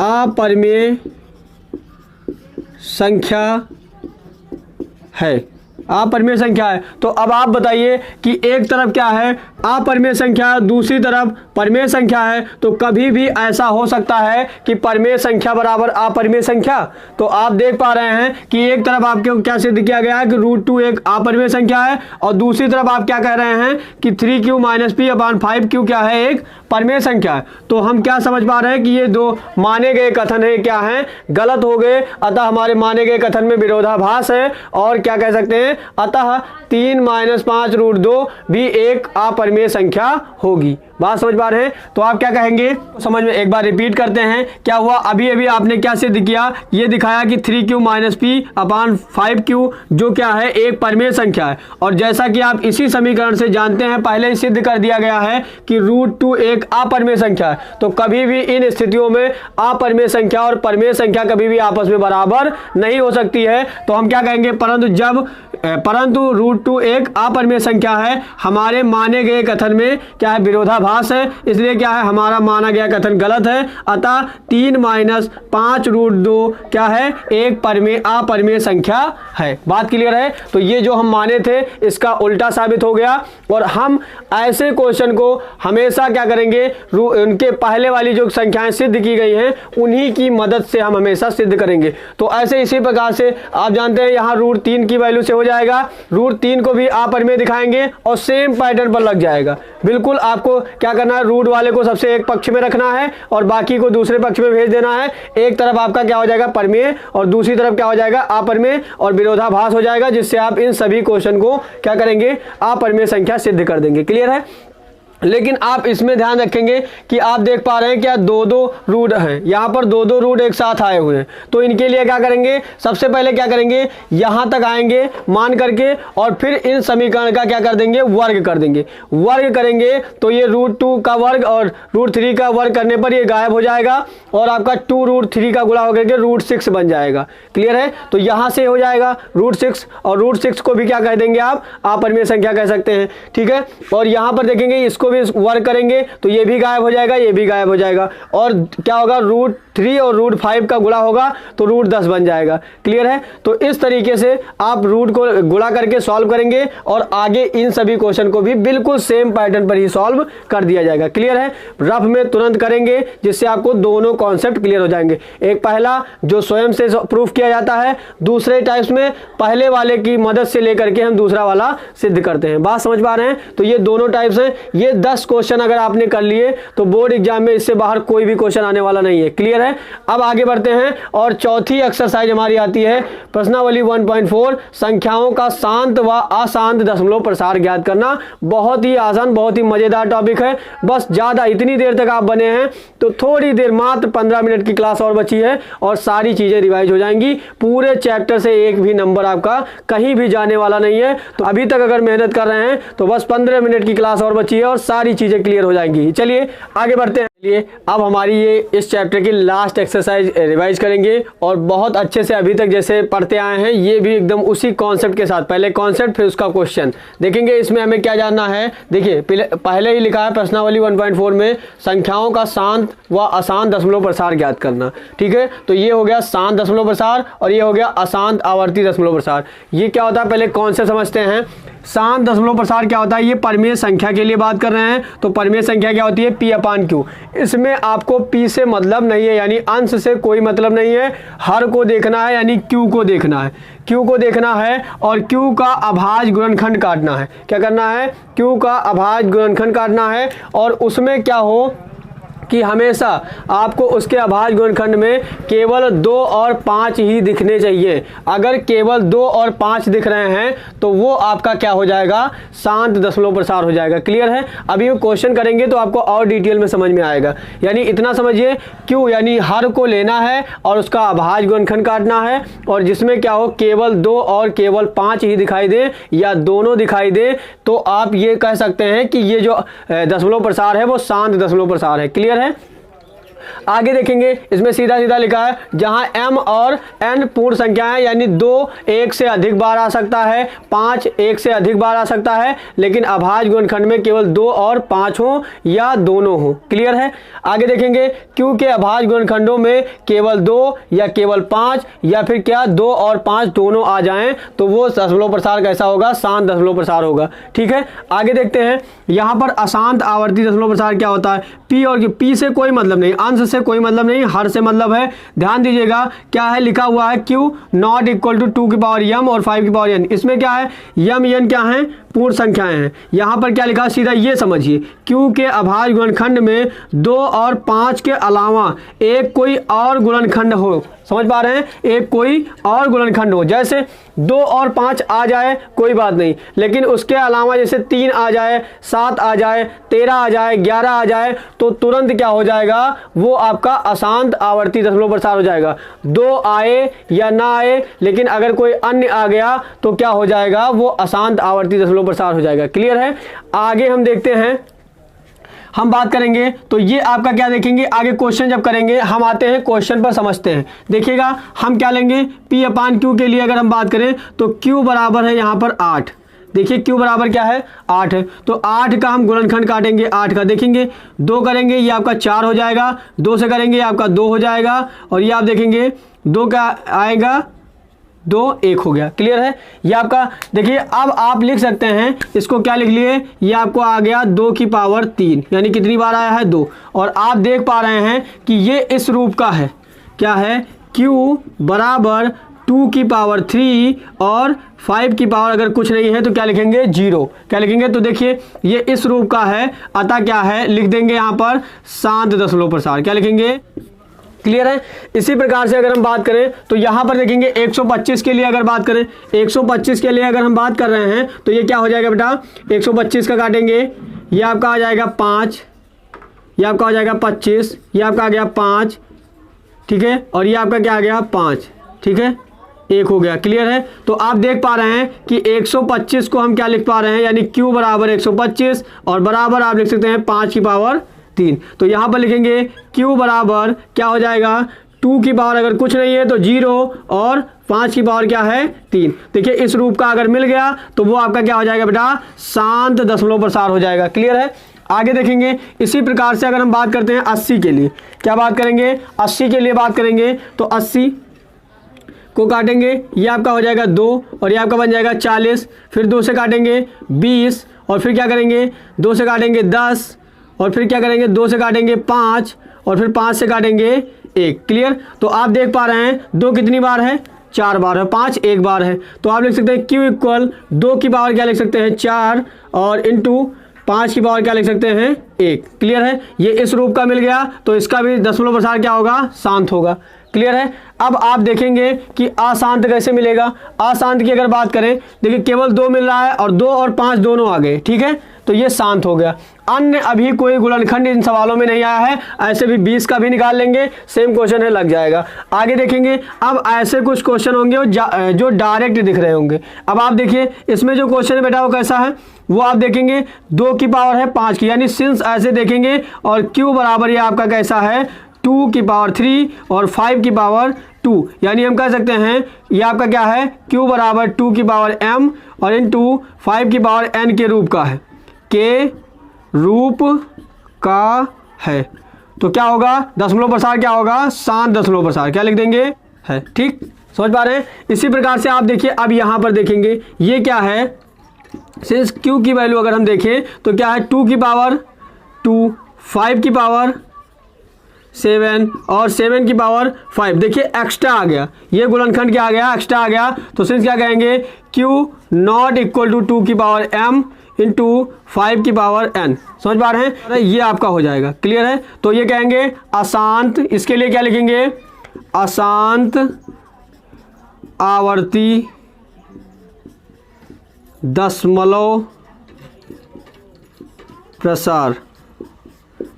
अपरिमेय संख्या है, अपरिमेय संख्या है। तो अब आप बताइए कि एक तरफ क्या है, अपरिमेय संख्या है, दूसरी तरफ परिमेय संख्या है, तो कभी भी ऐसा हो सकता है कि परिमेय संख्या बराबर अपरिमेय संख्या। तो आप देख पा रहे हैं कि एक तरफ आपको क्या सिद्ध किया गया है कि √2 एक अपरिमेय संख्या है, और दूसरी तरफ आप क्या कह रहे हैं कि 3Q माइनस P अपान 5Q क्या है, एक परिमेय संख्या है। तो हम क्या समझ पा रहे हैं कि ये दो माने गए कथन है क्या है, गलत हो गए। अतः हमारे माने गए कथन में विरोधाभास है, और क्या कह सकते हैं, अतः 3 - 5 √2 भी एक अपरिमेय संख्या होगी। बात समझ पा रहे हैं। तो आप क्या कहेंगे, समझ में एक बार रिपीट करते हैं। क्या हुआ, अभी अभी आपने क्या सिद्ध किया, ये दिखाया कि 3Q माइनस P अपान 5Q जो क्या है, एक परिमेय संख्या है। और जैसा कि आप इसी समीकरण से जानते हैं, पहले ही सिद्ध कर दिया गया है कि √2 एक अपरिमेय संख्या है। तो कभी भी इन स्थितियों में अपरिमेय संख्या और परिमेय संख्या कभी भी आपस में बराबर नहीं हो सकती है। तो हम क्या कहेंगे, परंतु √2 एक अपरिमेय संख्या है, हमारे माने गए कथन में क्या है, विरोधाभास है, इसलिए क्या है, हमारा माना गया कथन गलत है। अतः 3 - 5 √2 क्या है, एक अपरिमेय संख्या है। बात क्लियर है। तो ये जो हम माने थे इसका उल्टा साबित हो गया, और हम ऐसे क्वेश्चन को हमेशा क्या करेंगे, उनके पहले वाली जो संख्याएं सिद्ध की गई हैं उन्हीं की मदद से हम हमेशा सिद्ध करेंगे। तो ऐसे इसी प्रकार से आप जानते हैं यहाँ √3 की वैल्यू से हो जाएगा, √3 को भी अपरिमेय दिखाएंगे और सेम पैटर्न पर लग जाएगा। बिल्कुल आपको क्या करना है, रूट वाले को सबसे एक पक्ष में रखना है और बाकी को दूसरे पक्ष में भेज देना है। एक तरफ आपका क्या हो जाएगा, परिमेय, और दूसरी तरफ क्या हो जाएगा, अपरिमेय, और विरोधाभास हो जाएगा, जिससे आप इन सभी क्वेश्चन को क्या करेंगे, अपरिमेय संख्या सिद्ध कर देंगे। क्लियर है। लेकिन आप इसमें ध्यान रखेंगे कि आप देख पा रहे हैं क्या दो दो रूट हैं, यहाँ पर दो दो रूट एक साथ आए हुए हैं। तो इनके लिए क्या करेंगे, सबसे पहले क्या करेंगे, यहाँ तक आएंगे मान करके और फिर इन समीकरण का क्या कर देंगे, वर्ग कर देंगे। वर्ग करेंगे तो ये √2 का वर्ग और √3 का वर्ग करने पर ये गायब हो जाएगा और आपका 2√3 का गुणा होकर के √6 बन जाएगा। क्लियर है। तो यहाँ से हो जाएगा √6 और √6 को भी क्या कह देंगे आप अपरिमेय संख्या कह सकते हैं। ठीक है। और यहाँ पर देखेंगे इसको भी वर्ग करेंगे तो ये भी गायब हो जाएगा, ये भी गायब हो जाएगा और क्या होगा, √3 और √5 का गुणा होगा तो √10 बन जाएगा। क्लियर है। तो इस तरीके से आप रूट को गुणा करके सॉल्व करेंगे और आगे इन सभी क्वेश्चन को भी बिल्कुल सेम पैटर्न पर ही सॉल्व कर दिया जाएगा। क्लियर है। रफ में तुरंत करेंगे जिससे आपको दोनों कॉन्सेप्ट क्लियर हो जाएंगे। एक पहला जो स्वयं से प्रूफ किया जाता है, दूसरे टाइप्स में पहले वाले की मदद से लेकर के हम दूसरा वाला सिद्ध करते हैं। बात समझ पा रहे हैं। तो ये दोनों टाइप्स हैं। ये 10 क्वेश्चन अगर आपने कर लिए तो बोर्ड एग्जाम में इससे बाहर कोई भी क्वेश्चन आने वाला नहीं है। क्लियर है। अब आगे बढ़ते हैं और चौथी एक्सरसाइज हमारी आती है प्रश्नावली 1.4 संख्याओं का शांत व अशांत दशमलव प्रसार ज्ञात करना। बहुत ही आसान, बहुत ही मजेदार टॉपिक है। बस ज्यादा इतनी देर तक आप बने हैं तो थोड़ी देर, मात्र 15 मिनट की क्लास और बची है और सारी चीजें रिवाइज हो जाएंगी। पूरे चैप्टर से एक भी नंबर आपका कहीं भी जाने वाला नहीं है। तो अभी तक अगर मेहनत कर रहे हैं तो बस 15 मिनट की क्लास और बची है और सारी चीजें क्लियर हो जाएंगी। चलिए आगे बढ़ते हैं। अब हमारी ये इस चैप्टर की लास्ट एक्सरसाइज रिवाइज करेंगे और बहुत अच्छे से अभी तक जैसे पढ़ते आए हैं ये भी एकदम उसी कॉन्सेप्ट के साथ, पहले कॉन्सेप्ट फिर उसका क्वेश्चन देखेंगे। इसमें हमें क्या जानना है, देखिए पहले ही लिखा है प्रश्नावली 1.4 में संख्याओं का शांत व अशांत दशमलव प्रसार ज्ञात करना। ठीक है। तो ये हो गया शांत दशमलव प्रसार और ये हो गया अशांत आवर्ती दशमलव प्रसार। ये क्या होता है पहले कौन से समझते हैं। शांत दशमलव प्रसार क्या होता है, ये परिमेय संख्या के लिए बात कर रहे हैं। तो परिमेय संख्या क्या होती है, P/Q। इसमें आपको P से मतलब नहीं है, यानी अंश से कोई मतलब नहीं है। हर को देखना है यानी Q को देखना है, Q को देखना है और Q का अभाज्य गुणनखंड काटना है। क्या करना है, Q का अभाज्य गुणनखंड काटना है और उसमें क्या हो कि हमेशा आपको उसके अभाज्य गुणनखंड में केवल 2 और 5 ही दिखने चाहिए। अगर केवल 2 और 5 दिख रहे हैं तो वो आपका क्या हो जाएगा, शांत दशमलव प्रसार हो जाएगा। क्लियर है। अभी वो क्वेश्चन करेंगे तो आपको और डिटेल में समझ में आएगा। यानी इतना समझिए, क्यों यानी हर को लेना है और उसका अभाज्य गुणनखंड काटना है और जिसमें क्या हो केवल 2 और केवल 5 ही दिखाई दे या दोनों दिखाई दे तो आप ये कह सकते हैं कि ये जो दशमलव प्रसार है वो शांत दशमलव प्रसार है। क्लियर है। आगे देखेंगे इसमें सीधा सीधा लिखा है जहां m और n पूर्ण संख्याएं यानी 2 एक से अधिक बार आ सकता है, 5 एक से अधिक बार आ सकता है, लेकिन अभाज्य गुणनखंड में केवल 2 और 5 हो या दोनों हो। क्लियर है। आगे देखेंगे Q के अभाज्य गुणनखंडों में केवल 2 या केवल 5 या फिर क्या 2 और 5 दोनों आ जाएं तो वो दशमलव प्रसार कैसा होगा, शांत दशमलव प्रसार होगा। ठीक है। आगे देखते हैं यहां पर अशांत आवर्ती दशमलव प्रसार क्या होता है। P और P से कोई मतलब नहीं, अंश से कोई मतलब नहीं, हर से मतलब है। ध्यान दीजिएगा क्या है लिखा हुआ है Q नॉट इक्वल टू 2 की पावर m और 5 की पावर n। इसमें क्या है m n क्या है, पूर्ण संख्याएं हैं। यहां पर क्या लिखा है सीधा ये समझिए, Q के अभाज्य गुणनखंड में 2 और 5 के अलावा एक कोई और गुणनखंड हो। समझ पा रहे हैं, एक कोई और गुणनखंड हो। जैसे 2 और 5 आ जाए कोई बात नहीं, लेकिन उसके अलावा जैसे 3 आ जाए, 7 आ जाए, 13 आ जाए, 11 आ जाए तो तुरंत क्या हो जाएगा, वो आपका अशांत आवर्ती दशमलव प्रसार हो जाएगा। 2 आए या ना आए लेकिन अगर कोई अन्य आ गया तो क्या हो जाएगा, वो अशांत आवर्ती दशमलव प्रसार हो जाएगा। क्लियर है। आगे हम देखते हैं, हम बात करेंगे तो ये आपका क्या देखेंगे, आगे क्वेश्चन जब करेंगे हम आते हैं क्वेश्चन पर समझते हैं। देखिएगा हम क्या लेंगे, P/Q के लिए अगर हम बात करें तो Q बराबर है यहाँ पर 8। देखिए Q बराबर क्या है, 8 है। तो 8 का हम गुणनखंड काटेंगे, 8 का देखेंगे 2 करेंगे ये आपका 4 हो जाएगा, 2 से करेंगे ये आपका 2 हो जाएगा और ये आप देखेंगे 2 का आएगा 2, 1 हो गया। क्लियर है। ये आपका देखिए अब आप लिख सकते हैं इसको, क्या लिख लिए, ये आपको आ गया 2 की पावर 3 यानी कितनी बार आया है, 2। और आप देख पा रहे हैं कि ये इस रूप का है, क्या है, Q बराबर 2 की पावर 3 और 5 की पावर अगर कुछ नहीं है तो क्या लिखेंगे, 0। क्या लिखेंगे, तो देखिए ये इस रूप का है, अतः क्या है लिख देंगे यहाँ पर शांत दशमलव प्रसार। क्या लिखेंगे, क्लियर है। इसी प्रकार से अगर हम बात करें तो यहाँ पर देखेंगे 125 के लिए अगर बात करें, 125 के लिए अगर हम बात कर रहे हैं तो ये क्या हो जाएगा बेटा, 125 का काटेंगे ये आपका आ जाएगा 5, ये आपका हो जाएगा 25, ये आपका आ गया 5, ठीक है, और ये आपका क्या आ गया 5, ठीक है, 1 हो गया। क्लियर है। तो आप देख पा रहे हैं कि 125 को हम क्या लिख पा रहे हैं, यानी q बराबर 125 और बराबर आप लिख सकते हैं 5 की पावर 3। तो यहाँ पर लिखेंगे q बराबर क्या हो जाएगा, 2 की पावर अगर कुछ नहीं है तो 0 और 5 की पावर क्या है 3। देखिए इस रूप का अगर मिल गया तो वो आपका क्या हो जाएगा बेटा, शांत दशमलव प्रसार हो जाएगा। क्लियर है। आगे देखेंगे इसी प्रकार से अगर हम बात करते हैं 80 के लिए, क्या बात करेंगे, 80 के लिए बात करेंगे तो 80 को काटेंगे, ये आपका हो जाएगा 2 और ये आपका बन जाएगा 40, फिर 2 से काटेंगे 20 और फिर क्या करेंगे 2 से काटेंगे 10 और फिर क्या करेंगे 2 से काटेंगे 5 और फिर 5 से काटेंगे 1। क्लियर। तो आप देख पा रहे हैं 2 कितनी बार है, 4 बार है, 5 1 बार है। तो आप लिख सकते हैं q इक्वल 2 की पावर क्या लिख सकते हैं 4 और इंटू 5 की पावर क्या लिख सकते हैं 1। क्लियर है। ये इस रूप का मिल गया तो इसका भी दशमलव प्रसार क्या होगा, शांत होगा। क्लियर है। अब आप देखेंगे कि अशांत कैसे मिलेगा। अशांत की अगर बात करें, देखिए केवल 2 मिल रहा है और 2 और 5 दोनों आ गए, ठीक है, तो ये शांत हो गया। अन्य अभी कोई गुणनखंड इन सवालों में नहीं आया है, ऐसे भी 20 का भी निकाल लेंगे, सेम क्वेश्चन है, लग जाएगा। आगे देखेंगे अब ऐसे कुछ क्वेश्चन होंगे जो डायरेक्ट दिख रहे होंगे। अब आप देखिए इसमें जो क्वेश्चन है बेटा वो कैसा है, वो आप देखेंगे 2 की पावर है 5 की, यानी सिंस ऐसे देखेंगे और q बराबर ये आपका कैसा है 2 की पावर 3 और 5 की पावर 2, यानी हम कह सकते हैं ये आपका क्या है q बराबर 2 की पावर m और इंटू 5 की पावर n के रूप का है, के रूप का है। तो क्या होगा, दशमलव प्रसार क्या होगा, शांत दशमलव प्रसार, क्या लिख देंगे है। ठीक, समझ पा रहे हैं। इसी प्रकार से आप देखिए अब यहाँ पर देखेंगे ये क्या है, सिंस q की वैल्यू अगर हम देखें तो क्या है 2 की पावर 2, 5 की पावर 7 और 7 की पावर 5। देखिए एक्स्ट्रा आ गया, ये गुणनखंड क्या आ गया, एक्स्ट्रा आ गया। तो सिंस क्या कहेंगे q नॉट इक्वल टू 2 की पावर m इंटू 5 की पावर n। समझ पा रहे हैं, ये आपका हो जाएगा। क्लियर है। तो ये कहेंगे अशांत, इसके लिए क्या लिखेंगे, अशांत आवर्ती दशमलव प्रसार।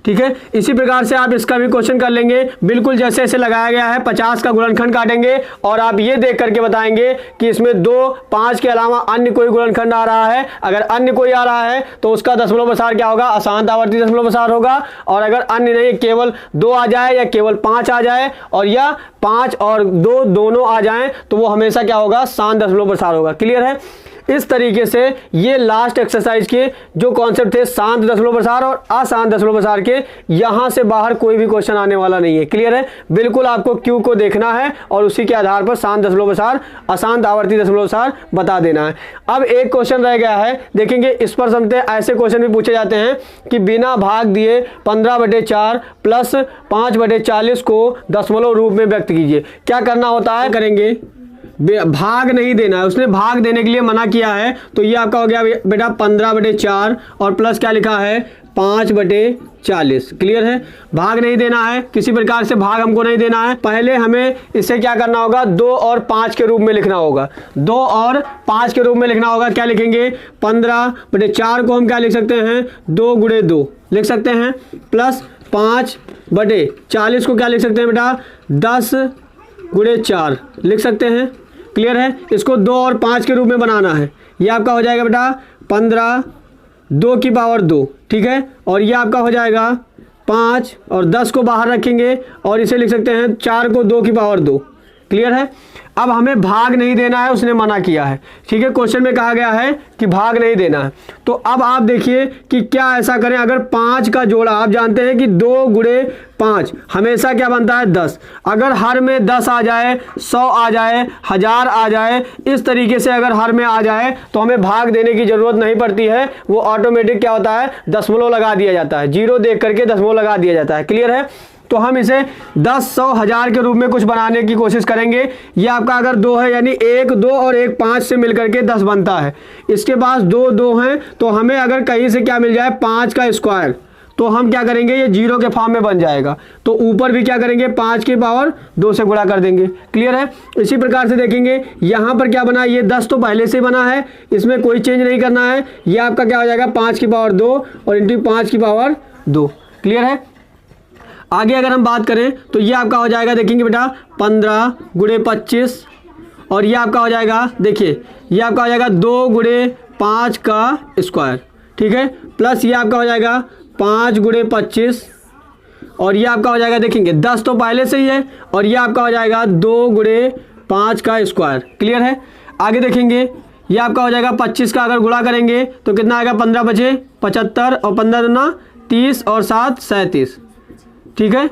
ठीक है। इसी प्रकार से आप इसका भी क्वेश्चन कर लेंगे, बिल्कुल जैसे ऐसे लगाया गया है। 50 का गुणनखंड काटेंगे और आप ये देख करके बताएंगे कि इसमें 2 5 के अलावा अन्य कोई गुणनखंड आ रहा है। अगर अन्य कोई आ रहा है तो उसका दशमलव प्रसार क्या होगा, अशांत आवर्ती दशमलव प्रसार होगा। और अगर अन्य नहीं, केवल 2 आ जाए या केवल 5 आ जाए और या 5 और 2 दोनों आ जाएं तो वो हमेशा क्या होगा, शांत दशमलव प्रसार होगा। क्लियर है। इस तरीके से ये लास्ट एक्सरसाइज के जो कॉन्सेप्ट थे शांत दशमलव प्रसार और अशांत दशमलव प्रसार के, यहां से बाहर कोई भी क्वेश्चन आने वाला नहीं है। क्लियर है। बिल्कुल आपको क्यू को देखना है और उसी के आधार पर शांत दशमलव प्रसार, अशांत आवर्ती दशमलव प्रसार बता देना है। अब एक क्वेश्चन रह गया है, देखेंगे इस पर समझते हैं। ऐसे क्वेश्चन भी पूछे जाते हैं कि बिना भाग दिए 15/4 प्लस 5/40 को दशमलव रूप में व्यक्त कीजिए। क्या करना होता है, करेंगे भाग नहीं देना है, उसने भाग देने के लिए मना किया है। तो ये आपका हो गया बेटा 15/4 और प्लस क्या लिखा है 5/40। क्लियर है। भाग नहीं देना है, किसी प्रकार से भाग हमको नहीं देना है। पहले हमें इसे क्या करना होगा, 2 और 5 के रूप में लिखना होगा। 2 और 5 के रूप में लिखना होगा। क्या लिखेंगे, 15/4 को हम क्या लिख सकते हैं, 2 × 2 लिख सकते हैं, प्लस 5/40 को क्या लिख सकते हैं बेटा, 10 × 4 लिख सकते हैं। क्लियर है। इसको 2 और 5 के रूप में बनाना है। ये आपका हो जाएगा बेटा 15 2 की पावर 2। ठीक है। और ये आपका हो जाएगा 5 और 10 को बाहर रखेंगे और इसे लिख सकते हैं 4 को 2 की पावर 2। क्लियर है। अब हमें भाग नहीं देना है, उसने मना किया है। ठीक है। क्वेश्चन में कहा गया है कि भाग नहीं देना है। तो अब आप देखिए कि क्या ऐसा करें, अगर 5 का जोड़ा, आप जानते हैं कि 2 × 5 हमेशा क्या बनता है 10। अगर हर में 10 आ जाए, 100 आ जाए, 1000 आ जाए, इस तरीके से अगर हर में आ जाए तो हमें भाग देने की जरूरत नहीं पड़ती है। वो ऑटोमेटिक क्या होता है, दशमलव लगा दिया जाता है, 0 देख करके दशमलव लगा दिया जाता है। क्लियर है। तो हम इसे 10 100 1000 के रूप में कुछ बनाने की कोशिश करेंगे। ये आपका अगर 2 है, यानी 1 2 और 1 5 से मिलकर के 10 बनता है। इसके पास 2 2 हैं, तो हमें अगर कहीं से क्या मिल जाए 5 का स्क्वायर, तो हम क्या करेंगे, ये 0 के फॉर्म में बन जाएगा। तो ऊपर भी क्या करेंगे, 5 की पावर 2 से गुणा कर देंगे। क्लियर है। इसी प्रकार से देखेंगे यहाँ पर क्या बना, ये 10 तो पहले से बना है, इसमें कोई चेंज नहीं करना है। ये आपका क्या हो जाएगा, 5 की पावर 2 और इंटू 5 की पावर 2। क्लियर है। आगे अगर हम बात करें तो ये आपका हो जाएगा, देखेंगे बेटा 15 गुणे 25 और ये आपका हो जाएगा, देखिए ये आपका हो जाएगा 2 गुणे 5 का स्क्वायर। ठीक है। प्लस ये आपका हो जाएगा 5 गुणे 25 और ये आपका हो जाएगा, देखेंगे 10 तो पहले से ही है और ये आपका हो जाएगा 2 गुणे 5 का स्क्वायर। क्लियर है। आगे देखेंगे ये आपका हो जाएगा 25 का अगर गुणा करेंगे तो कितना आएगा, 15 बचे 75 और 15 दूना 30 और 7 37। ठीक है।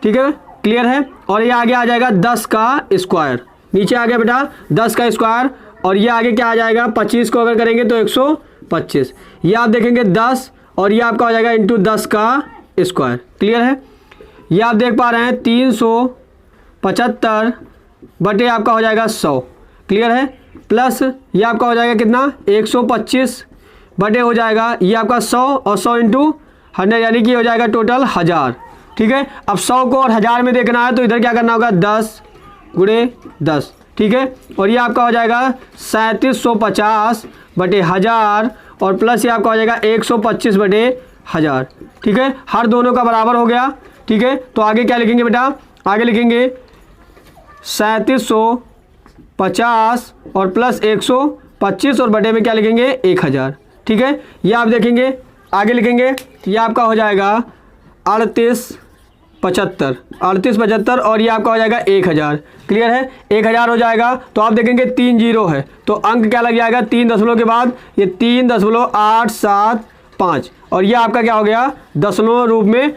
ठीक है। क्लियर है। और ये आगे आ जाएगा 10 का स्क्वायर, नीचे आ गया बेटा 10 का स्क्वायर और ये आगे क्या आ जाएगा, 25 को अगर करेंगे तो 125। ये आप देखेंगे 10 और ये आपका हो जाएगा इंटू 10 का स्क्वायर। क्लियर है। ये आप देख पा रहे हैं 375 बटे आपका हो जाएगा 100। क्लियर है। प्लस ये आपका हो जाएगा कितना, 125 बटे हो जाएगा ये आपका 100 और 100 इंटू 100 यानी कि हो जाएगा टोटल 1000। ठीक है। अब 100 को और 1000 में देखना है तो इधर क्या करना होगा, 10 गुणे 10। ठीक है। और ये आपका हो जाएगा 3750 बटे 1000 और प्लस ये आपका हो जाएगा 125 बटे 1000। ठीक है। हर दोनों का बराबर हो गया। ठीक है। तो आगे क्या लिखेंगे बेटा, आगे लिखेंगे 3750 और प्लस 125 और बटे में क्या लिखेंगे, 1000। ठीक है। ये आप देखेंगे आगे लिखेंगे, ये आपका हो जाएगा 3875 और ये आपका हो जाएगा 1000। क्लियर है। 1000 हो जाएगा तो आप देखेंगे 3 जीरो है तो अंक क्या लग जाएगा, 3 दशमलव के बाद ये 3.875 और ये आपका क्या हो गया, दशमलव रूप में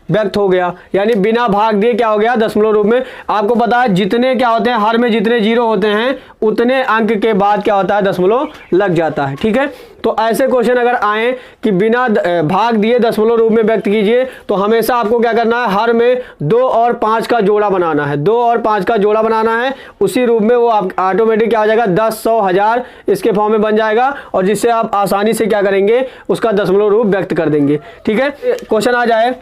व्यक्त हो गया, यानी बिना भाग दिए क्या हो गया, दशमलव रूप में। आपको पता है जितने क्या होते हैं, हर में जितने जीरो होते हैं उतने अंक के बाद क्या होता है, दशमलव लग जाता है। ठीक है। तो ऐसे क्वेश्चन अगर आए कि बिना भाग दिए दशमलव रूप में व्यक्त कीजिए तो हमेशा आपको क्या करना है, हर में 2 और 5 का जोड़ा बनाना है, 2 और 5 का जोड़ा बनाना है। उसी रूप में वो आप ऑटोमेटिक क्या हो जाएगा, 10, 100, 1000 इसके फॉर्म में बन जाएगा और जिससे आप आसानी से क्या करेंगे, उसका दशमलव रूप व्यक्त कर देंगे। ठीक है। क्वेश्चन आ जाए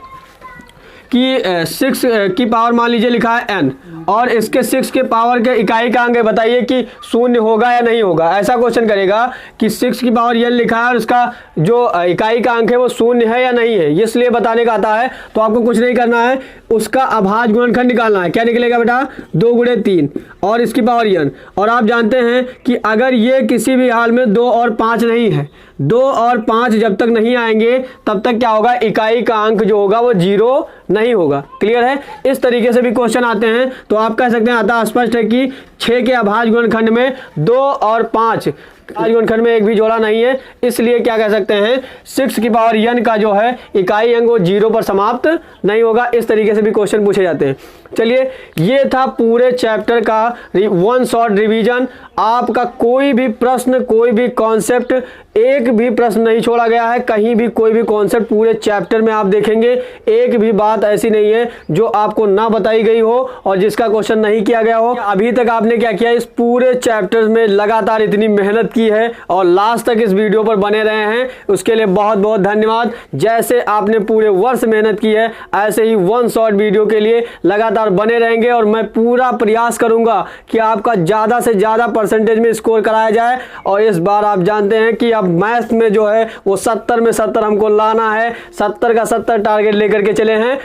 कि 6 की पावर मान लीजिए लिखा है n और इसके 6 के पावर के इकाई का अंक है, बताइए कि शून्य होगा या नहीं होगा। ऐसा क्वेश्चन करेगा कि 6 की पावर n लिखा है और इसका जो इकाई का अंक है वो शून्य है या नहीं है, इसलिए बताने का आता है। तो आपको कुछ नहीं करना है, उसका अभाज्य गुणनखंड निकालना है। क्या निकलेगा बेटा, 2 गुणे 3 और इसकी पावर n। और आप जानते हैं कि अगर ये किसी भी हाल में 2 और 5 नहीं है, 2 और 5 जब तक नहीं आएंगे तब तक क्या होगा, इकाई का अंक जो होगा वो 0 नहीं होगा। क्लियर है। इस तरीके से भी क्वेश्चन आते हैं तो आप कह सकते हैं, आता स्पष्ट है कि 6 के अभाज्य गुणनखंड में 2 और 5 अभाज्य गुणनखंड में एक भी जोड़ा नहीं है, इसलिए क्या कह सकते हैं, 6 की पावर n का जो है इकाई अंक वो 0 पर समाप्त नहीं होगा। इस तरीके से भी क्वेश्चन पूछे जाते हैं। चलिए, ये था पूरे चैप्टर का 1 शॉर्ट रिवीजन। आपका कोई भी प्रश्न, कोई भी कॉन्सेप्ट, एक भी प्रश्न नहीं छोड़ा गया है, कहीं भी कोई भी कॉन्सेप्ट पूरे चैप्टर में आप देखेंगे, एक भी बात ऐसी नहीं है जो आपको ना बताई गई हो और जिसका क्वेश्चन नहीं किया गया हो। अभी तक आपने क्या किया, इस पूरे चैप्टर में लगातार इतनी मेहनत की है और लास्ट तक इस वीडियो पर बने रहे हैं, उसके लिए बहुत बहुत धन्यवाद। जैसे आपने पूरे वर्ष मेहनत की है, ऐसे ही 1 शॉर्ट वीडियो के लिए लगातार बने रहेंगे और मैं पूरा प्रयास करूंगा कि आपका ज़्यादा से ज़्यादा परसेंटेज में स्कोर कराया जाए। और इस बार आप जानते हैं कि अब मैथ में जो है वो 70 में 70 हमको लाना है, 70 का 70 टारगेट लेकर के चले हैं।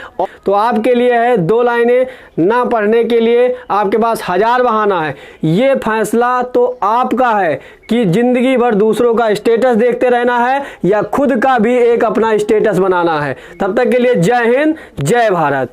तो आपके लिए है 2 लाइनें, ना पढ़ने के लिए आपके पास 1000 बहाना है। ये फैसला तो आपका है कि जिंदगी भर दूसरों का स्टेटस देखते रहना है या खुद का भी एक अपना स्टेटस बनाना है। तब तक के लिए जय हिंद, जय भारत।